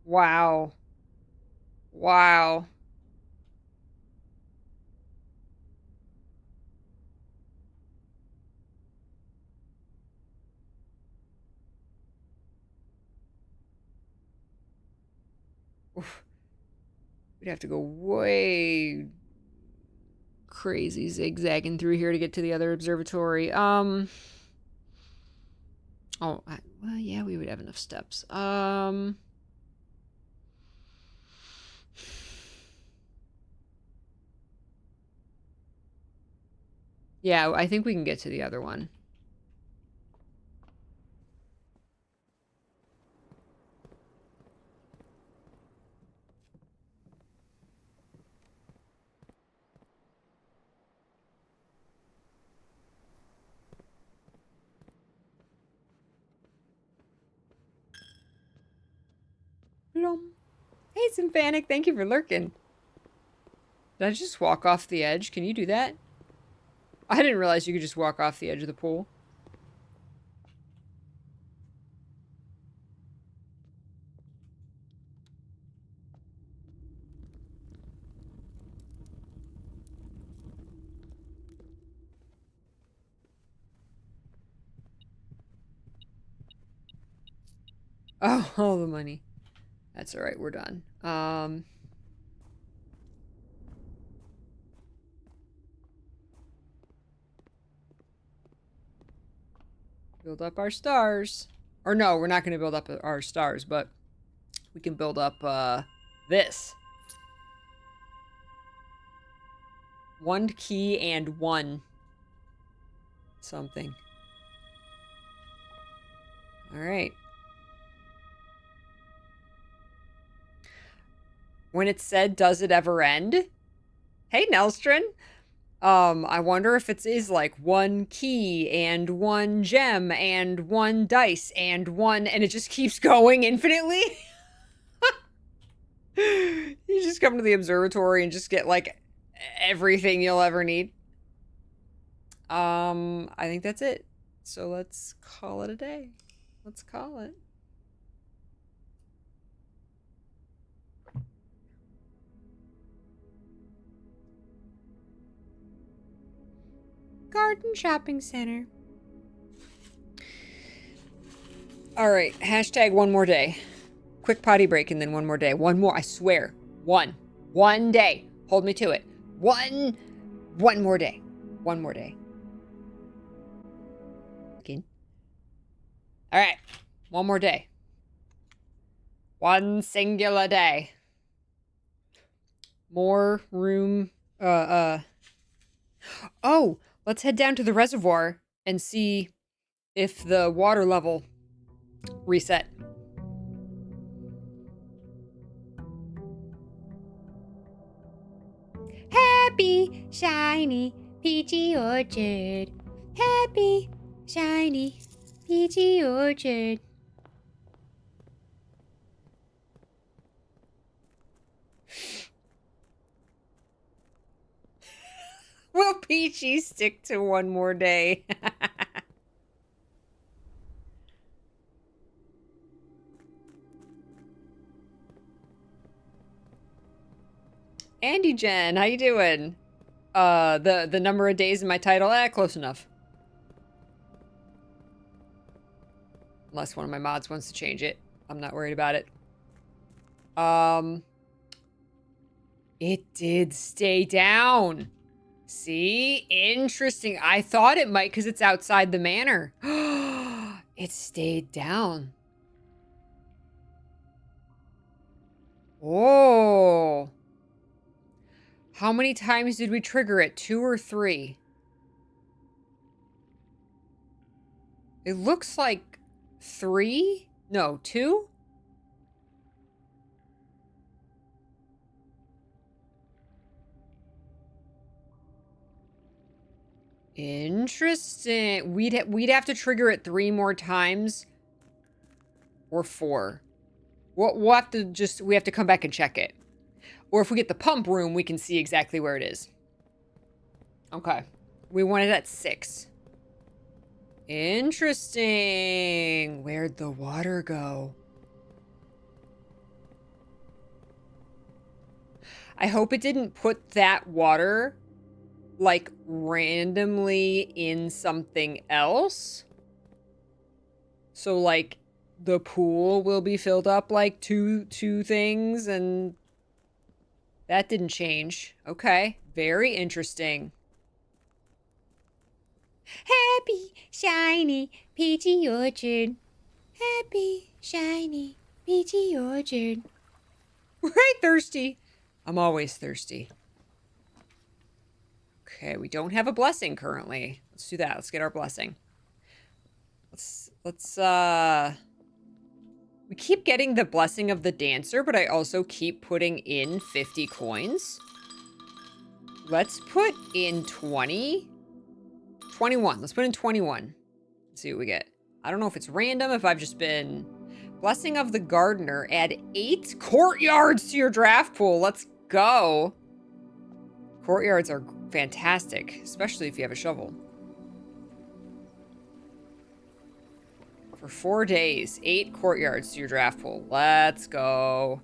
Wow. Wow. Oof. We'd have to go way crazy zigzagging through here to get to the other observatory. Oh, well, yeah, we would have enough steps. Yeah, I think we can get to the other one. Blum. Hey, Symphanic, thank you for lurking. Did I just walk off the edge? Can you do that? I didn't realize you could just walk off the edge of the pool. Oh, all the money. That's all right, we're done. Build up our stars. Or no, we're not going to build up our stars, but we can build up this. 1 key and 1 something. All right. When it said, does it ever end? Hey, Nelstrin. I wonder if it is like 1 key and 1 gem and 1 dice and 1, and it just keeps going infinitely. You just come to the observatory and just get like everything you'll ever need. I think that's it. So let's call it a day. Let's call it. Garden Shopping Center. All right, hashtag 1 more day. Quick potty break and then 1 more day. 1 more, I swear. 1. 1 day. Hold me to it. 1 more day. 1 more day. Okay. All right, 1 more day. 1 singular day. More room. Oh, let's head down to the reservoir and see if the water level reset. Happy, shiny, peachy orchard. Happy, shiny, peachy orchard. Will Peachy stick to 1 more day? Andy Jen, how you doing? The number of days in my title, close enough. Unless one of my mods wants to change it. I'm not worried about it. It did stay down. See? Interesting. I thought it might because it's outside the manor. It stayed down. Oh. How many times did we trigger it? 2 or 3? It looks like 3? No, 2? Interesting. We'd have to trigger it 3 more times or 4. We'll have to we have to come back and check it. Or if we get the pump room, we can see exactly where it is. Okay. We want it at 6. Interesting. Where'd the water go? I hope it didn't put that water, like, randomly in something else. So, like, the pool will be filled up, like, two things, and that didn't change. Okay. Very interesting. Happy, shiny, peachy orchard. Happy, shiny, peachy orchard. Right, thirsty. I'm always thirsty. Okay, we don't have a blessing currently. Let's do that. Let's get our blessing. We keep getting the blessing of the dancer, but I also keep putting in 50 coins. Let's put in 20. 21. Let's put in 21. Let's see what we get. I don't know if it's random, if I've just been... Blessing of the Gardener. Add 8 courtyards to your draft pool. Let's go. Courtyards are fantastic, especially if you have a shovel. For 4 days, 8 courtyards to your draft pool. Let's go.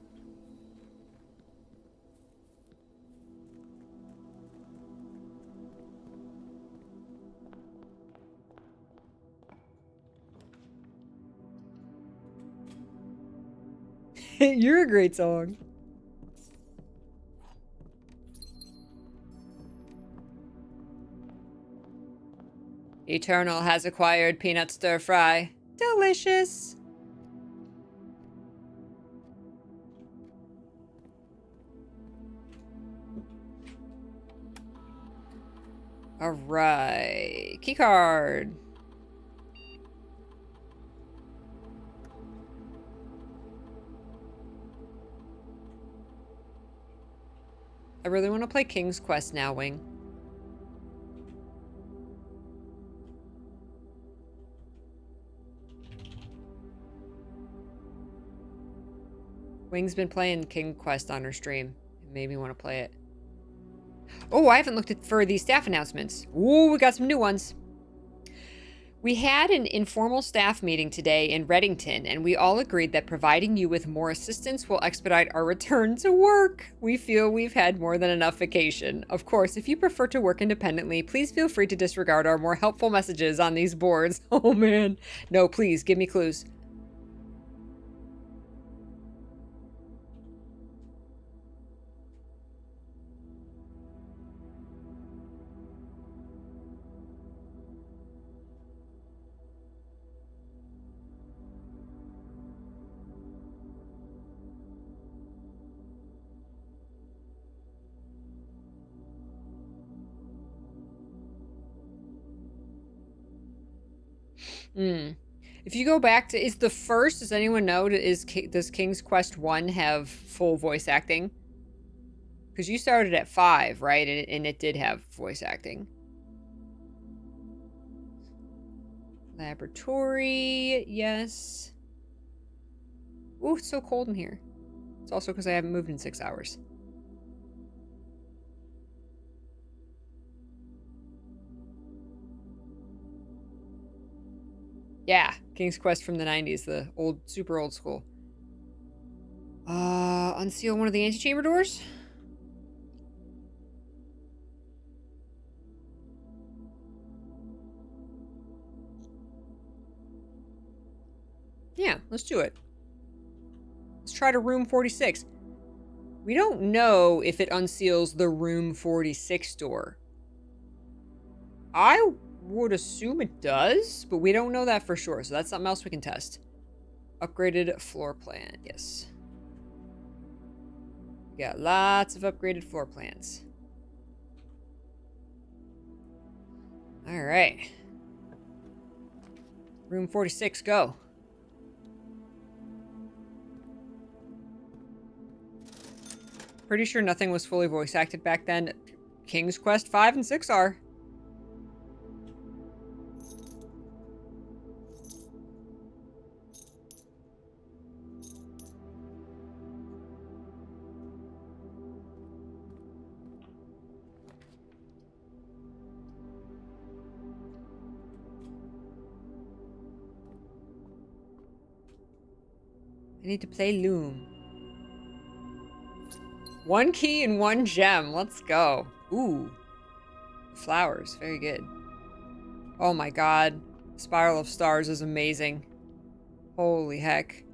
You're a great song. Eternal has acquired peanut stir fry. Delicious. All right. Keycard. I really want to play King's Quest now, Wing. Wing's been playing King Quest on her stream. It made me want to play it. Oh, I haven't looked for these staff announcements. Ooh, we got some new ones. We had an informal staff meeting today in Reddington, and we all agreed that providing you with more assistance will expedite our return to work. We feel we've had more than enough vacation. Of course, if you prefer to work independently, please feel free to disregard our more helpful messages on these boards. Oh man. No, please, give me clues. If you go back to, is the first, does anyone know, does King's Quest 1 have full voice acting? Because you started at 5, right? And it did have voice acting. Laboratory, yes. Ooh, it's so cold in here. It's also because I haven't moved in 6 hours. Yeah, King's Quest from the 90s, the super old school. Unseal one of the antechamber doors? Yeah, let's do it. Let's try to room 46. We don't know if it unseals the room 46 door. I would assume it does, but we don't know that for sure, so that's something else we can test. Upgraded floor plan, yes. We got lots of upgraded floor plans. All right. Room 46, go. Pretty sure nothing was fully voice acted back then. King's Quest 5 and 6 are. need to play Loom. 1 key and 1 gem. Let's go. Ooh. Flowers. Very good. Oh my god. Spiral of Stars is amazing. Holy heck.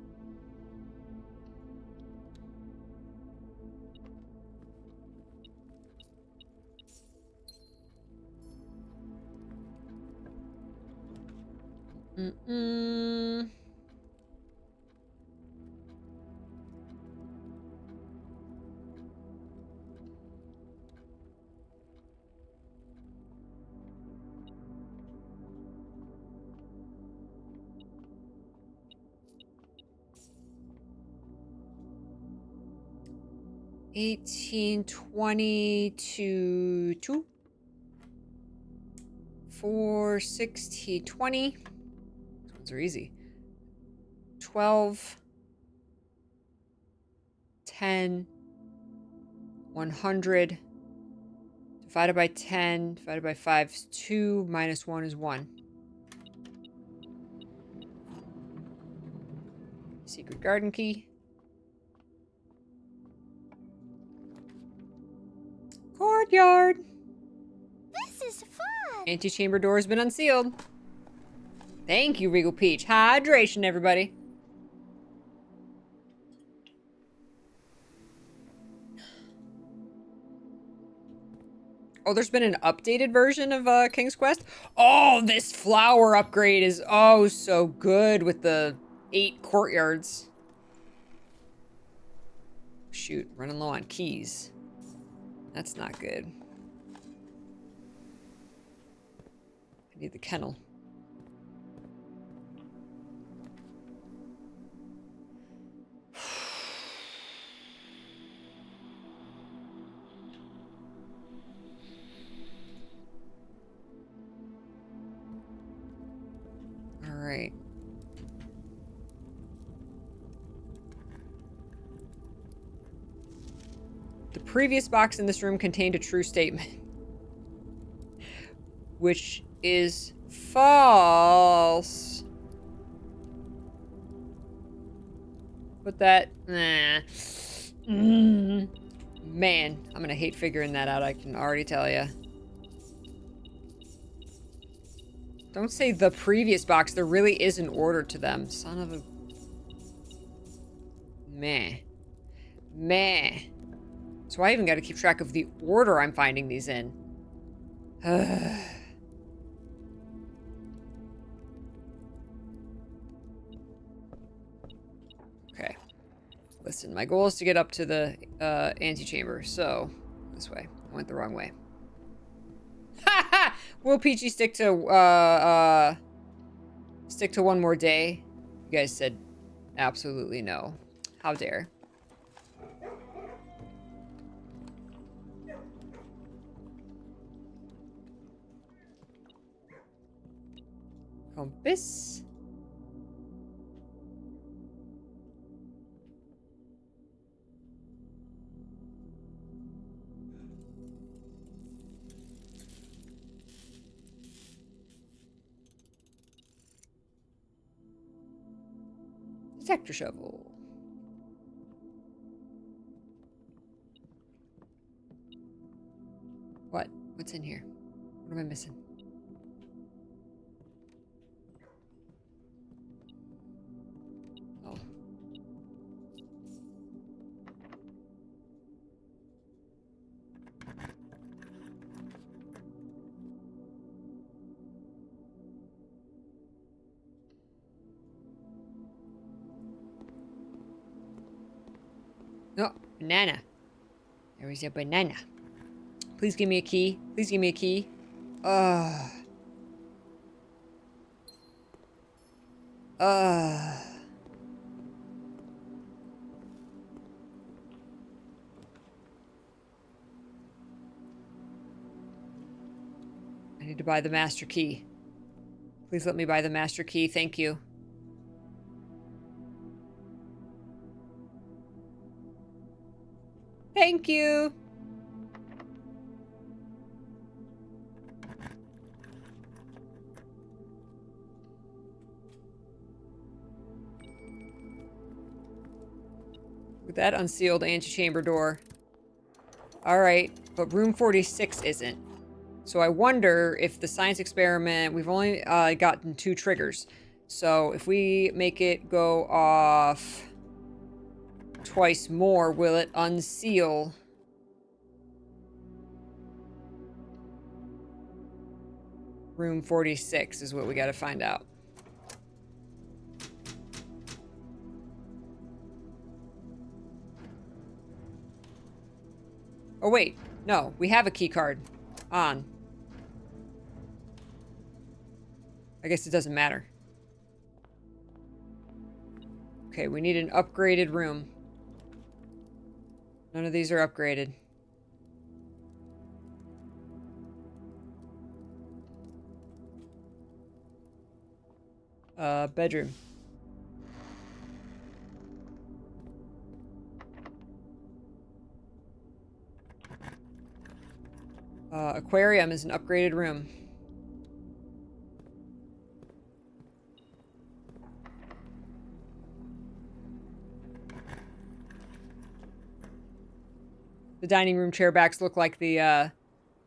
Mm-mm. $18.22. 4, 16, 20. These ones are easy. 12, 10, 100. Divided by 10, divided by 5 is 2, minus 1 is 1. Secret garden key. Courtyard. This is fun. Antechamber door has been unsealed. Thank you, Regal Peach. Hydration, everybody. Oh, there's been an updated version of King's Quest? Oh, this flower upgrade is oh so good with the 8 courtyards. Shoot, running low on keys. That's not good. I need the kennel. All right. The previous box in this room contained a true statement. Which is false. But that... Nah. Man, I'm gonna hate figuring that out, I can already tell ya. Don't say the previous box. There really is an order to them. Son of a... Meh. Meh. So I even gotta keep track of the order I'm finding these in. Okay. Listen, my goal is to get up to the antechamber, so this way. I went the wrong way. Ha ha! Will Peachy stick to one more day? You guys said absolutely no. How dare. Compass. Detector shovel. What? What's in here? What am I missing? Oh. No, banana. There is a banana. Please give me a key. Please give me a key. Ugh. Ugh. I need to buy the master key. Please let me buy the master key. Thank you. Thank you. that unsealed antechamber door. Alright, but room 46 isn't. So I wonder if the science experiment... We've only gotten 2 triggers. So if we make it go off twice more, will it unseal... Room 46 is what we gotta find out. Oh wait, no, we have a key card. On. I guess it doesn't matter. Okay, we need an upgraded room. None of these are upgraded. Bedroom. Aquarium is an upgraded room. The dining room chair backs look like the,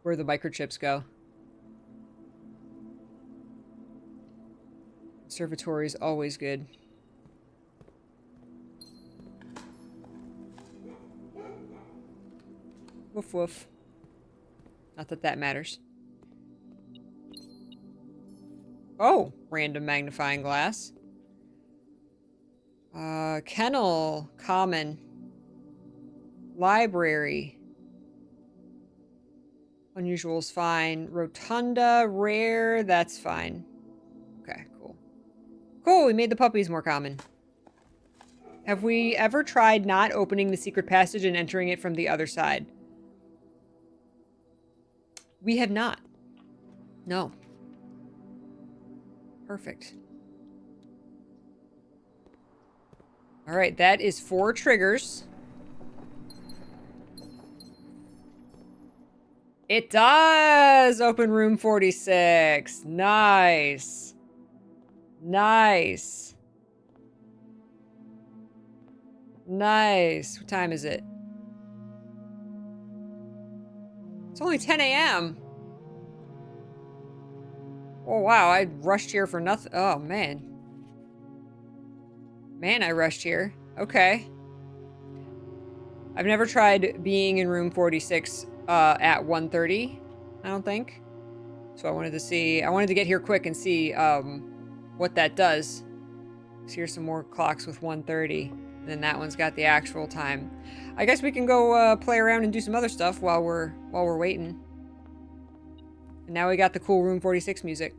where the microchips go. Conservatory is always good. Woof woof. Not that that matters. Oh, random magnifying glass. Kennel, common. Library. Unusual's fine. Rotunda, rare, that's fine. Okay, cool. Cool, we made the puppies more common. Have we ever tried not opening the secret passage and entering it from the other side? We have not. No. Perfect. Alright, that is 4 triggers. It does open room 46. Nice. Nice. Nice. What time is it? It's only 10 a.m. Oh, wow. I rushed here for nothing. Oh, man. Man, I rushed here. Okay. I've never tried being in room 46 at 1:30, I don't think. So I wanted to see... I wanted to get here quick and see what that does. So here's some more clocks with 1:30. And then that one's got the actual time. I guess we can go play around and do some other stuff while we're waiting. And now we got the cool room 46 music.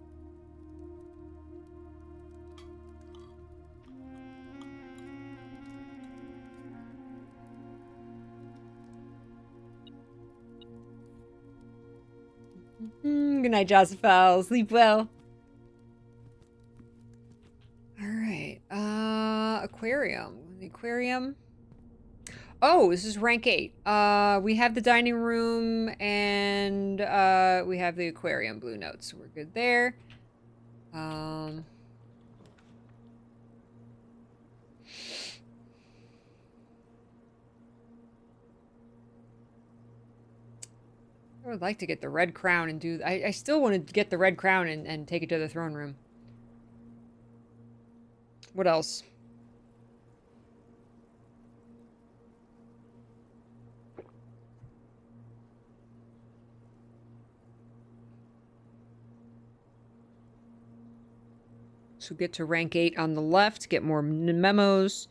Good night, Josephine. Sleep well. Alright. Aquarium. The aquarium. Oh, this is rank 8. We have the dining room and we have the aquarium blue notes. So we're good there. I would like to get the red crown and do... I still want to get the red crown and take it to the throne room. What else? So get to rank 8 on the left, get more memos.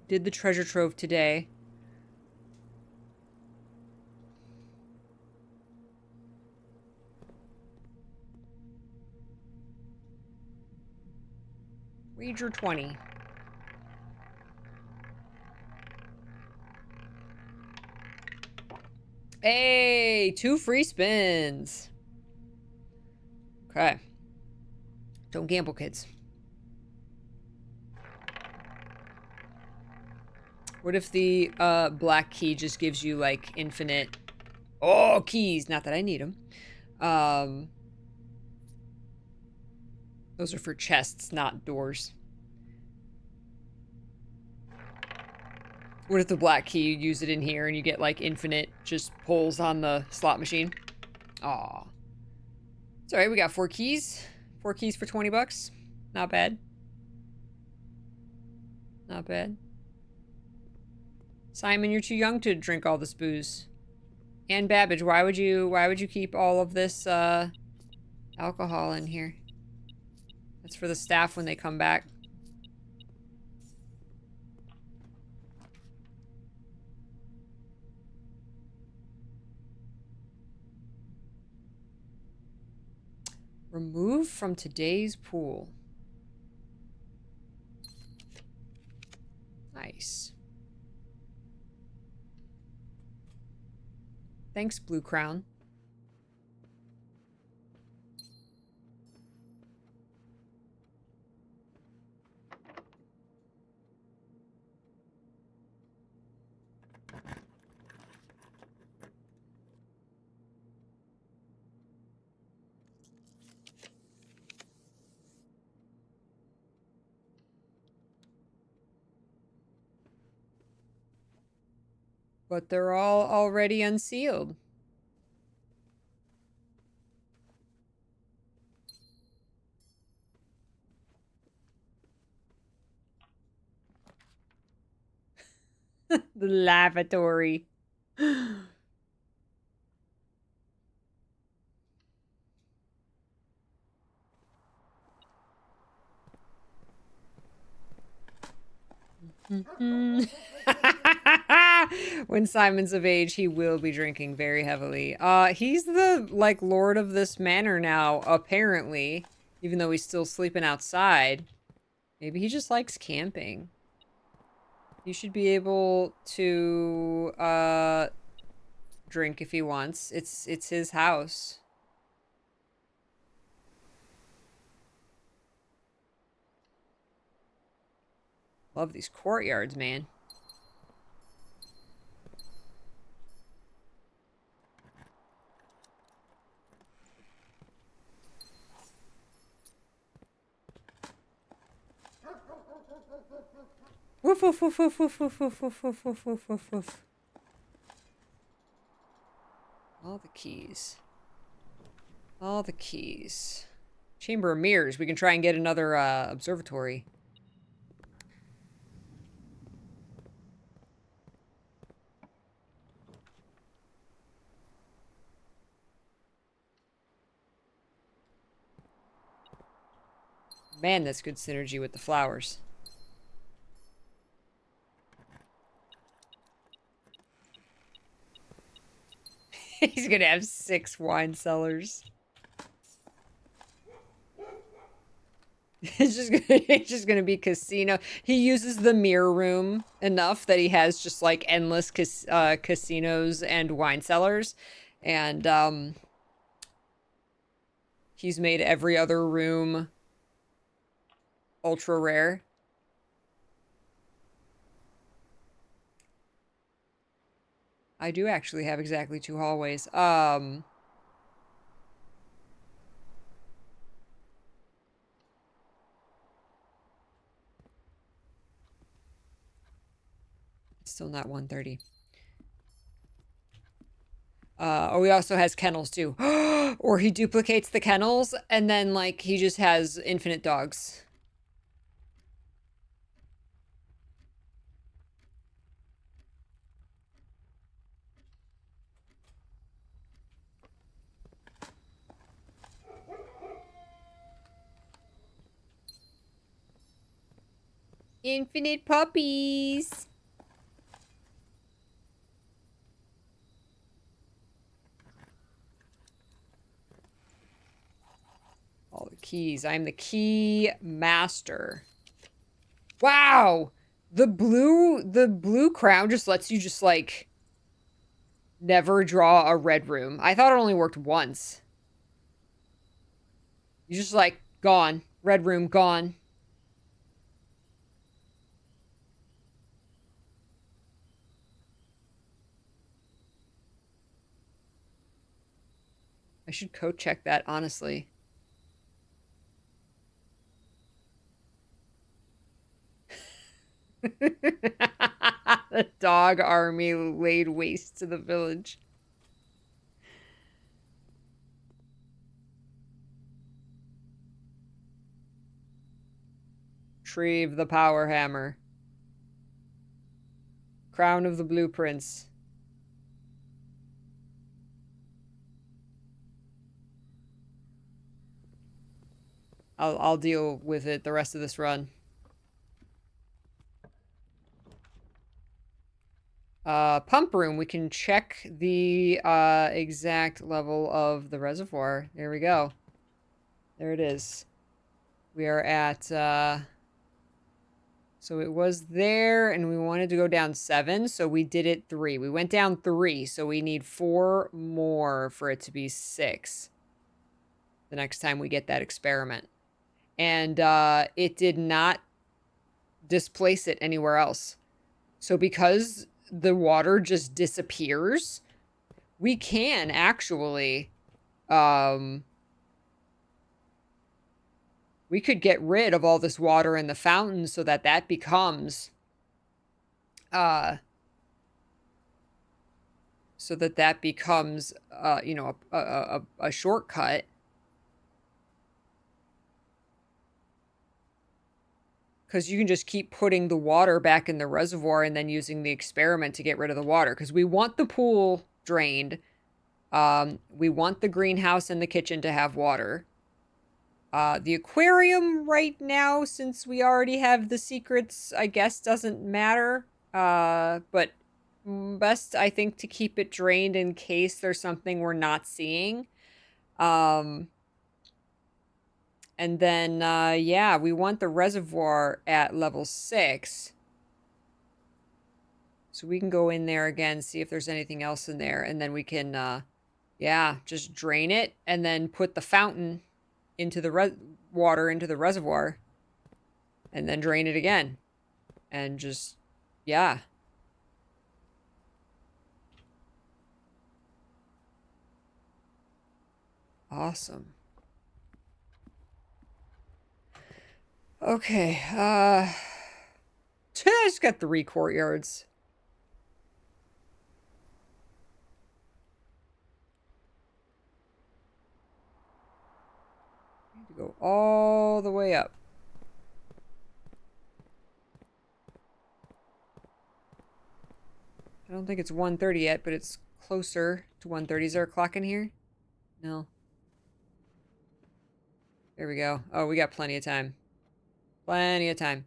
Did the treasure trove today. Wager 20. Hey, 2 free spins. Okay. Don't gamble, kids. What if the black key just gives you like infinite... Oh, keys. Not that I need them. Those are for chests, not doors. What if the black key, you use it in here and you get like infinite just pulls on the slot machine? Aw. It's alright, we got 4 keys. 4 keys for 20 bucks. Not bad. Not bad. Simon, you're too young to drink all this booze. And Babbage, why would you keep all of this alcohol in here? That's for the staff when they come back. Remove from today's pool. Nice. Thanks, Blue Crown. But they're all already unsealed. The lavatory. When Simon's of age, he will be drinking very heavily. He's the, like, lord of this manor now, apparently. Even though he's still sleeping outside. Maybe he just likes camping. He should be able to, drink if he wants. It's his house. Love these courtyards, man. Woof, woof, woof, woof, woof, woof, woof, woof, woof, woof, woof, woof, woof. All the keys. All the keys. Chamber of Mirrors. We can try and get another, observatory. Man, that's good synergy with the flowers. He's gonna have 6 wine cellars. It's just gonna be casino. He uses the mirror room enough that he has just like endless casinos and wine cellars, and he's made every other room ultra rare. I do actually have exactly 2 hallways. It's still not 130. Oh, he also has kennels too. Or he duplicates the kennels and then like he just has infinite dogs. Infinite puppies. All the keys. I'm the key master. Wow. The blue crown just lets you just like never draw a red room. I thought it only worked once. You just like gone. Red room gone. I should code check that, honestly. The dog army laid waste to the village. Retrieve the power hammer. Crown of the blueprints. I'll deal with it the rest of this run. Pump room. We can check the exact level of the reservoir. There we go. There it is. We are at so it was there and we wanted to go down 7, so we did it 3. We went down 3, so we need 4 more for it to be 6. The next time we get that experiment. And it did not displace it anywhere else. So because the water just disappears, we can actually we could get rid of all this water in the fountain so that that becomes you know, a shortcut. Because you can just keep putting the water back in the reservoir and then using the experiment to get rid of the water. Because we want the pool drained. We want the greenhouse and the kitchen to have water. The aquarium right now, since we already have the secrets, I guess doesn't matter. But best, I think, to keep it drained in case there's something we're not seeing. And then, yeah, we want the reservoir at level 6. So we can go in there again, see if there's anything else in there. And then we can, yeah, just drain it and then put the fountain into the water into the reservoir. And then drain it again. And just, yeah. Awesome. Okay, I just got 3 courtyards. I need to go all the way up. I don't think it's 1:30 yet, but it's closer to 1:30. Is there a clock in here? No. There we go. Oh, we got plenty of time. Plenty of time.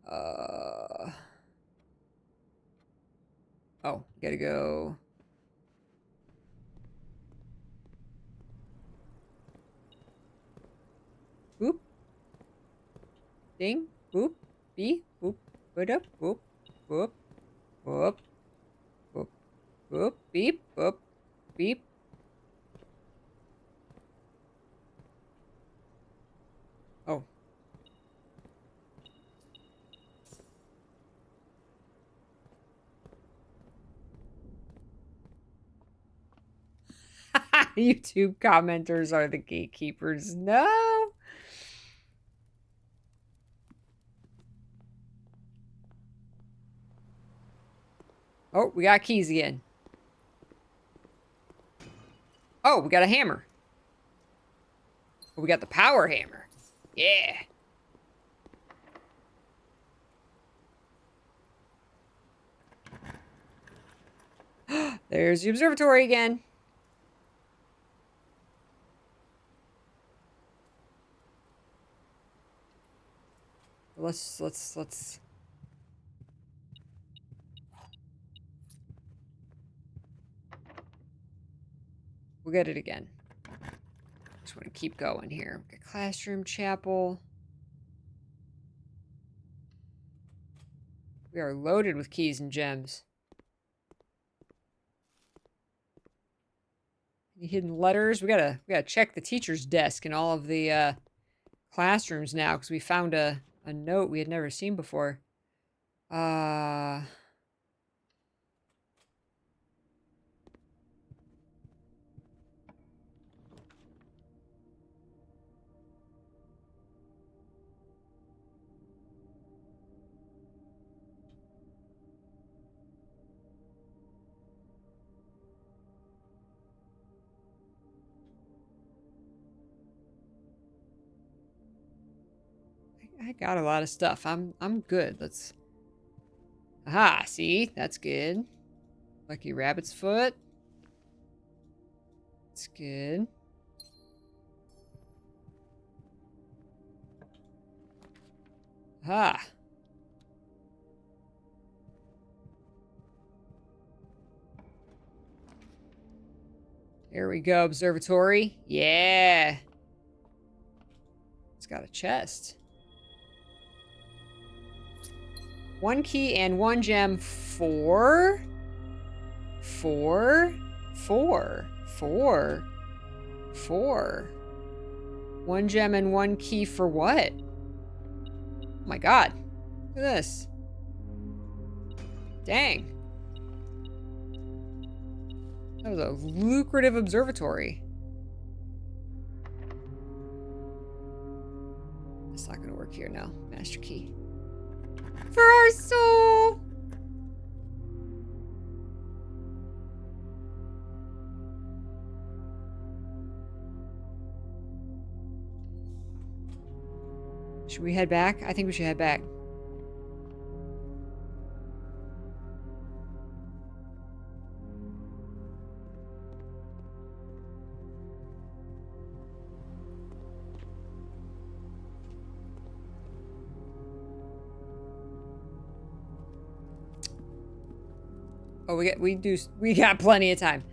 Oh, gotta go. Boop. Ding. Boop. Beep. Boop. Put up. Boop. Boop. Boop. Boop. Boop. Beep. Boop. Beep. Oh. YouTube commenters are the gatekeepers. No. Oh, we got keys again. Oh, we got a hammer. Oh, we got the power hammer. Yeah. There's the observatory again. Let's we'll get it again. Just want to keep going here. Okay, classroom, chapel. We are loaded with keys and gems. Any hidden letters? We gotta check the teacher's desk in all of the classrooms now because we found a note we had never seen before. I got a lot of stuff. I'm good. Let's... Aha, see? That's good. Lucky rabbit's foot. That's good. Aha. There we go, observatory. Yeah. It's got a chest. 1 key and 1 gem. 4? 4? 4? 4? 4? 1 gem and 1 key for what? Oh my god. Look at this. Dang. That was a lucrative observatory. It's not gonna work here now. Master key. For our soul! Should we head back? I think we should head back. Oh, we got plenty of time.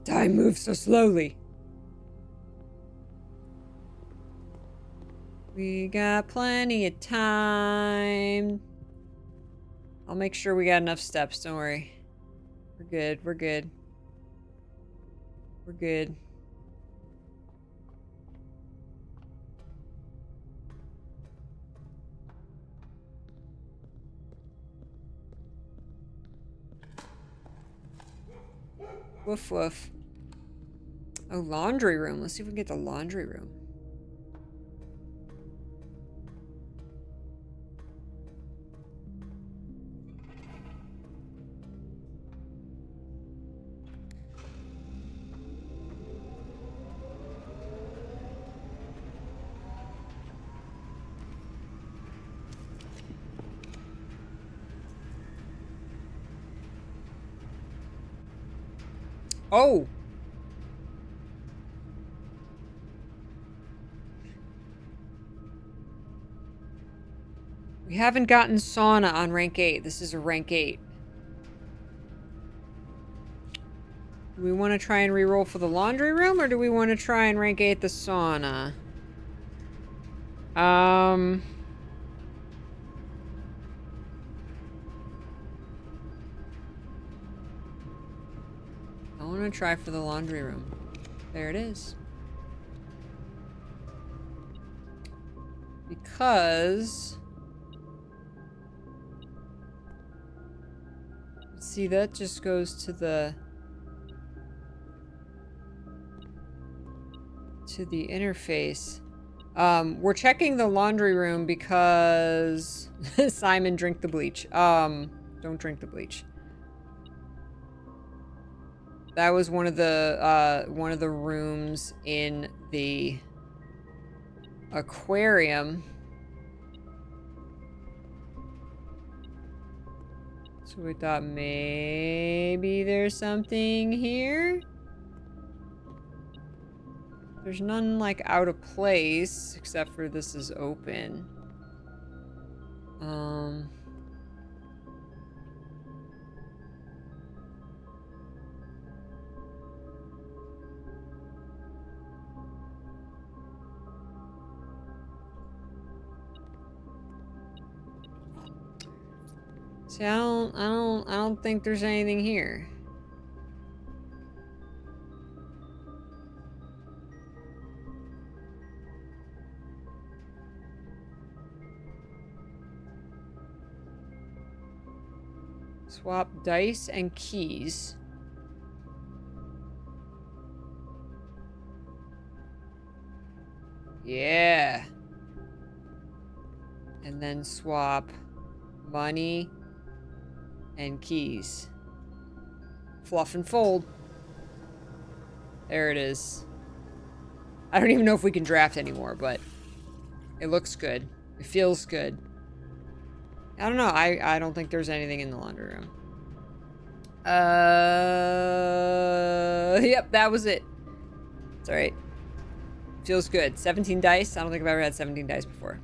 Time moves so slowly. We got plenty of time. I'll make sure we got enough steps, don't worry. We're good, we're good. We're good. Woof woof. Oh, laundry room. Let's see if we can get the laundry room. Oh! We haven't gotten sauna on rank 8. This is a rank 8. Do we want to try and reroll for the laundry room, or do we want to try and rank 8 the sauna? I want to try for the laundry room. There it is. Because... see, that just goes to the interface. We're checking the laundry room because Simon, drink the bleach. Don't drink the bleach. That was one of the rooms in the aquarium. So we thought maybe there's something here. There's none like out of place except for this is open. See, I don't think there's anything here. Swap dice and keys. Yeah. And then swap money and keys. Fluff and fold. There it is. I don't even know if we can draft anymore, but it looks good. It feels good. I don't know. I don't think there's anything in the laundry room. Yep, that was it. It's alright. Feels good. 17 dice. I don't think I've ever had 17 dice before.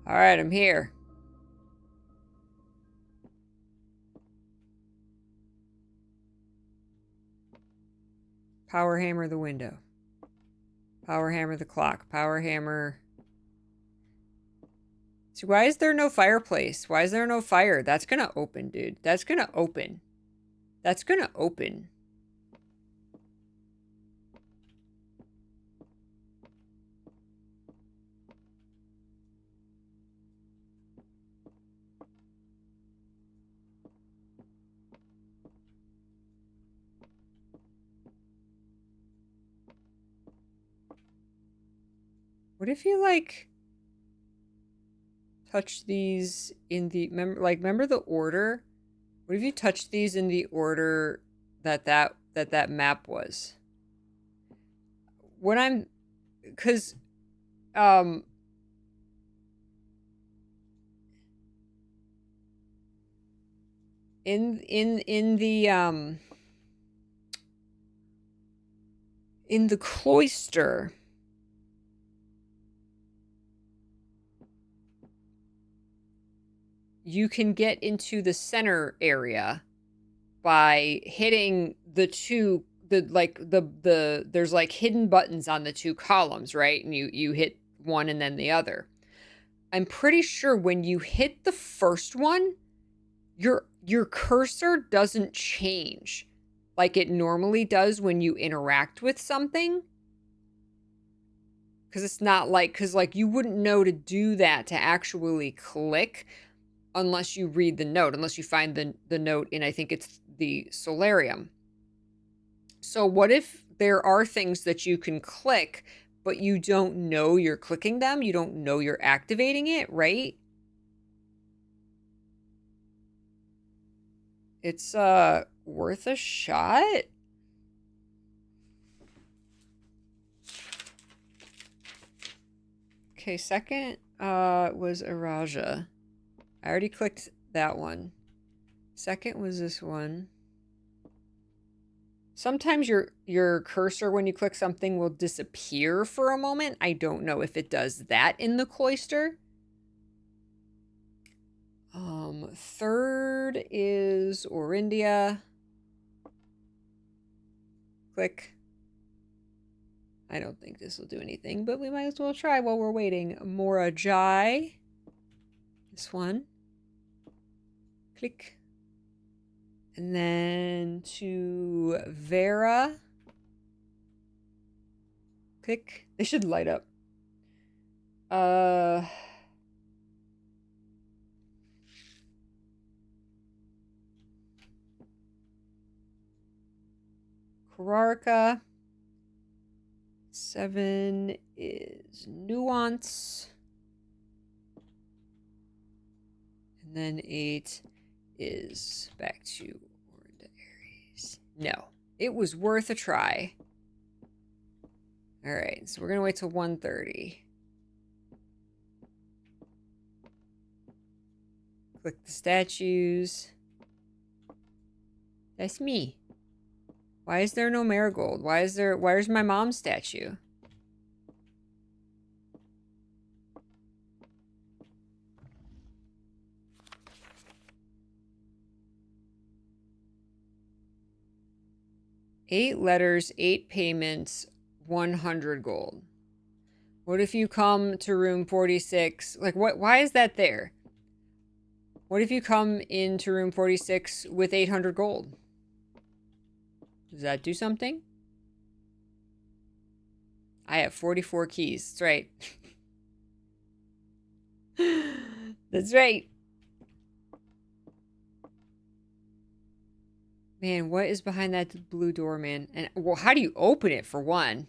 Alright, I'm here. Power hammer the window. Power hammer the clock. Power hammer... See, why is there no fireplace? Why is there no fire? That's gonna open, dude. That's gonna open. That's gonna open. What if you, like, touch these in the... Remember the order? What if you touch these in the order that map was? When I'm... Because, in the cloister... You can get into the center area by hitting the two, there's like hidden buttons on the two columns, right? And you hit one and then the other. I'm pretty sure when you hit the first one, your cursor doesn't change like it normally does when you interact with something. Because it's not like, because like you wouldn't know to do that to actually click unless you read the note, unless you find the note in, I think it's the solarium. So what if there are things that you can click, but you don't know you're clicking them? You don't know you're activating it, right? It's worth a shot. Okay, second was Araja. I already clicked that one. Second was this one. Sometimes your cursor, when you click something, will disappear for a moment. I don't know if it does that in the cloister. Third is Orindia. Click. I don't think this will do anything, but we might as well try while we're waiting. Morajai. This one. Click. And then to Vera. Click. They should light up. Kararka. 7 is Nuance. And then 8 is back to Orinda Aries. No, it was worth a try. All right, so we're gonna wait till 1:30. Click the statues. That's me. Why is there no marigold? Where's my mom's statue? Eight letters, 8 payments, 100 gold. What if you come to room 46? Like, why is that there? What if you come into room 46 with 800 gold? Does that do something? I have 44 keys. That's right. That's right. Man, what is behind that blue door, man? And, well, how do you open it, for one?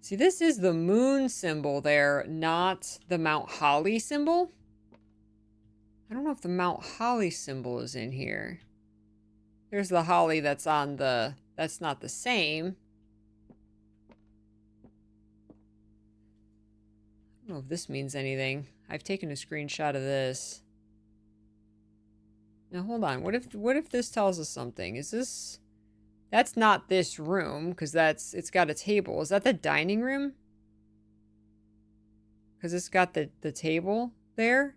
See, this is the moon symbol there, not the Mount Holly symbol. I don't know if the Mount Holly symbol is in here. There's the holly that's on the... That's not the same. I don't know if this means anything. I've taken a screenshot of this. Now, hold on. What if this tells us something? Is this... That's not this room, because it's got a table. Is that the dining room? Because it's got the table there?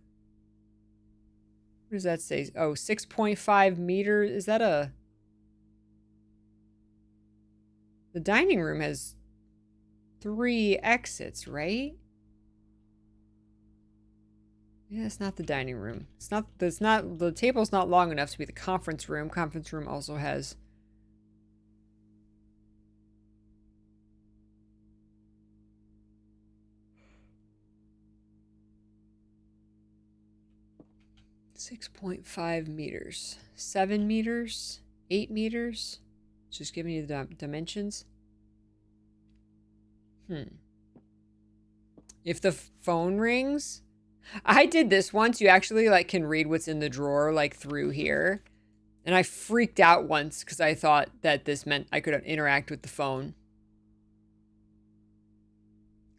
What does that say? Oh, 6.5 meters. Is that a... The dining room has 3 exits, right? Yeah, it's not the dining room. The table's not long enough to be the conference room. Conference room also has... .5 meters. 7 meters? 8 meters? It's just giving you the dimensions. If the phone rings... I did this once. You actually, like, can read what's in the drawer, like, through here. And I freaked out once because I thought that this meant I could interact with the phone.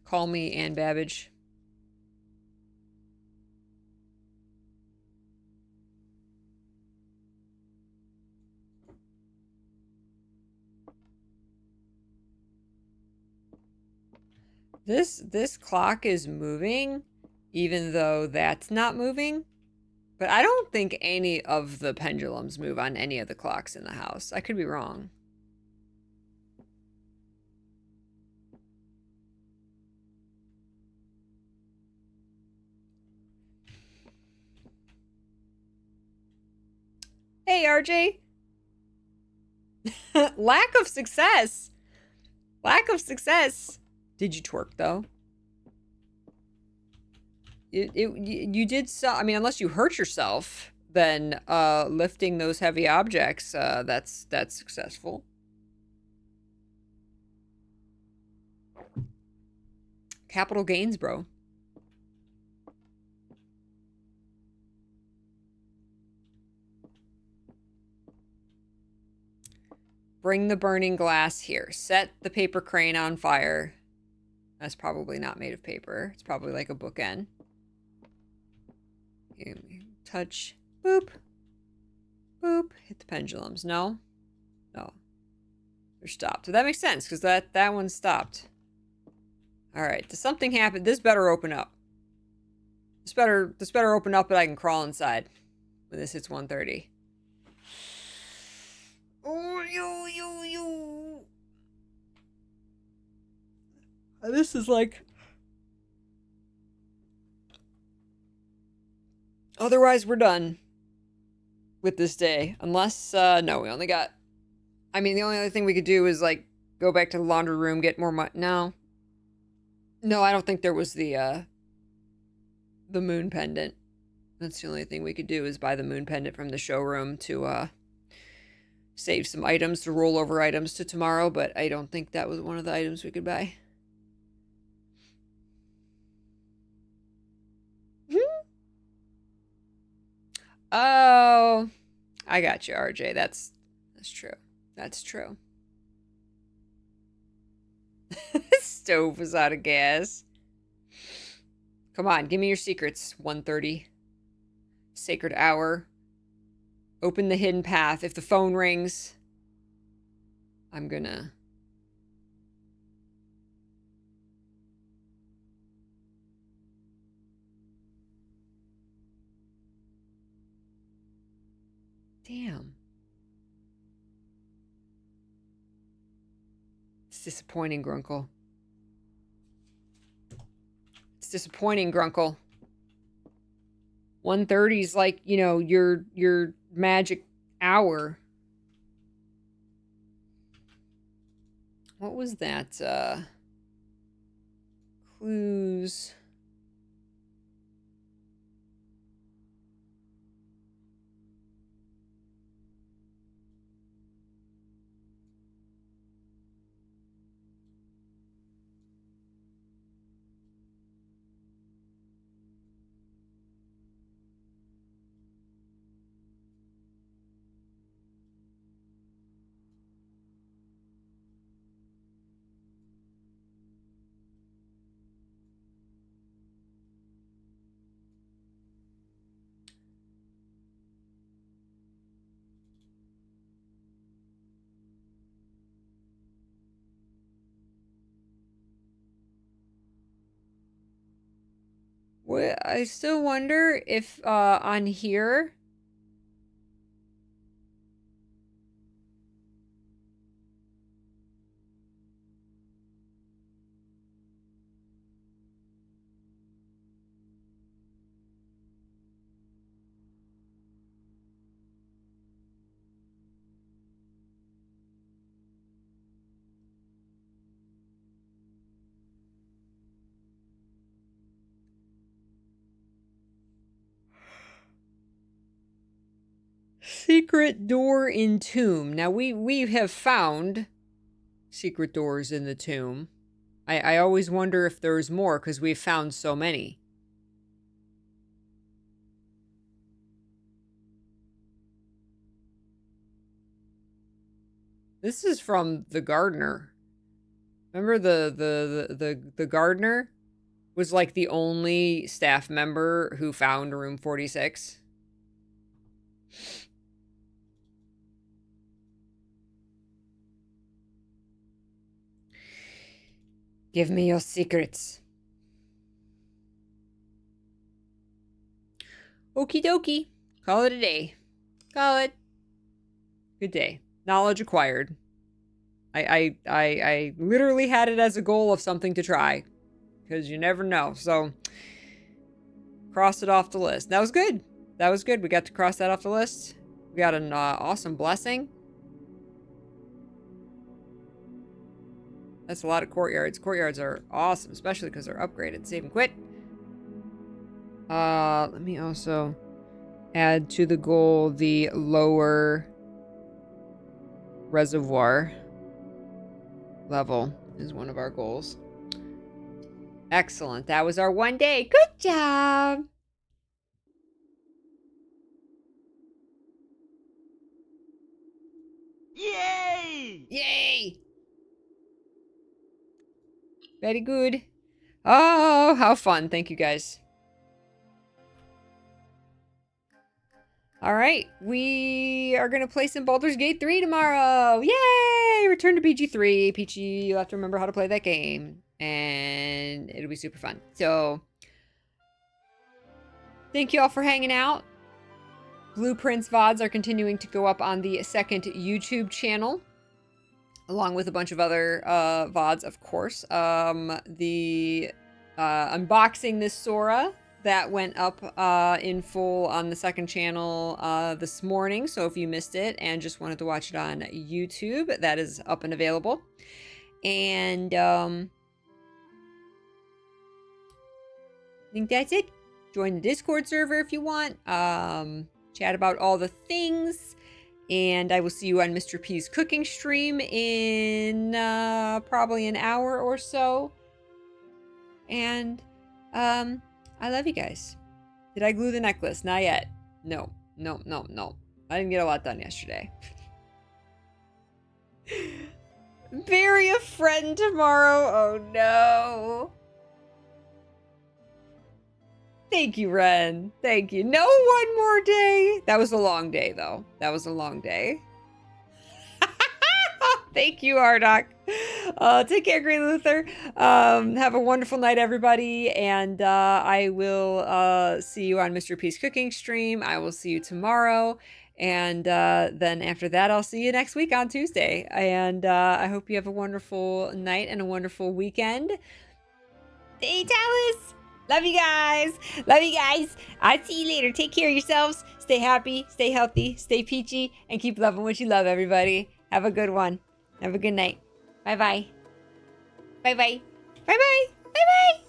Call me, Ann Babbage. This clock is moving, even though that's not moving. But I don't think any of the pendulums move on any of the clocks in the house. I could be wrong. Hey, RJ. Lack of success. Lack of success. Did you twerk, though? You did so. I mean, unless you hurt yourself, then lifting those heavy objects, that's successful. Capital gains, bro. Bring the burning glass here. Set the paper crane on fire. That's probably not made of paper. It's probably like a bookend. Touch. Boop. Boop. Hit the pendulums. No? No. They're stopped. So that makes sense, because that one stopped. Alright. Does something happen? This better open up. This better open up, but I can crawl inside when this hits 130. Oh, you. This is like... Otherwise, we're done with this day. Unless, no, we only got... I mean, the only other thing we could do is, like, go back to the laundry room, get more money. No. No, I don't think there was the moon pendant. That's the only thing we could do is buy the moon pendant from the showroom to, save some items, to roll over items to tomorrow, but I don't think that was one of the items we could buy. Oh, I got you, RJ. That's true. That's true. Stove is out of gas. Come on, give me your secrets. 1:30. Sacred hour. Open the hidden path. If the phone rings, I'm gonna... Damn. It's disappointing, Grunkle. It's disappointing, Grunkle. 1:30 is like, you know, your magic hour. What was that? Clues. I still wonder if on here. Secret door in tomb. Now we have found secret doors in the tomb. I always wonder if there's more because we've found so many. This is from the gardener. Remember the gardener was like the only staff member who found room 46. Give me your secrets. Okie dokie. Call it a day. Call it. Good day. Knowledge acquired. I literally had it as a goal of something to try. Because you never know. So, cross it off the list. That was good. That was good. We got to cross that off the list. We got an awesome blessing. That's a lot of courtyards. Courtyards are awesome, especially because they're upgraded. Save and quit. Let me also add to the goal the lower reservoir level is one of our goals. Excellent. That was our one day. Good job. Yay! Yay. Very good. Oh, how fun. Thank you, guys. All right. We are going to play some Baldur's Gate 3 tomorrow. Yay! Return to PG3. Peachy, you'll have to remember how to play that game. And it'll be super fun. So, thank you all for hanging out. Blueprints VODs are continuing to go up on the second YouTube channel, along with a bunch of other VODs, of course. The unboxing this Sora that went up in full on the second channel this morning. So if you missed it and just wanted to watch it on YouTube, that is up and available. And I think that's it. Join the Discord server if you want. Chat about all the things. And I will see you on Mr. P's cooking stream in probably an hour or so. And I love you guys. Did I glue the necklace? Not yet. No. I didn't get a lot done yesterday. Bury a friend tomorrow. Oh no. Thank you, Ren. Thank you. No, one more day. That was a long day, though. That was a long day. Thank you, Ardoc. Take care, Green Luther. Have a wonderful night, everybody. And I will see you on Mr. P's cooking stream. I will see you tomorrow. And then after that, I'll see you next week on Tuesday. And I hope you have a wonderful night and a wonderful weekend. Stay Talus! Love you guys. Love you guys. I'll see you later. Take care of yourselves. Stay happy, stay healthy, stay peachy, and keep loving what you love, everybody. Have a good one. Have a good night. Bye-bye. Bye-bye. Bye-bye. Bye-bye.